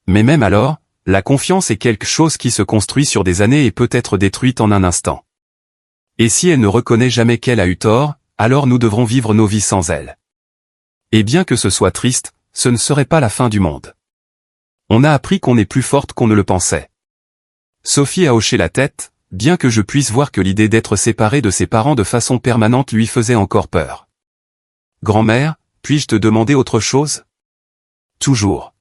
Mais même alors, la confiance est quelque chose qui se construit sur des années et peut être détruite en un instant. Et si elle ne reconnaît jamais qu'elle a eu tort, alors nous devrons vivre nos vies sans elle. Et bien que ce soit triste, ce ne serait pas la fin du monde. On a appris qu'on est plus forte qu'on ne le pensait. Sophie a hoché la tête, bien que je puisse voir que l'idée d'être séparée de ses parents de façon permanente lui faisait encore peur. Grand-mère, puis-je te demander autre chose? Toujours.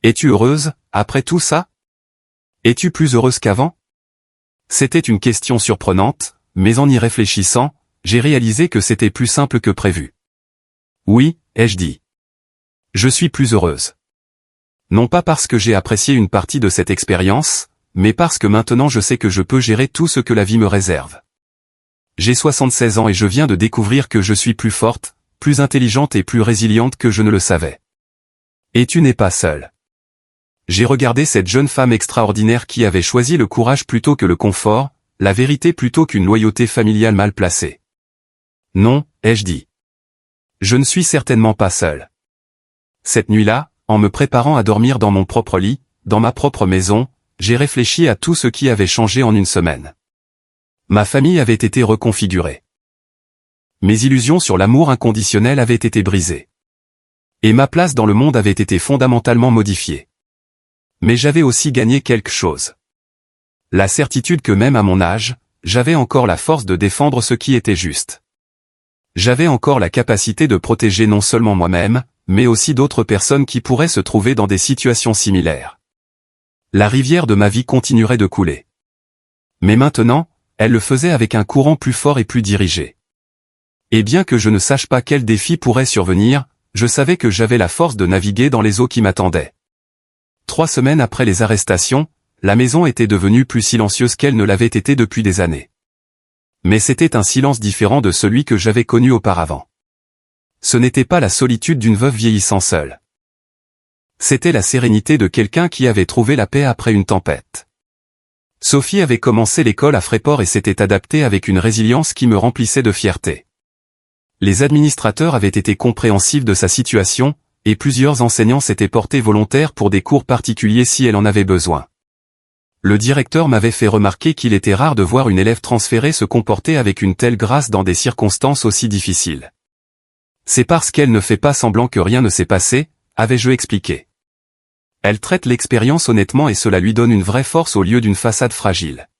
Es-tu heureuse, après tout ça? Es-tu plus heureuse qu'avant? C'était une question surprenante, mais en y réfléchissant, j'ai réalisé que c'était plus simple que prévu. Oui, ai-je dit. Je suis plus heureuse. Non pas parce que j'ai apprécié une partie de cette expérience, mais parce que maintenant je sais que je peux gérer tout ce que la vie me réserve. J'ai 76 ans et je viens de découvrir que je suis plus forte, plus intelligente et plus résiliente que je ne le savais. Et tu n'es pas seule. J'ai regardé cette jeune femme extraordinaire qui avait choisi le courage plutôt que le confort, la vérité plutôt qu'une loyauté familiale mal placée. Non, ai-je dit. Je ne suis certainement pas seule. Cette nuit-là, en me préparant à dormir dans mon propre lit, dans ma propre maison, j'ai réfléchi à tout ce qui avait changé en 1 semaine. Ma famille avait été reconfigurée. Mes illusions sur l'amour inconditionnel avaient été brisées. Et ma place dans le monde avait été fondamentalement modifiée. Mais j'avais aussi gagné quelque chose. La certitude que même à mon âge, j'avais encore la force de défendre ce qui était juste. J'avais encore la capacité de protéger non seulement moi-même, mais aussi d'autres personnes qui pourraient se trouver dans des situations similaires. La rivière de ma vie continuerait de couler. Mais maintenant, elle le faisait avec un courant plus fort et plus dirigé. Et bien que je ne sache pas quel défi pourrait survenir, je savais que j'avais la force de naviguer dans les eaux qui m'attendaient. 3 semaines après les arrestations, la maison était devenue plus silencieuse qu'elle ne l'avait été depuis des années. Mais c'était un silence différent de celui que j'avais connu auparavant. Ce n'était pas la solitude d'une veuve vieillissant seule. C'était la sérénité de quelqu'un qui avait trouvé la paix après une tempête. Sophie avait commencé l'école à Freeport et s'était adaptée avec une résilience qui me remplissait de fierté. Les administrateurs avaient été compréhensifs de sa situation, et plusieurs enseignants s'étaient portés volontaires pour des cours particuliers si elle en avait besoin. Le directeur m'avait fait remarquer qu'il était rare de voir une élève transférée se comporter avec une telle grâce dans des circonstances aussi difficiles. C'est parce qu'elle ne fait pas semblant que rien ne s'est passé, avais-je expliqué. Elle traite l'expérience honnêtement et cela lui donne une vraie force au lieu d'une façade fragile.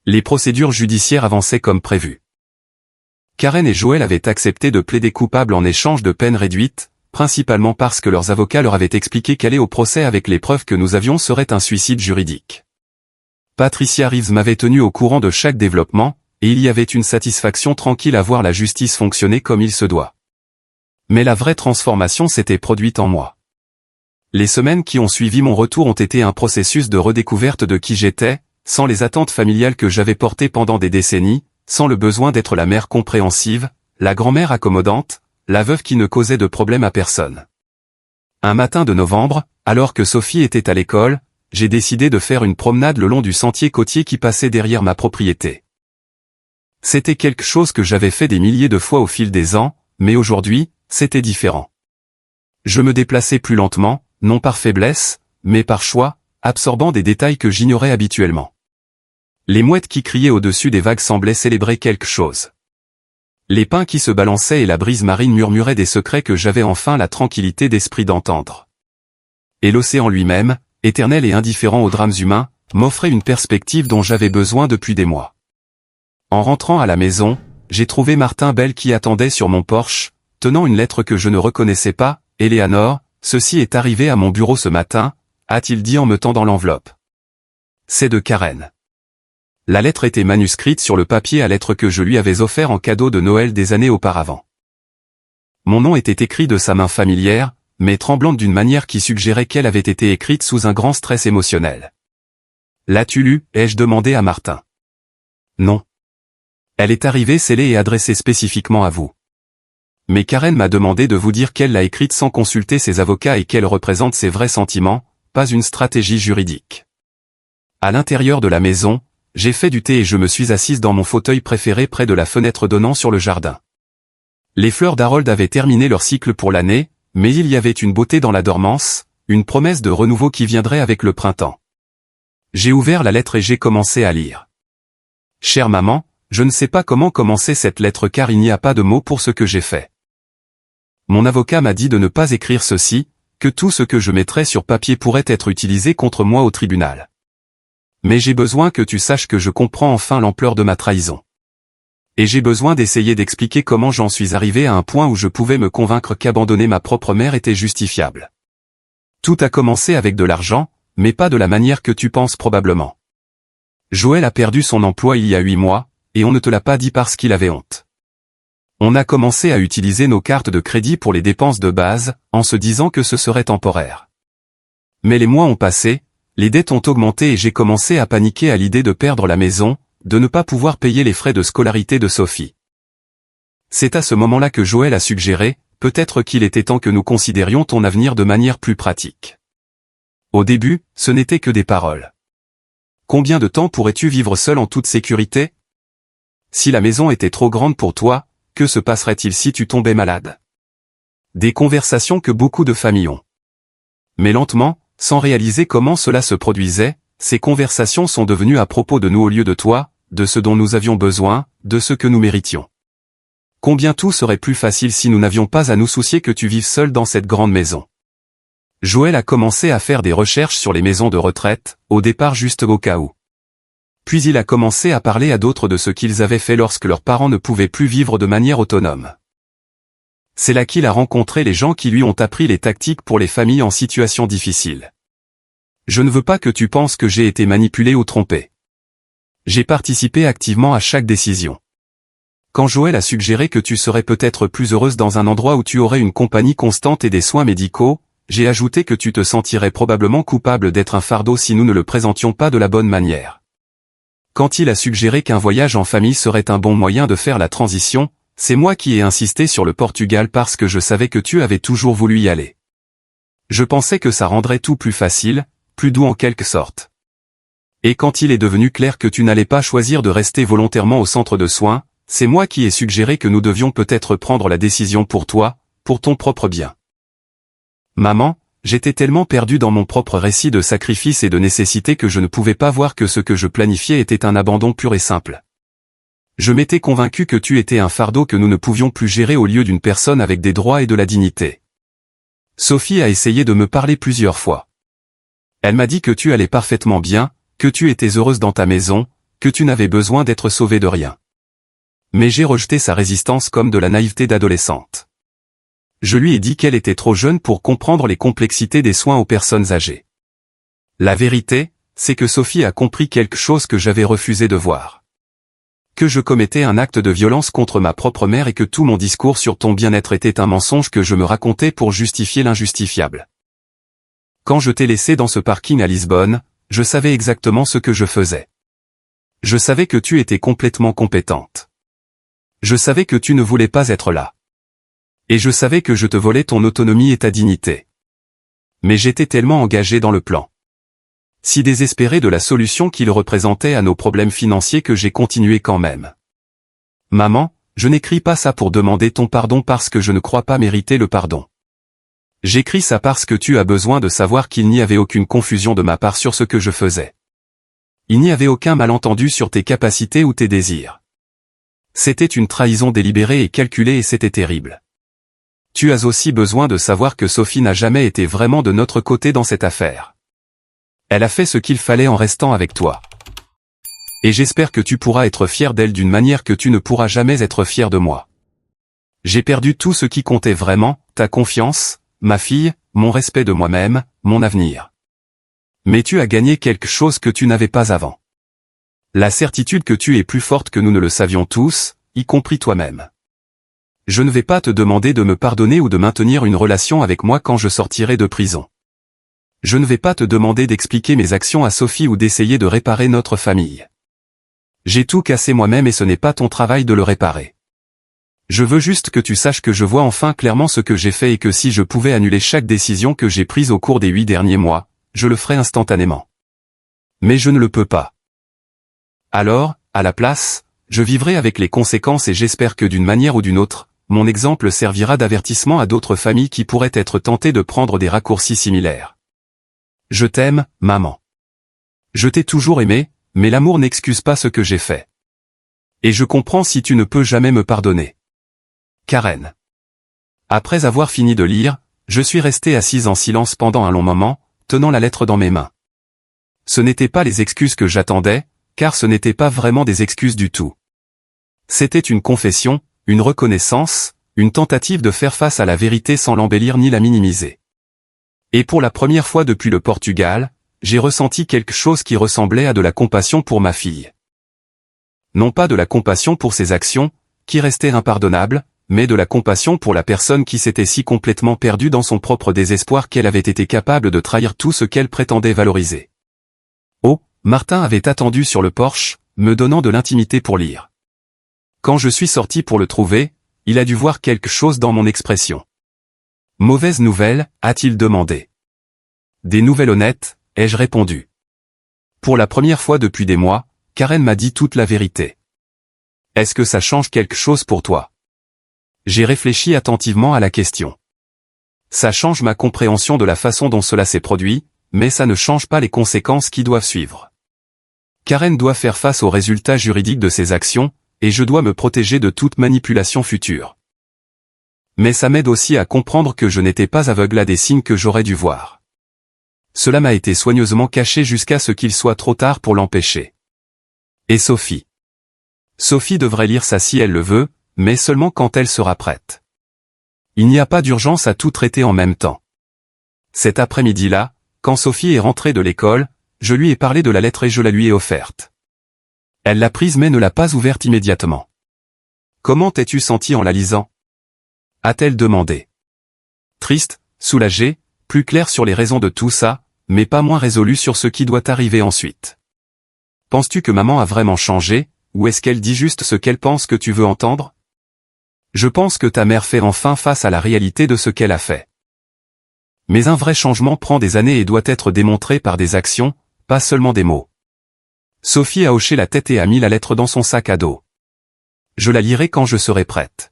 Les procédures judiciaires avançaient comme prévu. Karen et Joël avaient accepté de plaider coupable en échange de peines réduites, principalement parce que leurs avocats leur avaient expliqué qu'aller au procès avec les preuves que nous avions serait un suicide juridique. Patricia Reeves m'avait tenu au courant de chaque développement, et il y avait une satisfaction tranquille à voir la justice fonctionner comme il se doit. Mais la vraie transformation s'était produite en moi. Les semaines qui ont suivi mon retour ont été un processus de redécouverte de qui j'étais, sans les attentes familiales que j'avais portées pendant des décennies, sans le besoin d'être la mère compréhensive, la grand-mère accommodante, la veuve qui ne causait de problème à personne. Un matin de novembre, alors que Sophie était à l'école, j'ai décidé de faire une promenade le long du sentier côtier qui passait derrière ma propriété. C'était quelque chose que j'avais fait des milliers de fois au fil des ans, mais aujourd'hui, c'était différent. Je me déplaçais plus lentement, non par faiblesse, mais par choix, absorbant des détails que j'ignorais habituellement. Les mouettes qui criaient au-dessus des vagues semblaient célébrer quelque chose. Les pins qui se balançaient et la brise marine murmuraient des secrets que j'avais enfin la tranquillité d'esprit d'entendre. Et l'océan lui-même, éternel et indifférent aux drames humains, m'offrait une perspective dont j'avais besoin depuis des mois. En rentrant à la maison, j'ai trouvé Martin Bell qui attendait sur mon porche, tenant une lettre que je ne reconnaissais pas. « Éléanore, ceci est arrivé à mon bureau ce matin », a-t-il dit en me tendant l'enveloppe. « C'est de Karen. » La lettre était manuscrite sur le papier à lettres que je lui avais offert en cadeau de Noël des années auparavant. Mon nom était écrit de sa main familière, mais tremblante d'une manière qui suggérait qu'elle avait été écrite sous un grand stress émotionnel. « L'as-tu lu » ai-je demandé à Martin. « Non. Elle est arrivée scellée et adressée spécifiquement à vous. Mais Karen m'a demandé de vous dire qu'elle l'a écrite sans consulter ses avocats et qu'elle représente ses vrais sentiments, pas une stratégie juridique. » À l'intérieur de la maison, j'ai fait du thé et je me suis assise dans mon fauteuil préféré près de la fenêtre donnant sur le jardin. Les fleurs d'Harold avaient terminé leur cycle pour l'année, mais il y avait une beauté dans la dormance, une promesse de renouveau qui viendrait avec le printemps. J'ai ouvert la lettre et j'ai commencé à lire. « Chère maman, je ne sais pas comment commencer cette lettre car il n'y a pas de mots pour ce que j'ai fait. Mon avocat m'a dit de ne pas écrire ceci, que tout ce que je mettrais sur papier pourrait être utilisé contre moi au tribunal. Mais j'ai besoin que tu saches que je comprends enfin l'ampleur de ma trahison. Et j'ai besoin d'essayer d'expliquer comment j'en suis arrivé à un point où je pouvais me convaincre qu'abandonner ma propre mère était justifiable. Tout a commencé avec de l'argent, mais pas de la manière que tu penses probablement. Joël a perdu son emploi il y a 8 mois, et on ne te l'a pas dit parce qu'il avait honte. On a commencé à utiliser nos cartes de crédit pour les dépenses de base, en se disant que ce serait temporaire. Mais les mois ont passé, les dettes ont augmenté et j'ai commencé à paniquer à l'idée de perdre la maison, de ne pas pouvoir payer les frais de scolarité de Sophie. C'est à ce moment-là que Joël a suggéré, peut-être qu'il était temps que nous considérions ton avenir de manière plus pratique. Au début, ce n'était que des paroles. Combien de temps pourrais-tu vivre seul en toute sécurité? Si la maison était trop grande pour toi, que se passerait-il si tu tombais malade? Des conversations que beaucoup de familles ont. Mais lentement, sans réaliser comment cela se produisait, ces conversations sont devenues à propos de nous au lieu de toi, de ce dont nous avions besoin, de ce que nous méritions. Combien tout serait plus facile si nous n'avions pas à nous soucier que tu vives seul dans cette grande maison. Joël a commencé à faire des recherches sur les maisons de retraite, au départ juste au cas où. Puis il a commencé à parler à d'autres de ce qu'ils avaient fait lorsque leurs parents ne pouvaient plus vivre de manière autonome. C'est là qu'il a rencontré les gens qui lui ont appris les tactiques pour les familles en situation difficile. Je ne veux pas que tu penses que j'ai été manipulé ou trompé. J'ai participé activement à chaque décision. Quand Joël a suggéré que tu serais peut-être plus heureuse dans un endroit où tu aurais une compagnie constante et des soins médicaux, j'ai ajouté que tu te sentirais probablement coupable d'être un fardeau si nous ne le présentions pas de la bonne manière. Quand il a suggéré qu'un voyage en famille serait un bon moyen de faire la transition, c'est moi qui ai insisté sur le Portugal parce que je savais que tu avais toujours voulu y aller. Je pensais que ça rendrait tout plus facile, plus doux en quelque sorte. Et quand il est devenu clair que tu n'allais pas choisir de rester volontairement au centre de soins, c'est moi qui ai suggéré que nous devions peut-être prendre la décision pour toi, pour ton propre bien. Maman, j'étais tellement perdu dans mon propre récit de sacrifice et de nécessité que je ne pouvais pas voir que ce que je planifiais était un abandon pur et simple. Je m'étais convaincu que tu étais un fardeau que nous ne pouvions plus gérer au lieu d'une personne avec des droits et de la dignité. Sophie a essayé de me parler plusieurs fois. Elle m'a dit que tu allais parfaitement bien, que tu étais heureuse dans ta maison, que tu n'avais besoin d'être sauvée de rien. Mais j'ai rejeté sa résistance comme de la naïveté d'adolescente. Je lui ai dit qu'elle était trop jeune pour comprendre les complexités des soins aux personnes âgées. La vérité, c'est que Sophie a compris quelque chose que j'avais refusé de voir. Que je commettais un acte de violence contre ma propre mère et que tout mon discours sur ton bien-être était un mensonge que je me racontais pour justifier l'injustifiable. Quand je t'ai laissé dans ce parking à Lisbonne, je savais exactement ce que je faisais. Je savais que tu étais complètement compétente. Je savais que tu ne voulais pas être là. Et je savais que je te volais ton autonomie et ta dignité. Mais j'étais tellement engagé dans le plan. Si désespéré de la solution qu'il représentait à nos problèmes financiers que j'ai continué quand même. Maman, je n'écris pas ça pour demander ton pardon parce que je ne crois pas mériter le pardon. J'écris ça parce que tu as besoin de savoir qu'il n'y avait aucune confusion de ma part sur ce que je faisais. Il n'y avait aucun malentendu sur tes capacités ou tes désirs. C'était une trahison délibérée et calculée et c'était terrible. Tu as aussi besoin de savoir que Sophie n'a jamais été vraiment de notre côté dans cette affaire. Elle a fait ce qu'il fallait en restant avec toi. Et j'espère que tu pourras être fier d'elle d'une manière que tu ne pourras jamais être fier de moi. J'ai perdu tout ce qui comptait vraiment, ta confiance, ma fille, mon respect de moi-même, mon avenir. Mais tu as gagné quelque chose que tu n'avais pas avant. La certitude que tu es plus forte que nous ne le savions tous, y compris toi-même. Je ne vais pas te demander de me pardonner ou de maintenir une relation avec moi quand je sortirai de prison. Je ne vais pas te demander d'expliquer mes actions à Sophie ou d'essayer de réparer notre famille. J'ai tout cassé moi-même et ce n'est pas ton travail de le réparer. Je veux juste que tu saches que je vois enfin clairement ce que j'ai fait et que si je pouvais annuler chaque décision que j'ai prise au cours des 8 derniers mois, je le ferais instantanément. Mais je ne le peux pas. Alors, à la place, je vivrai avec les conséquences et j'espère que d'une manière ou d'une autre, mon exemple servira d'avertissement à d'autres familles qui pourraient être tentées de prendre des raccourcis similaires. Je t'aime, maman. Je t'ai toujours aimé, mais l'amour n'excuse pas ce que j'ai fait. Et je comprends si tu ne peux jamais me pardonner. Karen. Après avoir fini de lire, je suis resté assise en silence pendant un long moment, tenant la lettre dans mes mains. Ce n'étaient pas les excuses que j'attendais, car ce n'étaient pas vraiment des excuses du tout. C'était une confession, une reconnaissance, une tentative de faire face à la vérité sans l'embellir ni la minimiser. Et pour la première fois depuis le Portugal, j'ai ressenti quelque chose qui ressemblait à de la compassion pour ma fille. Non pas de la compassion pour ses actions, qui restaient impardonnables, mais de la compassion pour la personne qui s'était si complètement perdue dans son propre désespoir qu'elle avait été capable de trahir tout ce qu'elle prétendait valoriser. Oh, Martin avait attendu sur le porche, me donnant de l'intimité pour lire. Quand je suis sorti pour le trouver, il a dû voir quelque chose dans mon expression. Mauvaise nouvelle, a-t-il demandé. Des nouvelles honnêtes, ai-je répondu. Pour la première fois depuis des mois, Karen m'a dit toute la vérité. Est-ce que ça change quelque chose pour toi? J'ai réfléchi attentivement à la question. Ça change ma compréhension de la façon dont cela s'est produit, mais ça ne change pas les conséquences qui doivent suivre. Karen doit faire face aux résultats juridiques de ses actions, et je dois me protéger de toute manipulation future. Mais ça m'aide aussi à comprendre que je n'étais pas aveugle à des signes que j'aurais dû voir. Cela m'a été soigneusement caché jusqu'à ce qu'il soit trop tard pour l'empêcher. Et Sophie. Sophie devrait lire ça si elle le veut, mais seulement quand elle sera prête. Il n'y a pas d'urgence à tout traiter en même temps. Cet après-midi-là, quand Sophie est rentrée de l'école, je lui ai parlé de la lettre et je la lui ai offerte. Elle l'a prise mais ne l'a pas ouverte immédiatement. Comment t'es-tu senti en la lisant? A-t-elle demandé. Triste, soulagée, plus claire sur les raisons de tout ça, mais pas moins résolue sur ce qui doit arriver ensuite. Penses-tu que maman a vraiment changé, ou est-ce qu'elle dit juste ce qu'elle pense que tu veux entendre? Je pense que ta mère fait enfin face à la réalité de ce qu'elle a fait. Mais un vrai changement prend des années et doit être démontré par des actions, pas seulement des mots. Sophie a hoché la tête et a mis la lettre dans son sac à dos. Je la lirai quand je serai prête.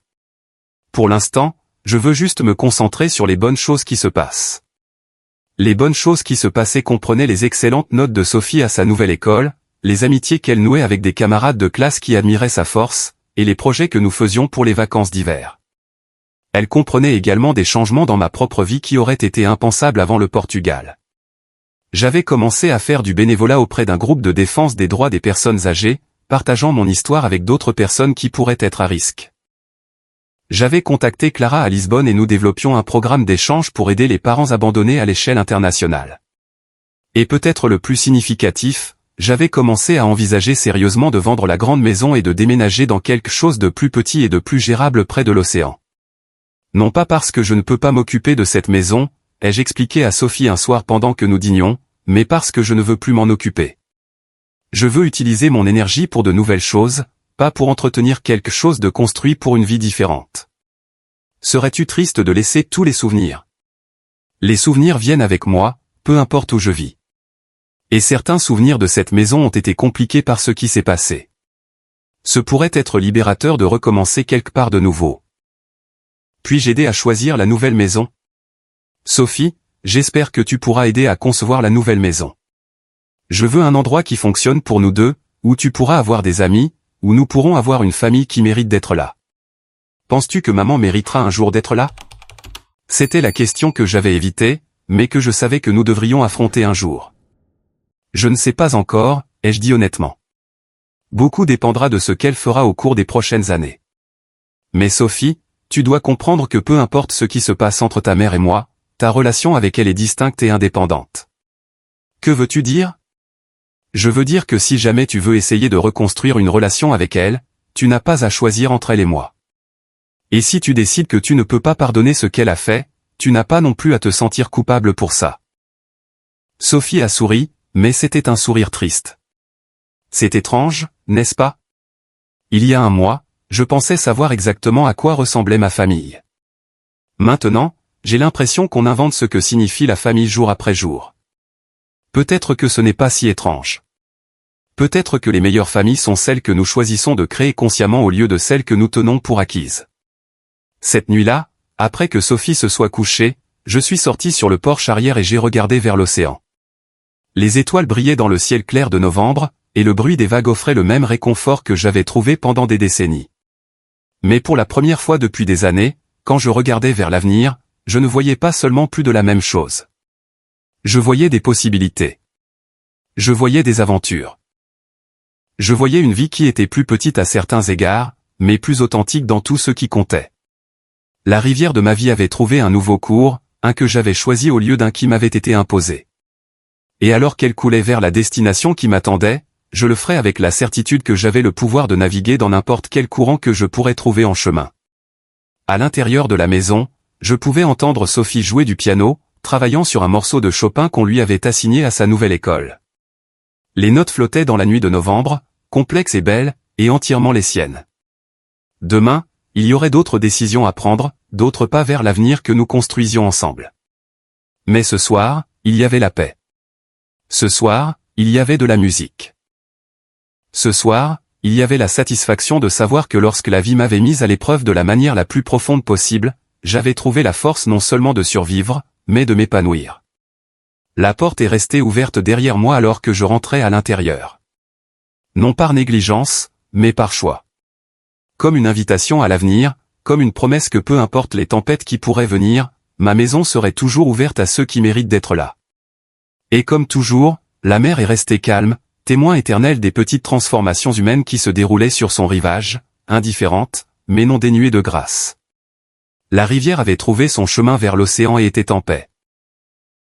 Pour l'instant, je veux juste me concentrer sur les bonnes choses qui se passent. Les bonnes choses qui se passaient comprenaient les excellentes notes de Sophie à sa nouvelle école, les amitiés qu'elle nouait avec des camarades de classe qui admiraient sa force, et les projets que nous faisions pour les vacances d'hiver. Elle comprenait également des changements dans ma propre vie qui auraient été impensables avant le Portugal. J'avais commencé à faire du bénévolat auprès d'un groupe de défense des droits des personnes âgées, partageant mon histoire avec d'autres personnes qui pourraient être à risque. J'avais contacté Clara à Lisbonne et nous développions un programme d'échange pour aider les parents abandonnés à l'échelle internationale. Et peut-être le plus significatif, j'avais commencé à envisager sérieusement de vendre la grande maison et de déménager dans quelque chose de plus petit et de plus gérable près de l'océan. Non pas parce que je ne peux pas m'occuper de cette maison, ai-je expliqué à Sophie un soir pendant que nous dînions, mais parce que je ne veux plus m'en occuper. Je veux utiliser mon énergie pour de nouvelles choses, pas pour entretenir quelque chose de construit pour une vie différente. Serais-tu triste de laisser tous les souvenirs? Les souvenirs viennent avec moi, peu importe où je vis. Et certains souvenirs de cette maison ont été compliqués par ce qui s'est passé. Ce pourrait être libérateur de recommencer quelque part de nouveau. Puis-je aider à choisir la nouvelle maison? Sophie, j'espère que tu pourras aider à concevoir la nouvelle maison. Je veux un endroit qui fonctionne pour nous deux, où tu pourras avoir des amis, où nous pourrons avoir une famille qui mérite d'être là. Penses-tu que maman méritera un jour d'être là? C'était la question que j'avais évitée, mais que je savais que nous devrions affronter un jour. Je ne sais pas encore, ai-je dit honnêtement. Beaucoup dépendra de ce qu'elle fera au cours des prochaines années. Mais Sophie, tu dois comprendre que peu importe ce qui se passe entre ta mère et moi, ta relation avec elle est distincte et indépendante. Que veux-tu dire? Je veux dire que si jamais tu veux essayer de reconstruire une relation avec elle, tu n'as pas à choisir entre elle et moi. Et si tu décides que tu ne peux pas pardonner ce qu'elle a fait, tu n'as pas non plus à te sentir coupable pour ça. Sophie a souri, mais c'était un sourire triste. C'est étrange, n'est-ce pas? Il y a un mois, je pensais savoir exactement à quoi ressemblait ma famille. Maintenant, j'ai l'impression qu'on invente ce que signifie la famille jour après jour. Peut-être que ce n'est pas si étrange. Peut-être que les meilleures familles sont celles que nous choisissons de créer consciemment au lieu de celles que nous tenons pour acquises. Cette nuit-là, après que Sophie se soit couchée, je suis sorti sur le porche arrière et j'ai regardé vers l'océan. Les étoiles brillaient dans le ciel clair de novembre, et le bruit des vagues offrait le même réconfort que j'avais trouvé pendant des décennies. Mais pour la première fois depuis des années, quand je regardais vers l'avenir, je ne voyais pas seulement plus de la même chose. Je voyais des possibilités. Je voyais des aventures. Je voyais une vie qui était plus petite à certains égards, mais plus authentique dans tout ce qui comptait. La rivière de ma vie avait trouvé un nouveau cours, un que j'avais choisi au lieu d'un qui m'avait été imposé. Et alors qu'elle coulait vers la destination qui m'attendait, je le ferais avec la certitude que j'avais le pouvoir de naviguer dans n'importe quel courant que je pourrais trouver en chemin. À l'intérieur de la maison, je pouvais entendre Sophie jouer du piano, travaillant sur un morceau de Chopin qu'on lui avait assigné à sa nouvelle école. Les notes flottaient dans la nuit de novembre, complexes et belles, et entièrement les siennes. Demain, il y aurait d'autres décisions à prendre, d'autres pas vers l'avenir que nous construisions ensemble. Mais ce soir, il y avait la paix. Ce soir, il y avait de la musique. Ce soir, il y avait la satisfaction de savoir que lorsque la vie m'avait mise à l'épreuve de la manière la plus profonde possible, j'avais trouvé la force non seulement de survivre, mais de m'épanouir. La porte est restée ouverte derrière moi alors que je rentrais à l'intérieur. Non par négligence, mais par choix. Comme une invitation à l'avenir, comme une promesse que peu importe les tempêtes qui pourraient venir, ma maison serait toujours ouverte à ceux qui méritent d'être là. Et comme toujours, la mer est restée calme, témoin éternel des petites transformations humaines qui se déroulaient sur son rivage, indifférente, mais non dénuée de grâce. La rivière avait trouvé son chemin vers l'océan et était en paix.